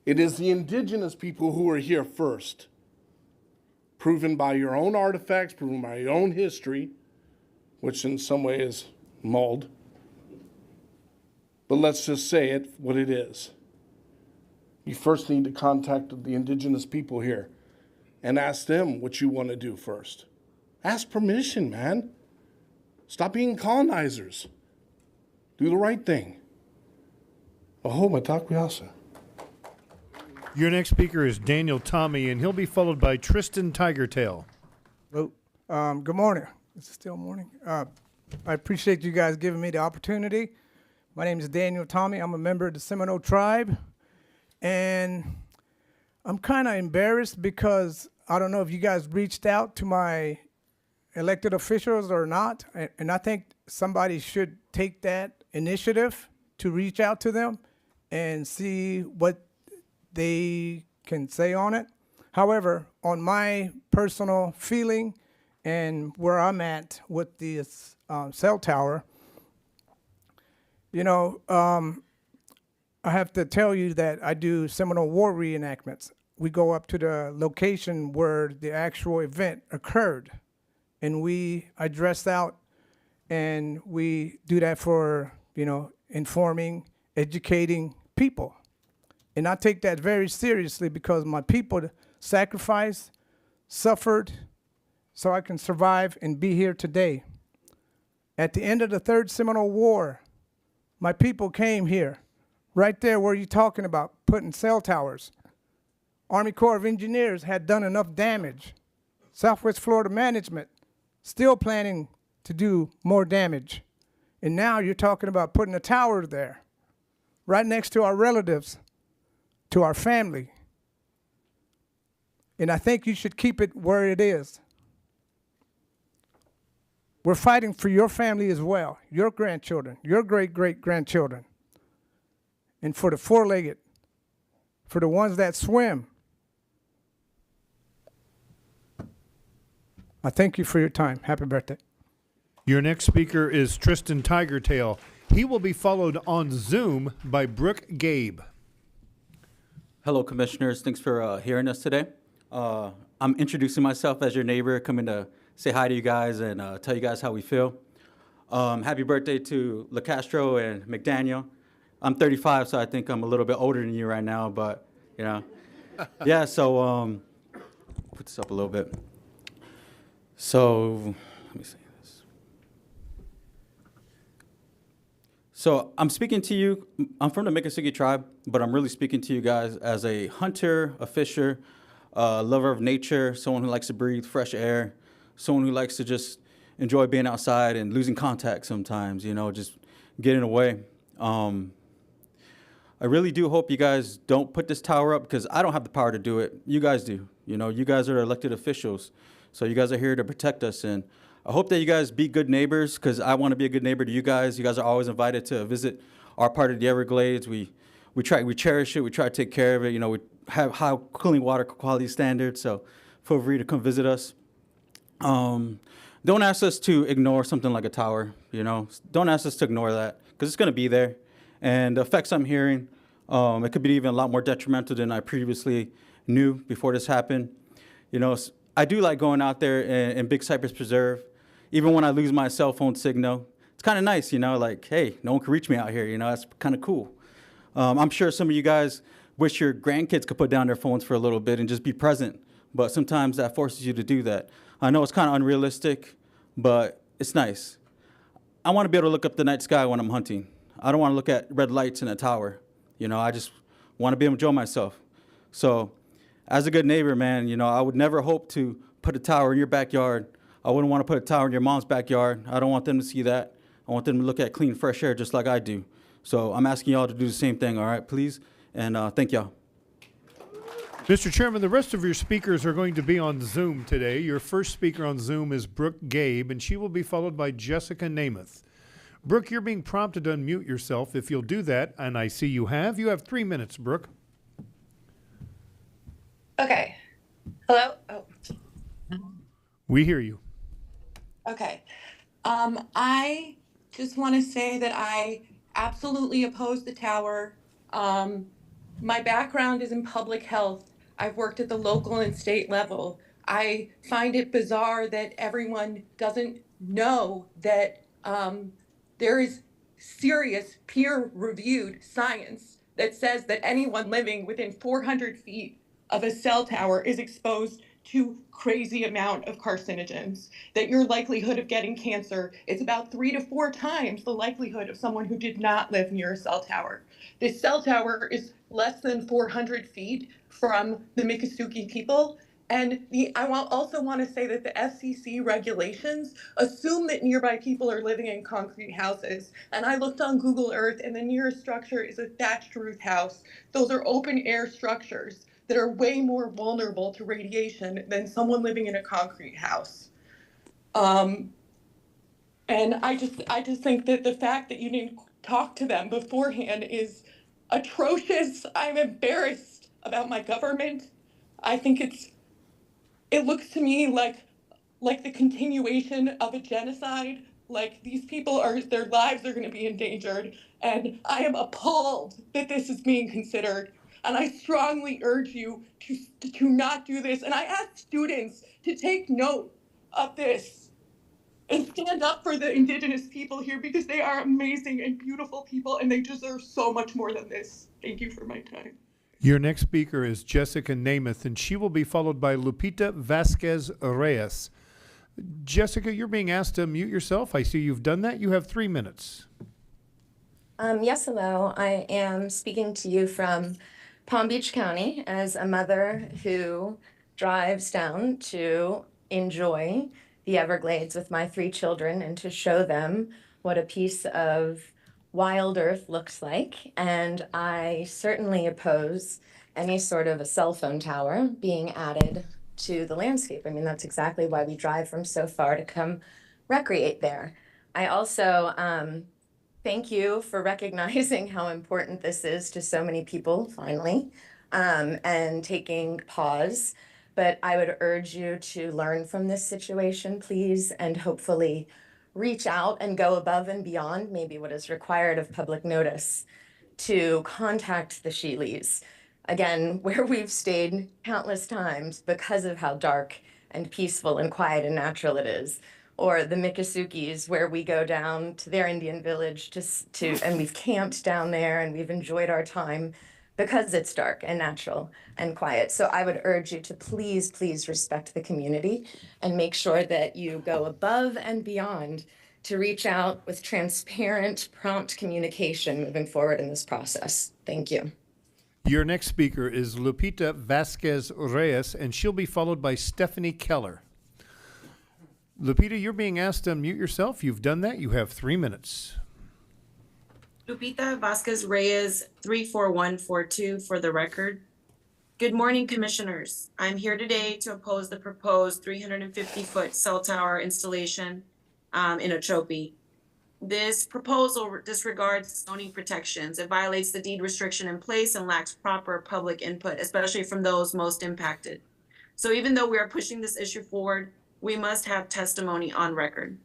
It is the indigenous people who are here first, proven by your own artifacts, proven by your own history, which in some way is mauled. But let's just say it what it is. You first need to contact the indigenous people here and ask them what you want to do first. Ask permission, man. Stop being colonizers. Do the right thing. Aho matakwiyasa. Your next speaker is Daniel Tommy, and he'll be followed by Tristan Tigertail. Hello. Good morning. Is it still morning? I appreciate you guys giving me the opportunity. My name is Daniel Tommy. I'm a member of the Seminole tribe. And I'm kind of embarrassed because I don't know if you guys reached out to my elected officials or not. And I think somebody should take that initiative to reach out to them and see what they can say on it. However, on my personal feeling and where I'm at with this cell tower, you know, I have to tell you that I do Seminole War reenactments. We go up to the location where the actual event occurred, and I dress out, and we do that for, you know, informing, educating people. And I take that very seriously because my people sacrificed, suffered, so I can survive and be here today. At the end of the Third Seminole War, my people came here, right there where you're talking about putting cell towers. Army Corps of Engineers had done enough damage. Southwest Florida Management still planning to do more damage. And now you're talking about putting a tower there, right next to our relatives, to our family. And I think you should keep it where it is. We're fighting for your family as well, your grandchildren, your great-great-grandchildren, and for the four-legged, for the ones that swim. I thank you for your time. Happy birthday. Your next speaker is Tristan Tigertail. He will be followed on Zoom by Brooke Gabe. Hello, Commissioners. Thanks for hearing us today. I'm introducing myself as your neighbor, coming to say hi to you guys and tell you guys how we feel. Happy birthday to LaCastro and McDaniel. I'm 35, so I think I'm a little bit older than you right now, but, you know. Yeah, so put this up a little bit. So, let me see this. So I'm speaking to you, I'm from the Miccosukee tribe, but I'm really speaking to you guys as a hunter, a fisher, lover of nature, someone who likes to breathe fresh air, someone who likes to just enjoy being outside and losing contact sometimes, you know, just getting away. I really do hope you guys don't put this tower up because I don't have the power to do it. You guys do. You know, you guys are elected officials. So you guys are here to protect us. And I hope that you guys be good neighbors, because I want to be a good neighbor to you guys. You guys are always invited to visit our part of the Everglades. We cherish it. We try to take care of it. You know, we have high clean water quality standards, so feel free to come visit us. Don't ask us to ignore something like a tower, you know. Don't ask us to ignore that, because it's going to be there. And the effects I'm hearing, it could be even a lot more detrimental than I previously knew before this happened. You know, I do like going out there in Big Cypress Preserve, even when I lose my cell phone signal. It's kind of nice, you know, like, hey, no one can reach me out here, you know, that's kind of cool. I'm sure some of you guys wish your grandkids could put down their phones for a little bit and just be present, but sometimes that forces you to do that. I know it's kind of unrealistic, but it's nice. I want to be able to look up the night sky when I'm hunting. I don't want to look at red lights in a tower. You know, I just want to be able to enjoy myself. So as a good neighbor, man, you know, I would never hope to put a tower in your backyard. I wouldn't want to put a tower in your mom's backyard. I don't want them to see that. I want them to look at clean, fresh air just like I do. So I'm asking y'all to do the same thing, all right, please? And thank y'all. Mr. Chairman, the rest of your speakers are going to be on Zoom today. Your first speaker on Zoom is Brooke Gabe, and she will be followed by Jessica Namath. Brooke, you're being prompted to unmute yourself. If you'll do that, and I see you have 3 minutes, Brooke. Okay. Hello? Oh. We hear you. Okay. I just want to say that I absolutely oppose the tower. My background is in public health. I've worked at the local and state level. I find it bizarre that everyone doesn't know that there is serious peer-reviewed science that says that anyone living within 400 feet of a cell tower is exposed to crazy amount of carcinogens, that your likelihood of getting cancer is about 3 to 4 times the likelihood of someone who did not live near a cell tower. This cell tower is less than 400 feet from the Miccosukee people. And I also want to say that the FCC regulations assume that nearby people are living in concrete houses. And I looked on Google Earth, and the nearest structure is a thatched roof house. Those are open air structures that are way more vulnerable to radiation than someone living in a concrete house. And I just think that the fact that you didn't talk to them beforehand is atrocious. I'm embarrassed about my government. I think it looks to me like the continuation of a genocide. Like these people their lives are going to be endangered, and I am appalled that this is being considered. And I strongly urge you to not do this. And I ask students to take note of this and stand up for the indigenous people here, because they are amazing and beautiful people, and they deserve so much more than this. Thank you for my time. Your next speaker is Jessica Namath, and she will be followed by Lupita Vasquez Reyes. Jessica, you're being asked to mute yourself. I see you've done that. You have 3 minutes. Yes, hello. I am speaking to you from Palm Beach County as a mother who drives down to enjoy the Everglades with my 3 children and to show them what a piece of wild earth looks like. And I certainly oppose any sort of a cell phone tower being added to the landscape. I mean, that's exactly why we drive from so far to come recreate there. I also thank you for recognizing how important this is to so many people, finally, and taking pause. But I would urge you to learn from this situation, please, and hopefully reach out and go above and beyond maybe what is required of public notice to contact the Sheeleys. Again, where we've stayed countless times because of how dark and peaceful and quiet and natural it is. Or the Miccosukee, where we go down to their Indian village and we've camped down there and we've enjoyed our time because it's dark and natural and quiet. So I would urge you to please, please respect the community and make sure that you go above and beyond to reach out with transparent, prompt communication moving forward in this process. Thank you. Your next speaker is Lupita Vasquez Reyes, and she'll be followed by Stephanie Keller. Lupita, you're being asked to unmute yourself. You've done that. You have 3 minutes. Lupita Vasquez Reyes, 34142 for the record. Good morning, Commissioners. I'm here today to oppose the proposed 350-foot cell tower installation in Ochope. This proposal disregards zoning protections. It violates the deed restriction in place and lacks proper public input, especially from those most impacted. So even though we are pushing this issue forward, we must have testimony on record.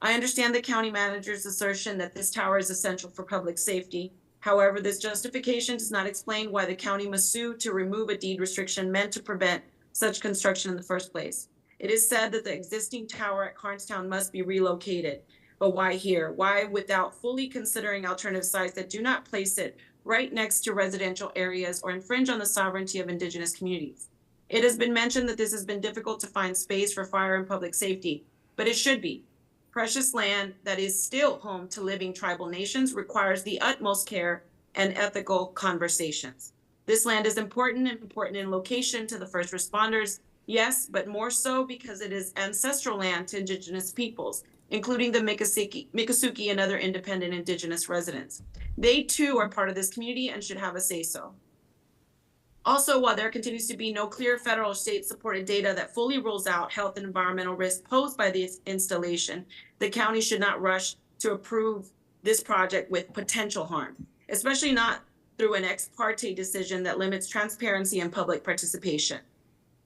I understand the county manager's assertion that this tower is essential for public safety. However, this justification does not explain why the county must sue to remove a deed restriction meant to prevent such construction in the first place. It is said that the existing tower at Carnstown must be relocated. But why here? Why without fully considering alternative sites that do not place it right next to residential areas or infringe on the sovereignty of indigenous communities? It has been mentioned that this has been difficult to find space for fire and public safety, but it should be. Precious land that is still home to living tribal nations requires the utmost care and ethical conversations. This land is important in location to the first responders, yes, but more so because it is ancestral land to indigenous peoples, including the Miccosukee and other independent indigenous residents. They too are part of this community and should have a say-so. Also, while there continues to be no clear federal or state-supported data that fully rules out health and environmental risks posed by this installation, the county should not rush to approve this project with potential harm, especially not through an ex parte decision that limits transparency and public participation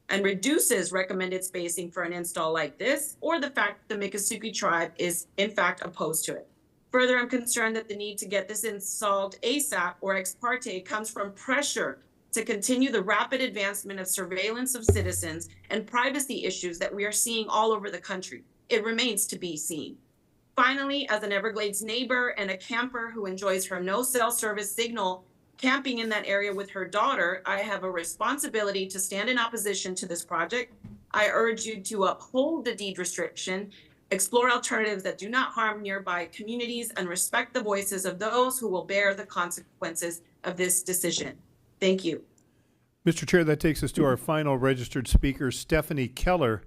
and reduces recommended spacing for an install like this, or the fact that the Miccosukee tribe is in fact opposed to it. Further, I'm concerned that the need to get this installed ASAP or ex parte comes from pressure to continue the rapid advancement of surveillance of citizens and privacy issues that we are seeing all over the country. It remains to be seen. Finally, as an Everglades neighbor and a camper who enjoys her no cell service signal camping in that area with her daughter, I have a responsibility to stand in opposition to this project. I urge you to uphold the deed restriction, explore alternatives that do not harm nearby communities, and respect the voices of those who will bear the consequences of this decision. Thank you. Mr. Chair, that takes us to our final registered speaker, Stephanie Keller.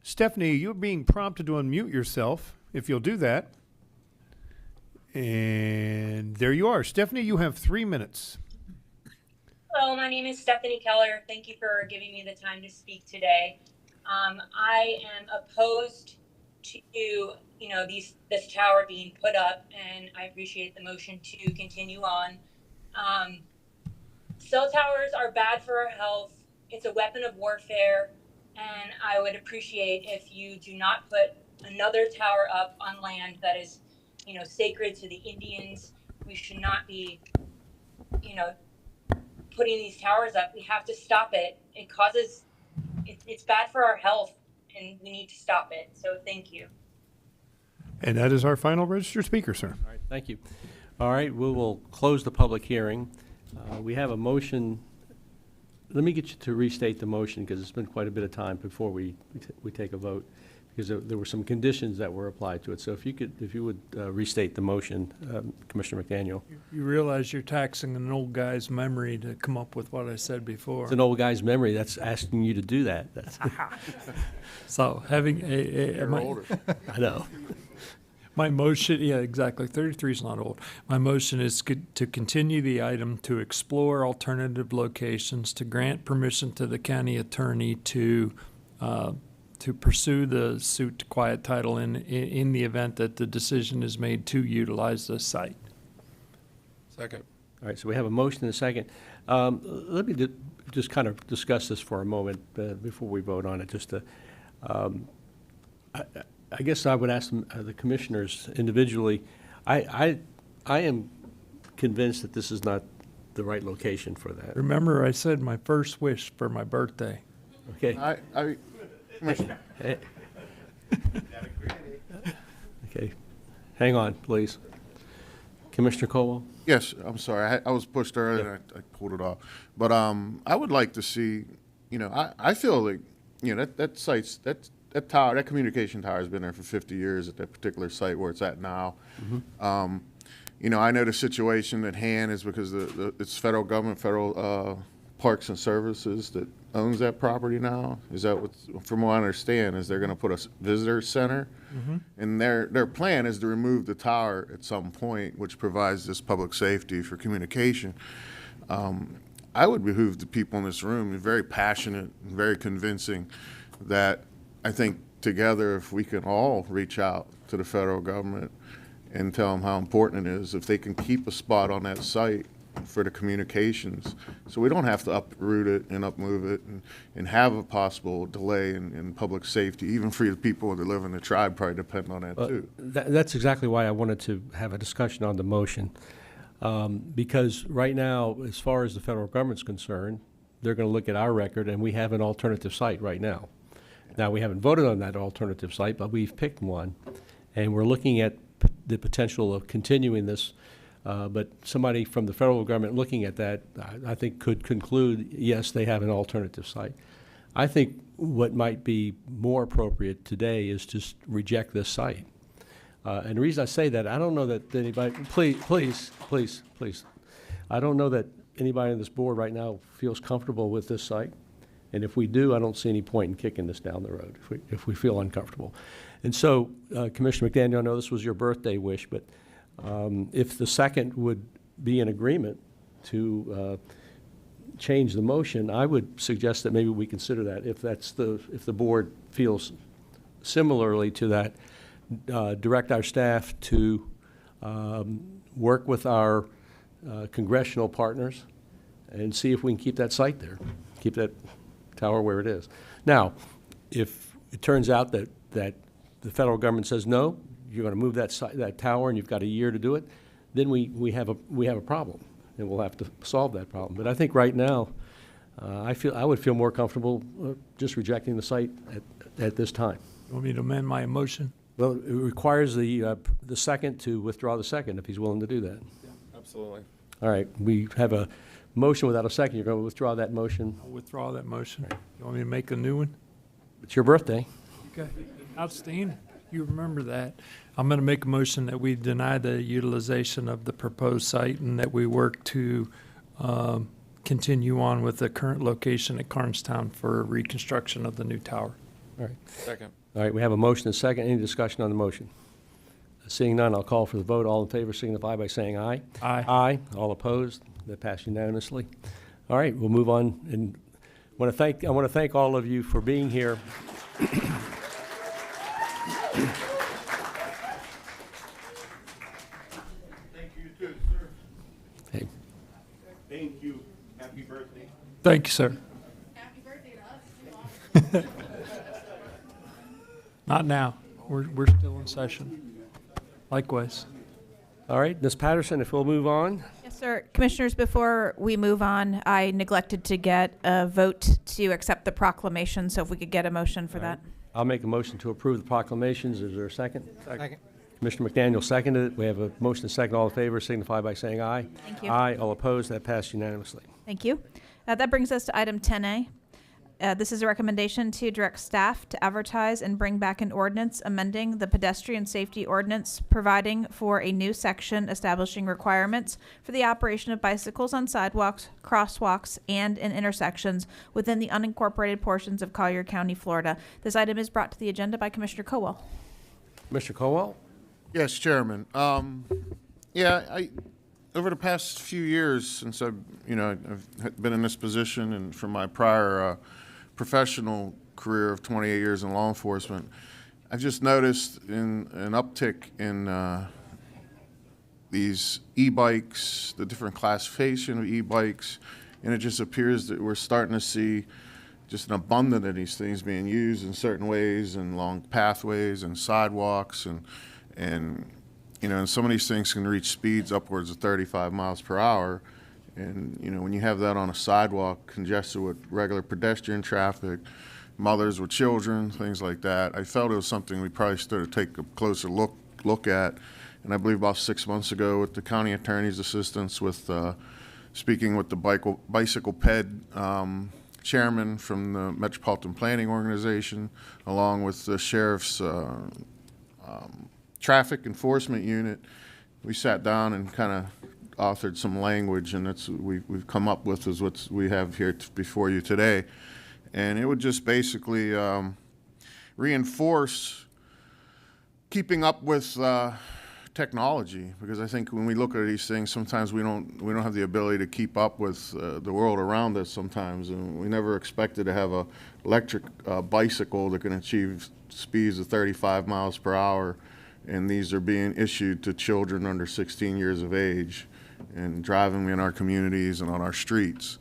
Stephanie, you're being prompted to unmute yourself, if you'll do that. And there you are. Stephanie, you have 3 minutes. Hello, my name is Stephanie Keller. Thank you for giving me the time to speak today. I am opposed to, this tower being put up, and I appreciate the motion to continue on. Cell towers are bad for our health. It's a weapon of warfare, and I would appreciate if you do not put another tower up on land that is, sacred to the Indians. We should not be, putting these towers up. We have to stop it. It's bad for our health, and we need to stop it. So thank you. And that is our final registered speaker, sir. All right, thank you. All right, we will close the public hearing. We have a motion. Let me get you to restate the motion because it's been quite a bit of time before we take a vote, because there were some conditions that were applied to it. So if you would restate the motion, Commissioner McDaniel. You realize you're taxing an old guy's memory to come up with what I said before. It's an old guy's memory. That's asking you to do that. That's So having I know. My motion, yeah, exactly. 33 is not old. My motion is to continue the item to explore alternative locations, to grant permission to the county attorney to pursue the suit to quiet title in the event that the decision is made to utilize the site. Second. All right, so we have a motion and a second. Let me just kind of discuss this for a moment before we vote on it. Just to, I guess I would ask the commissioners individually. I am convinced that this is not the right location for that. Remember, I said my first wish for my birthday. Okay. Commissioner. Okay. Hang on, please. Commissioner Colwell? Yes, I'm sorry. I was pushed earlier and I pulled it off. But I would like to see, I feel like, that site's, that tower, that communication tower has been there for 50 years at that particular site where it's at now. Mm-hmm. I know the situation at hand is because it's federal government, federal Parks and Services that owns that property now. Is that what, from what I understand, is they're going to put a visitor center, and their plan is to remove the tower at some point, which provides this public safety for communication. I would behoove the people in this room, very passionate and very convincing, that I think together, if we can all reach out to the federal government and tell them how important it is, if they can keep a spot on that site for the communications, so we don't have to uproot it and upmove it and have a possible delay in public safety, even for the people that live in the tribe probably depend on that too. That's exactly why I wanted to have a discussion on the motion. Because right now, as far as the federal government's concerned, they're going to look at our record, and we have an alternative site right now. Now, we haven't voted on that alternative site, but we've picked one, and we're looking at the potential of continuing this. But somebody from the federal government looking at that, I think, could conclude, yes, they have an alternative site. I think what might be more appropriate today is just reject this site. And the reason I say that, I don't know that anybody, please, I don't know that anybody on this board right now feels comfortable with this site. And if we do, I don't see any point in kicking this down the road if we feel uncomfortable. And so, Commissioner McDaniel, I know this was your birthday wish, but if the second would be in agreement to change the motion, I would suggest that maybe we consider that. If the board feels similarly to that, direct our staff to work with our congressional partners and see if we can keep that site there, keep that tower where it is. Now, if it turns out that the federal government says no, you're going to move that tower and you've got a year to do it, then we have a problem, and we'll have to solve that problem. But I think right now, I would feel more comfortable just rejecting the site at this time. You want me to amend my motion? Well, it requires the second to withdraw the second if he's willing to do that. Absolutely. All right, we have a motion without a second. You're going to withdraw that motion? I'll withdraw that motion. You want me to make a new one? It's your birthday. Okay, outstanding. You remember that. I'm going to make a motion that we deny the utilization of the proposed site and that we work to continue on with the current location at Carnstown for reconstruction of the new tower. All right. Second. All right, we have a motion and a second. Any discussion on the motion? Seeing none, I'll call for the vote. All in favor signify by saying aye. Aye. Aye. All opposed? That passed unanimously. All right, we'll move on. And I want to thank all of you for being here. Thank you too, sir. Hey. Thank you. Happy birthday. Thank you, sir. Happy birthday to us. Not now. We're still in session. Likewise. All right, Ms. Patterson, if we'll move on. Yes, sir. Commissioners, before we move on, I neglected to get a vote to accept the proclamation, so if we could get a motion for that. I'll make a motion to approve the proclamations. Is there a second? Second. Commissioner McDaniel seconded it. We have a motion and second. All in favor signify by saying aye. Thank you. Aye. All opposed? That passed unanimously. Thank you. That brings us to item 10A. This is a recommendation to direct staff to advertise and bring back an ordinance amending the pedestrian safety ordinance, providing for a new section establishing requirements for the operation of bicycles on sidewalks, crosswalks, and in intersections within the unincorporated portions of Collier County, Florida. This item is brought to the agenda by Commissioner Cowell. Commissioner Cowell? Yes, Chairman. Over the past few years since I've been in this position, and from my prior professional career of 28 years in law enforcement, I've just noticed an uptick in these e-bikes, the different classification of e-bikes, and it just appears that we're starting to see just an abundance of these things being used in certain ways, and along pathways and sidewalks, and some of these things can reach speeds upwards of 35 miles per hour. And, when you have that on a sidewalk congested with regular pedestrian traffic, mothers with children, things like that, I felt it was something we probably should take a closer look at. And I believe about 6 months ago, with the county attorney's assistance, with speaking with the bicycle ped chairman from the Metropolitan Planning Organization, along with the sheriff's traffic enforcement unit, we sat down and kind of authored some language, and that's we've come up with is what we have here before you today. And it would just basically reinforce keeping up with technology, because I think when we look at these things, sometimes we don't have the ability to keep up with the world around us sometimes, and we never expected to have a electric bicycle that can achieve speeds of 35 miles per hour, and these are being issued to children under 16 years of age and driving in our communities and on our streets.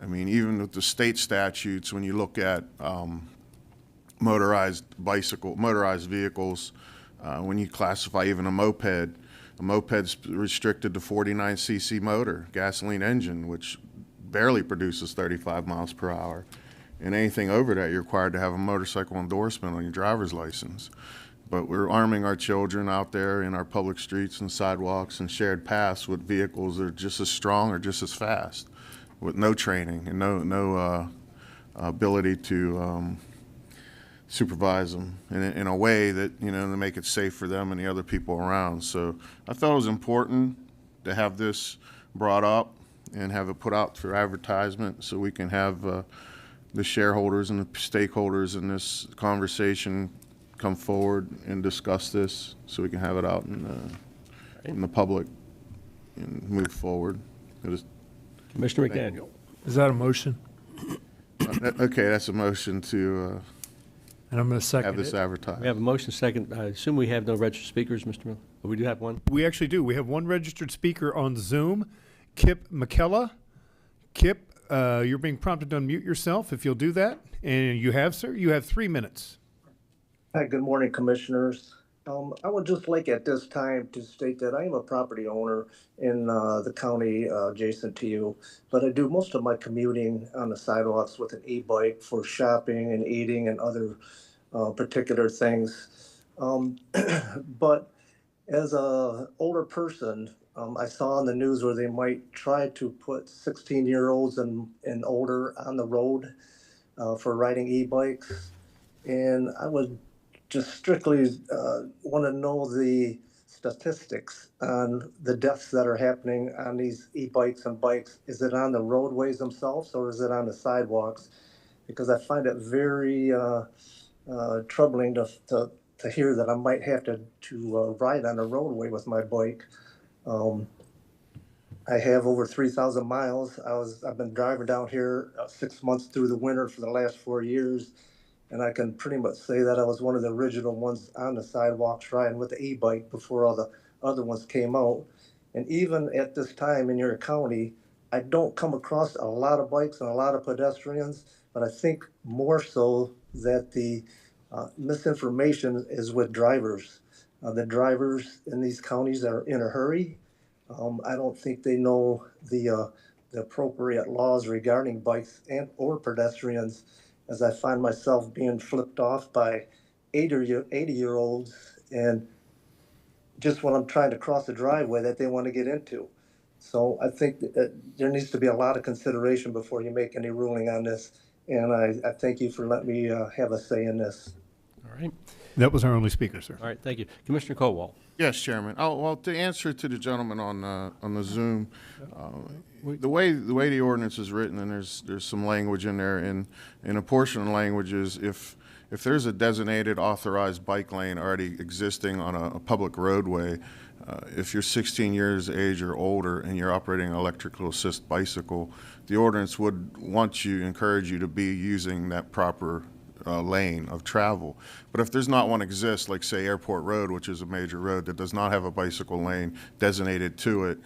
I mean, even with the state statutes, when you look at motorized vehicles, when you classify even a moped's restricted to 49 cc motor, gasoline engine, which barely produces 35 miles per hour. And anything over that, you're required to have a motorcycle endorsement on your driver's license. But we're arming our children out there in our public streets and sidewalks and shared paths with vehicles that are just as strong or just as fast, with no training and no ability to supervise them in a way that, you know, to make it safe for them and the other people around. So I thought it was important to have this brought up and have it put out for advertisement so we can have the shareholders and the stakeholders in this conversation come forward and discuss this so we can have it out in the public and move forward. Commissioner McDaniel. Is that a motion? Okay, that's a motion to And I'm going to second have this it. advertised. We have a motion second. I assume we have no registered speakers, Mr. Miller? We do have one? We actually do. We have one registered speaker on Zoom, Kip McKella. Kip, you're being prompted to unmute yourself if you'll do that. And you have, sir. You have 3 minutes. Hi, good morning, Commissioners. I would just like at this time to state that I am a property owner in the county adjacent to you, but I do most of my commuting on the sidewalks with an e-bike for shopping and eating and other particular things. But as a older person, I saw on the news where they might try to put 16-year-olds and older on the road for riding e-bikes. And I would just strictly want to know the statistics on the deaths that are happening on these e-bikes and bikes. Is it on the roadways themselves or is it on the sidewalks? Because I find it very troubling to hear that I might have to ride on a roadway with my bike. I have over 3,000 miles. I've been driving down here 6 months through the winter for the last 4 years. And I can pretty much say that I was one of the original ones on the sidewalks riding with the e-bike before all the other ones came out. And even at this time in your county, I don't come across a lot of bikes and a lot of pedestrians, but I think more so that the misinformation is with drivers. The drivers in these counties are in a hurry. I don't think they know the appropriate laws regarding bikes and or pedestrians, as I find myself being flipped off by 80-year-olds and just when I'm trying to cross the driveway that they want to get into. So I think that there needs to be a lot of consideration before you make any ruling on this. And I thank you for letting me have a say in this. All right. That was our only speaker, sir. All right, thank you. Commissioner Colwell. Yes, Chairman. Oh, well, to answer to the gentleman on the Zoom, the way the ordinance is written, and there's some language in there, and a portion of the language is if there's a designated authorized bike lane already existing on a public roadway, if you're 16 years of age or older and you're operating an electrical assist bicycle, the ordinance would encourage you to be using that proper lane of travel. But if there's not one exists, like say Airport Road, which is a major road that does not have a bicycle lane designated to it,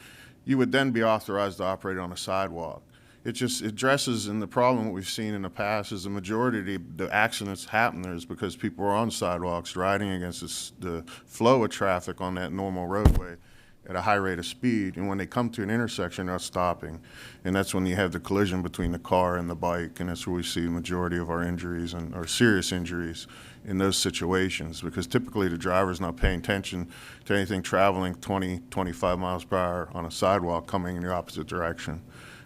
you would then be authorized to operate on a sidewalk. It addresses, and the problem we've seen in the past is the majority of the accidents happen there is because people are on sidewalks riding against the flow of traffic on that normal roadway at a high rate of speed, and when they come to an intersection, they're stopping. And that's when you have the collision between the car and the bike, and that's where we see the majority of our injuries and our serious injuries in those situations, because typically the driver's not paying attention to anything traveling 20, 25 miles per hour on a sidewalk coming in the opposite direction.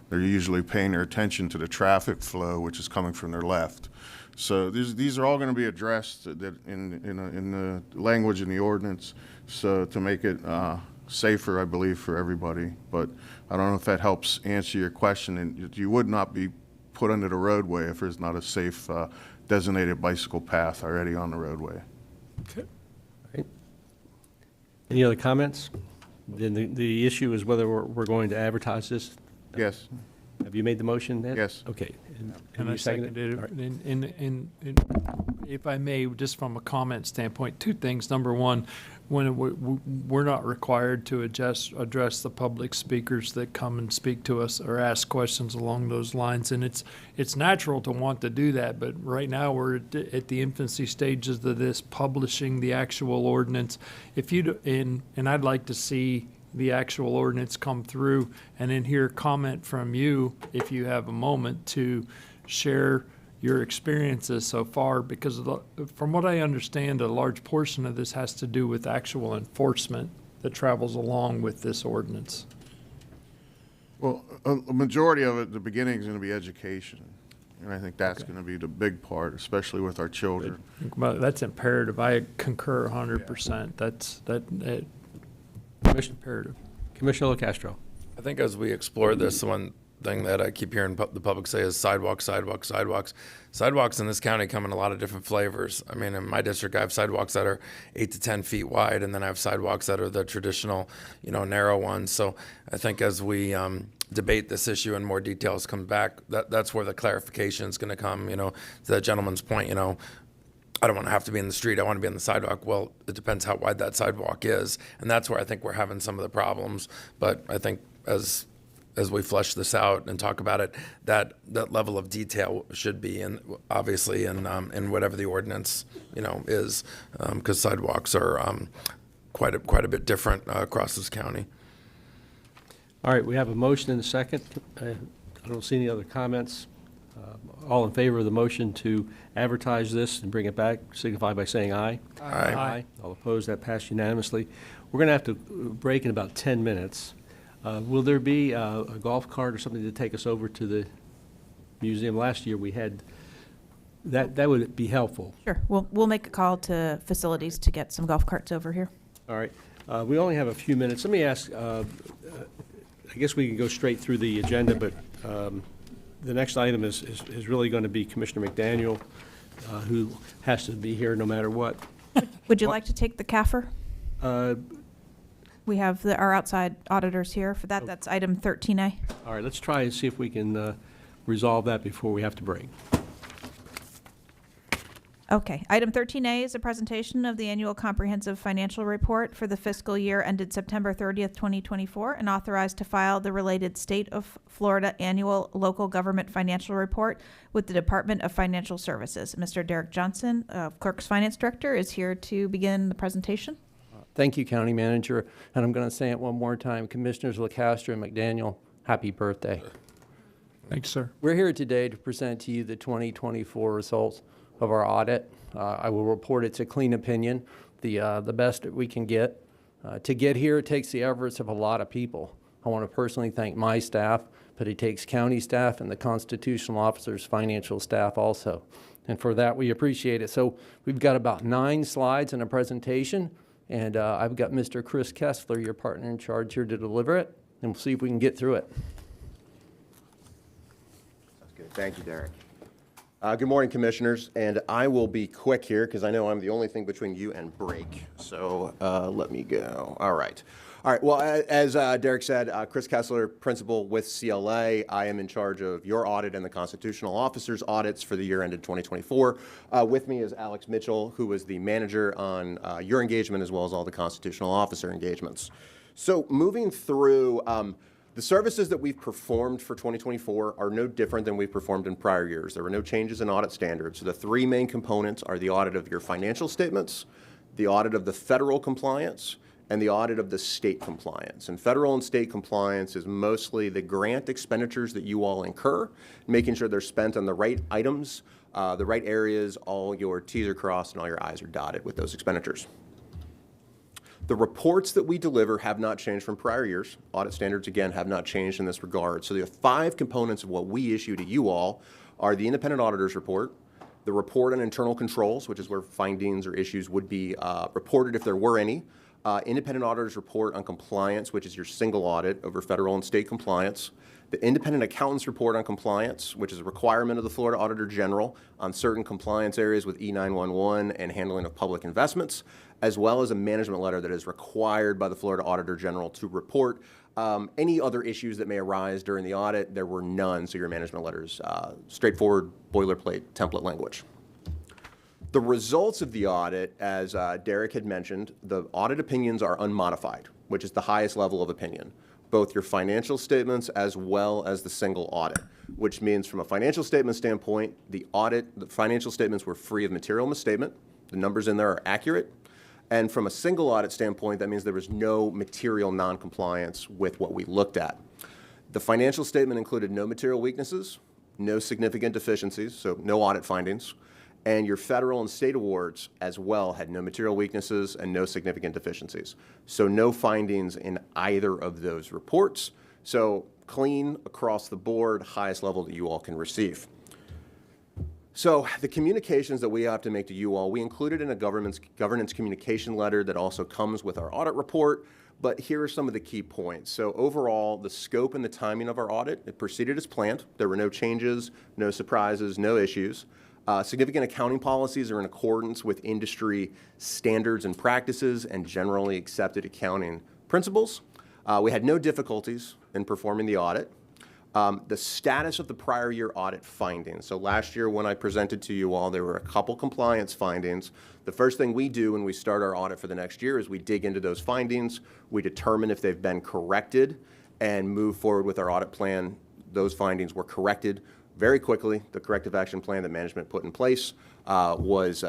They're usually paying their attention to the traffic flow, which is coming from their left. So these are all going to be addressed in the language in the ordinance, so to make it safer, I believe, for everybody. But I don't know if that helps answer your question. And you would not be put under the roadway if there's not a safe designated bicycle path already on the roadway. Okay. All right. Any other comments? Then the issue is whether we're going to advertise this. Yes. Have you made the motion, Ed? Yes. Okay. And I you seconded seconded it. All right. And if I may, just from a comment standpoint, two things. Number one, when we're not required to address the public speakers that come and speak to us or ask questions along those lines, and it's natural to want to do that. But right now we're at the infancy stages of this, publishing the actual ordinance. If you and I'd like to see the actual ordinance come through and then hear comment from you, if you have a moment, to share your experiences so far, because from what I understand, a large portion of this has to do with actual enforcement that travels along with this ordinance. Well, a majority of it, the beginning is going to be education. And I think that's going to be the big part, especially with our children. Well, that's imperative. I concur 100%. That's imperative. Commissioner LaCastro. I think as we explore this, one thing that I keep hearing the public say is sidewalks, sidewalks, sidewalks. Sidewalks in this county come in a lot of different flavors. I mean, in my district, I have sidewalks that are 8 to 10 feet wide, and then I have sidewalks that are the traditional, narrow ones. So I think as we debate this issue and more details come back, that's where the clarification is going to come. To that gentleman's point, I don't want to have to be in the street. I want to be on the sidewalk. Well, it depends how wide that sidewalk is, and that's where I think we're having some of the problems. But I think as we flesh this out and talk about it, that level of detail should be obviously in whatever the ordinance is, because sidewalks are quite a bit different across this county. All right, we have a motion and a second. I don't see any other comments. All in favor of the motion to advertise this and bring it back, signify by saying aye. Aye. Aye. All opposed, that passed unanimously. We're going to have to break in about 10 minutes. Will there be a golf cart or something to take us over to the museum? Last year we had, that would be helpful. Sure. We'll make a call to facilities to get some golf carts over here. All right. We only have a few minutes. Let me ask, I guess we can go straight through the agenda, but the next item is really going to be Commissioner McDaniel, who has to be here no matter what. Would you like to take the CAFR? We have our outside auditors here for that. That's item 13A. All right, let's try and see if we can resolve that before we have to break. Okay. Item 13A is a presentation of the annual comprehensive financial report for the fiscal year ended September 30th, 2024, and authorized to file the related State of Florida annual local government financial report with the Department of Financial Services. Mr. Derek Johnson, Clerk's Finance Director, is here to begin the presentation. Thank you, County Manager. And I'm going to say it one more time. Commissioners LaCastro and McDaniel, happy birthday. Thanks, sir. We're here today to present to you the 2024 results of our audit. I will report it's a clean opinion, the best that we can get. To get here, it takes the efforts of a lot of people. I want to personally thank my staff, but it takes county staff and the constitutional officers' financial staff also. And for that, we appreciate it. So we've got about 9 slides in a presentation, and I've got Mr. Chris Kessler, your partner in charge, here to deliver it, and we'll see if we can get through it. Sounds good. Thank you, Derek. Good morning, Commissioners, and I will be quick here because I know I'm the only thing between you and break. So let me go. All right. Well, as Derek said, Chris Kessler, Principal with CLA. I am in charge of your audit and the Constitutional Officers audits for the year ended 2024. With me is Alex Mitchell, who is the manager on your engagement as well as all the Constitutional Officer engagements. So moving through, the services that we've performed for 2024 are no different than we've performed in prior years. There were no changes in audit standards. So the 3 main components are the audit of your financial statements, the audit of the federal compliance, and the audit of the state compliance. And federal and state compliance is mostly the grant expenditures that you all incur, making sure they're spent on the right items, the right areas, all your T's are crossed and all your I's are dotted with those expenditures. The reports that we deliver have not changed from prior years. Audit standards, again, have not changed in this regard. So the 5 components of what we issue to you all are the independent auditor's report, the report on internal controls, which is where findings or issues would be reported if there were any, independent auditor's report on compliance, which is your single audit over federal and state compliance, the independent accountant's report on compliance, which is a requirement of the Florida Auditor General on certain compliance areas with E911 and handling of public investments, as well as a management letter that is required by the Florida Auditor General to report any other issues that may arise during the audit. There were none, so your management letters, straightforward boilerplate template language. The results of the audit, as Derek had mentioned, the audit opinions are unmodified, which is the highest level of opinion, both your financial statements as well as the single audit, which means from a financial statement standpoint, the financial statements were free of material misstatement. The numbers in there are accurate. And from a single audit standpoint, that means there was no material non-compliance with what we looked at. The financial statement included no material weaknesses, no significant deficiencies, so no audit findings, and your federal and state awards as well had no material weaknesses and no significant deficiencies. So no findings in either of those reports. So clean across the board, highest level that you all can receive. So the communications that we have to make to you all, we included in a governance communication letter that also comes with our audit report, but here are some of the key points. So overall, the scope and the timing of our audit, it proceeded as planned. There were no changes, no surprises, no issues. Significant accounting policies are in accordance with industry standards and practices and generally accepted accounting principles. We had no difficulties in performing the audit. The status of the prior year audit findings. So last year when I presented to you all, there were a couple compliance findings. The first thing we do when we start our audit for the next year is we dig into those findings, we determine if they've been corrected, and move forward with our audit plan. Those findings were corrected very quickly. The corrective action plan that management put in place was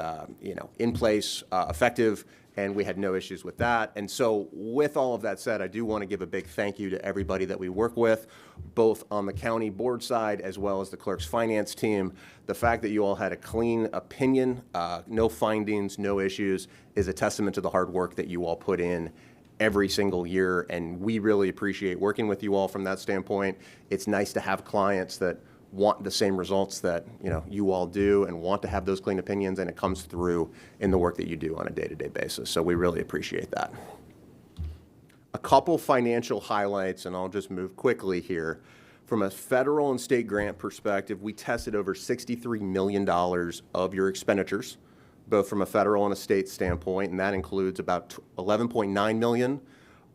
in place, effective, and we had no issues with that. And so with all of that said, I do want to give a big thank you to everybody that we work with, both on the county board side as well as the clerk's finance team. The fact that you all had a clean opinion, no findings, no issues, is a testament to the hard work that you all put in every single year, and we really appreciate working with you all from that standpoint. It's nice to have clients that want the same results that you all do and want to have those clean opinions, and it comes through in the work that you do on a day-to-day basis. So we really appreciate that. A couple financial highlights, and I'll just move quickly here. From a federal and state grant perspective, we tested over $63 million of your expenditures, both from a federal and a state standpoint, and that includes about $11.9 million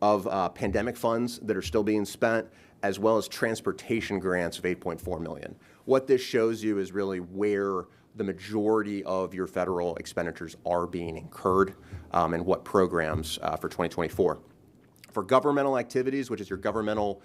of pandemic funds that are still being spent, as well as transportation grants of $8.4 million. What this shows you is really where the majority of your federal expenditures are being incurred and what programs for 2024. For governmental activities, which is your governmental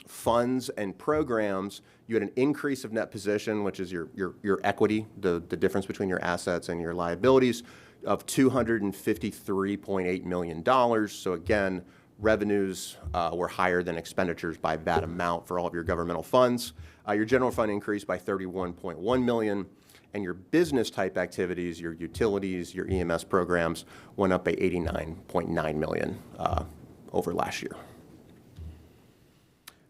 funds and programs, you had an increase of net position, which is your equity, the difference between your assets and your liabilities, of $253.8 million. So again, revenues were higher than expenditures by that amount for all of your governmental funds. Your general fund increased by $31.1 million, and your business type activities, your utilities, your EMS programs went up by $89.9 million over last year.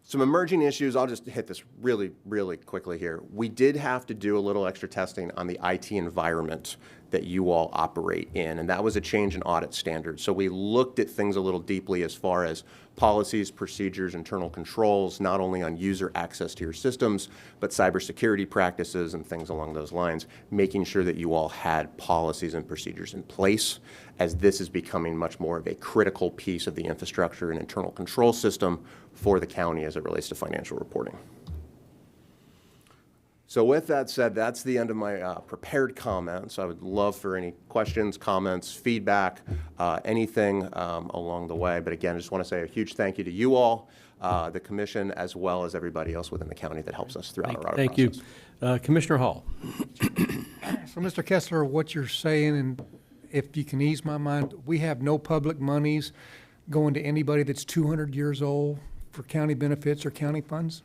Some emerging issues, I'll just hit this really, really quickly here. We did have to do a little extra testing on the IT environment that you all operate in, and that was a change in audit standards. So we looked at things a little deeply as far as policies, procedures, internal controls, not only on user access to your systems, but cybersecurity practices and things along those lines, making sure that you all had policies and procedures in place, as this is becoming much more of a critical piece of the infrastructure and internal control system for the county as it relates to financial reporting. So with that said, that's the end of my prepared comments. I would love for any questions, comments, feedback, anything along the way. But again, I just want to say a huge thank you to you all, the commission, as well as everybody else within the county that helps us throughout our audit process. Thank you. Commissioner Hall. So, Mr. Kessler, what you're saying, and if you can ease my mind, we have no public monies going to anybody that's 200 years old for county benefits or county funds?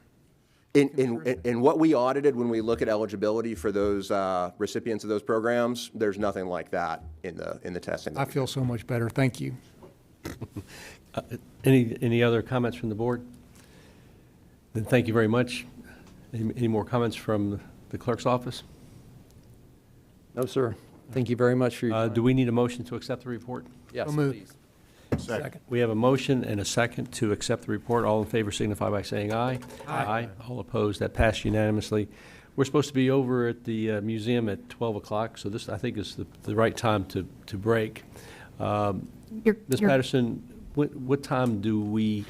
In what we audited when we look at eligibility for those recipients of those programs, there's nothing like that in the testing. I feel so much better. Thank you. Any other comments from the board? Then thank you very much. Any more comments from the clerk's office? No, sir. Thank you very much for your time. Do we need a motion to accept the report? Yes, So moved. please. Second. We have a motion and a second to accept the report. All in favor signify by saying aye. Aye. All opposed, that passed unanimously. We're supposed to be over at the museum at 12 o'clock, so this, I think, is the right time to break. Ms. Patterson, what time do we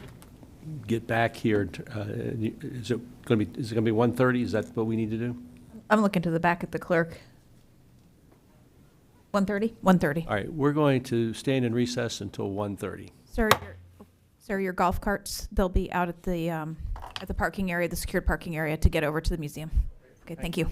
get back here? Is it going to be 1:30? Is that what we need to do? I'm looking to the back at the clerk. 1:30? 1:30. All right, we're going to stand in recess until 1:30. Sir, your golf carts, they'll be out at the parking area, the secured parking area to get over to the museum. Okay, thank you.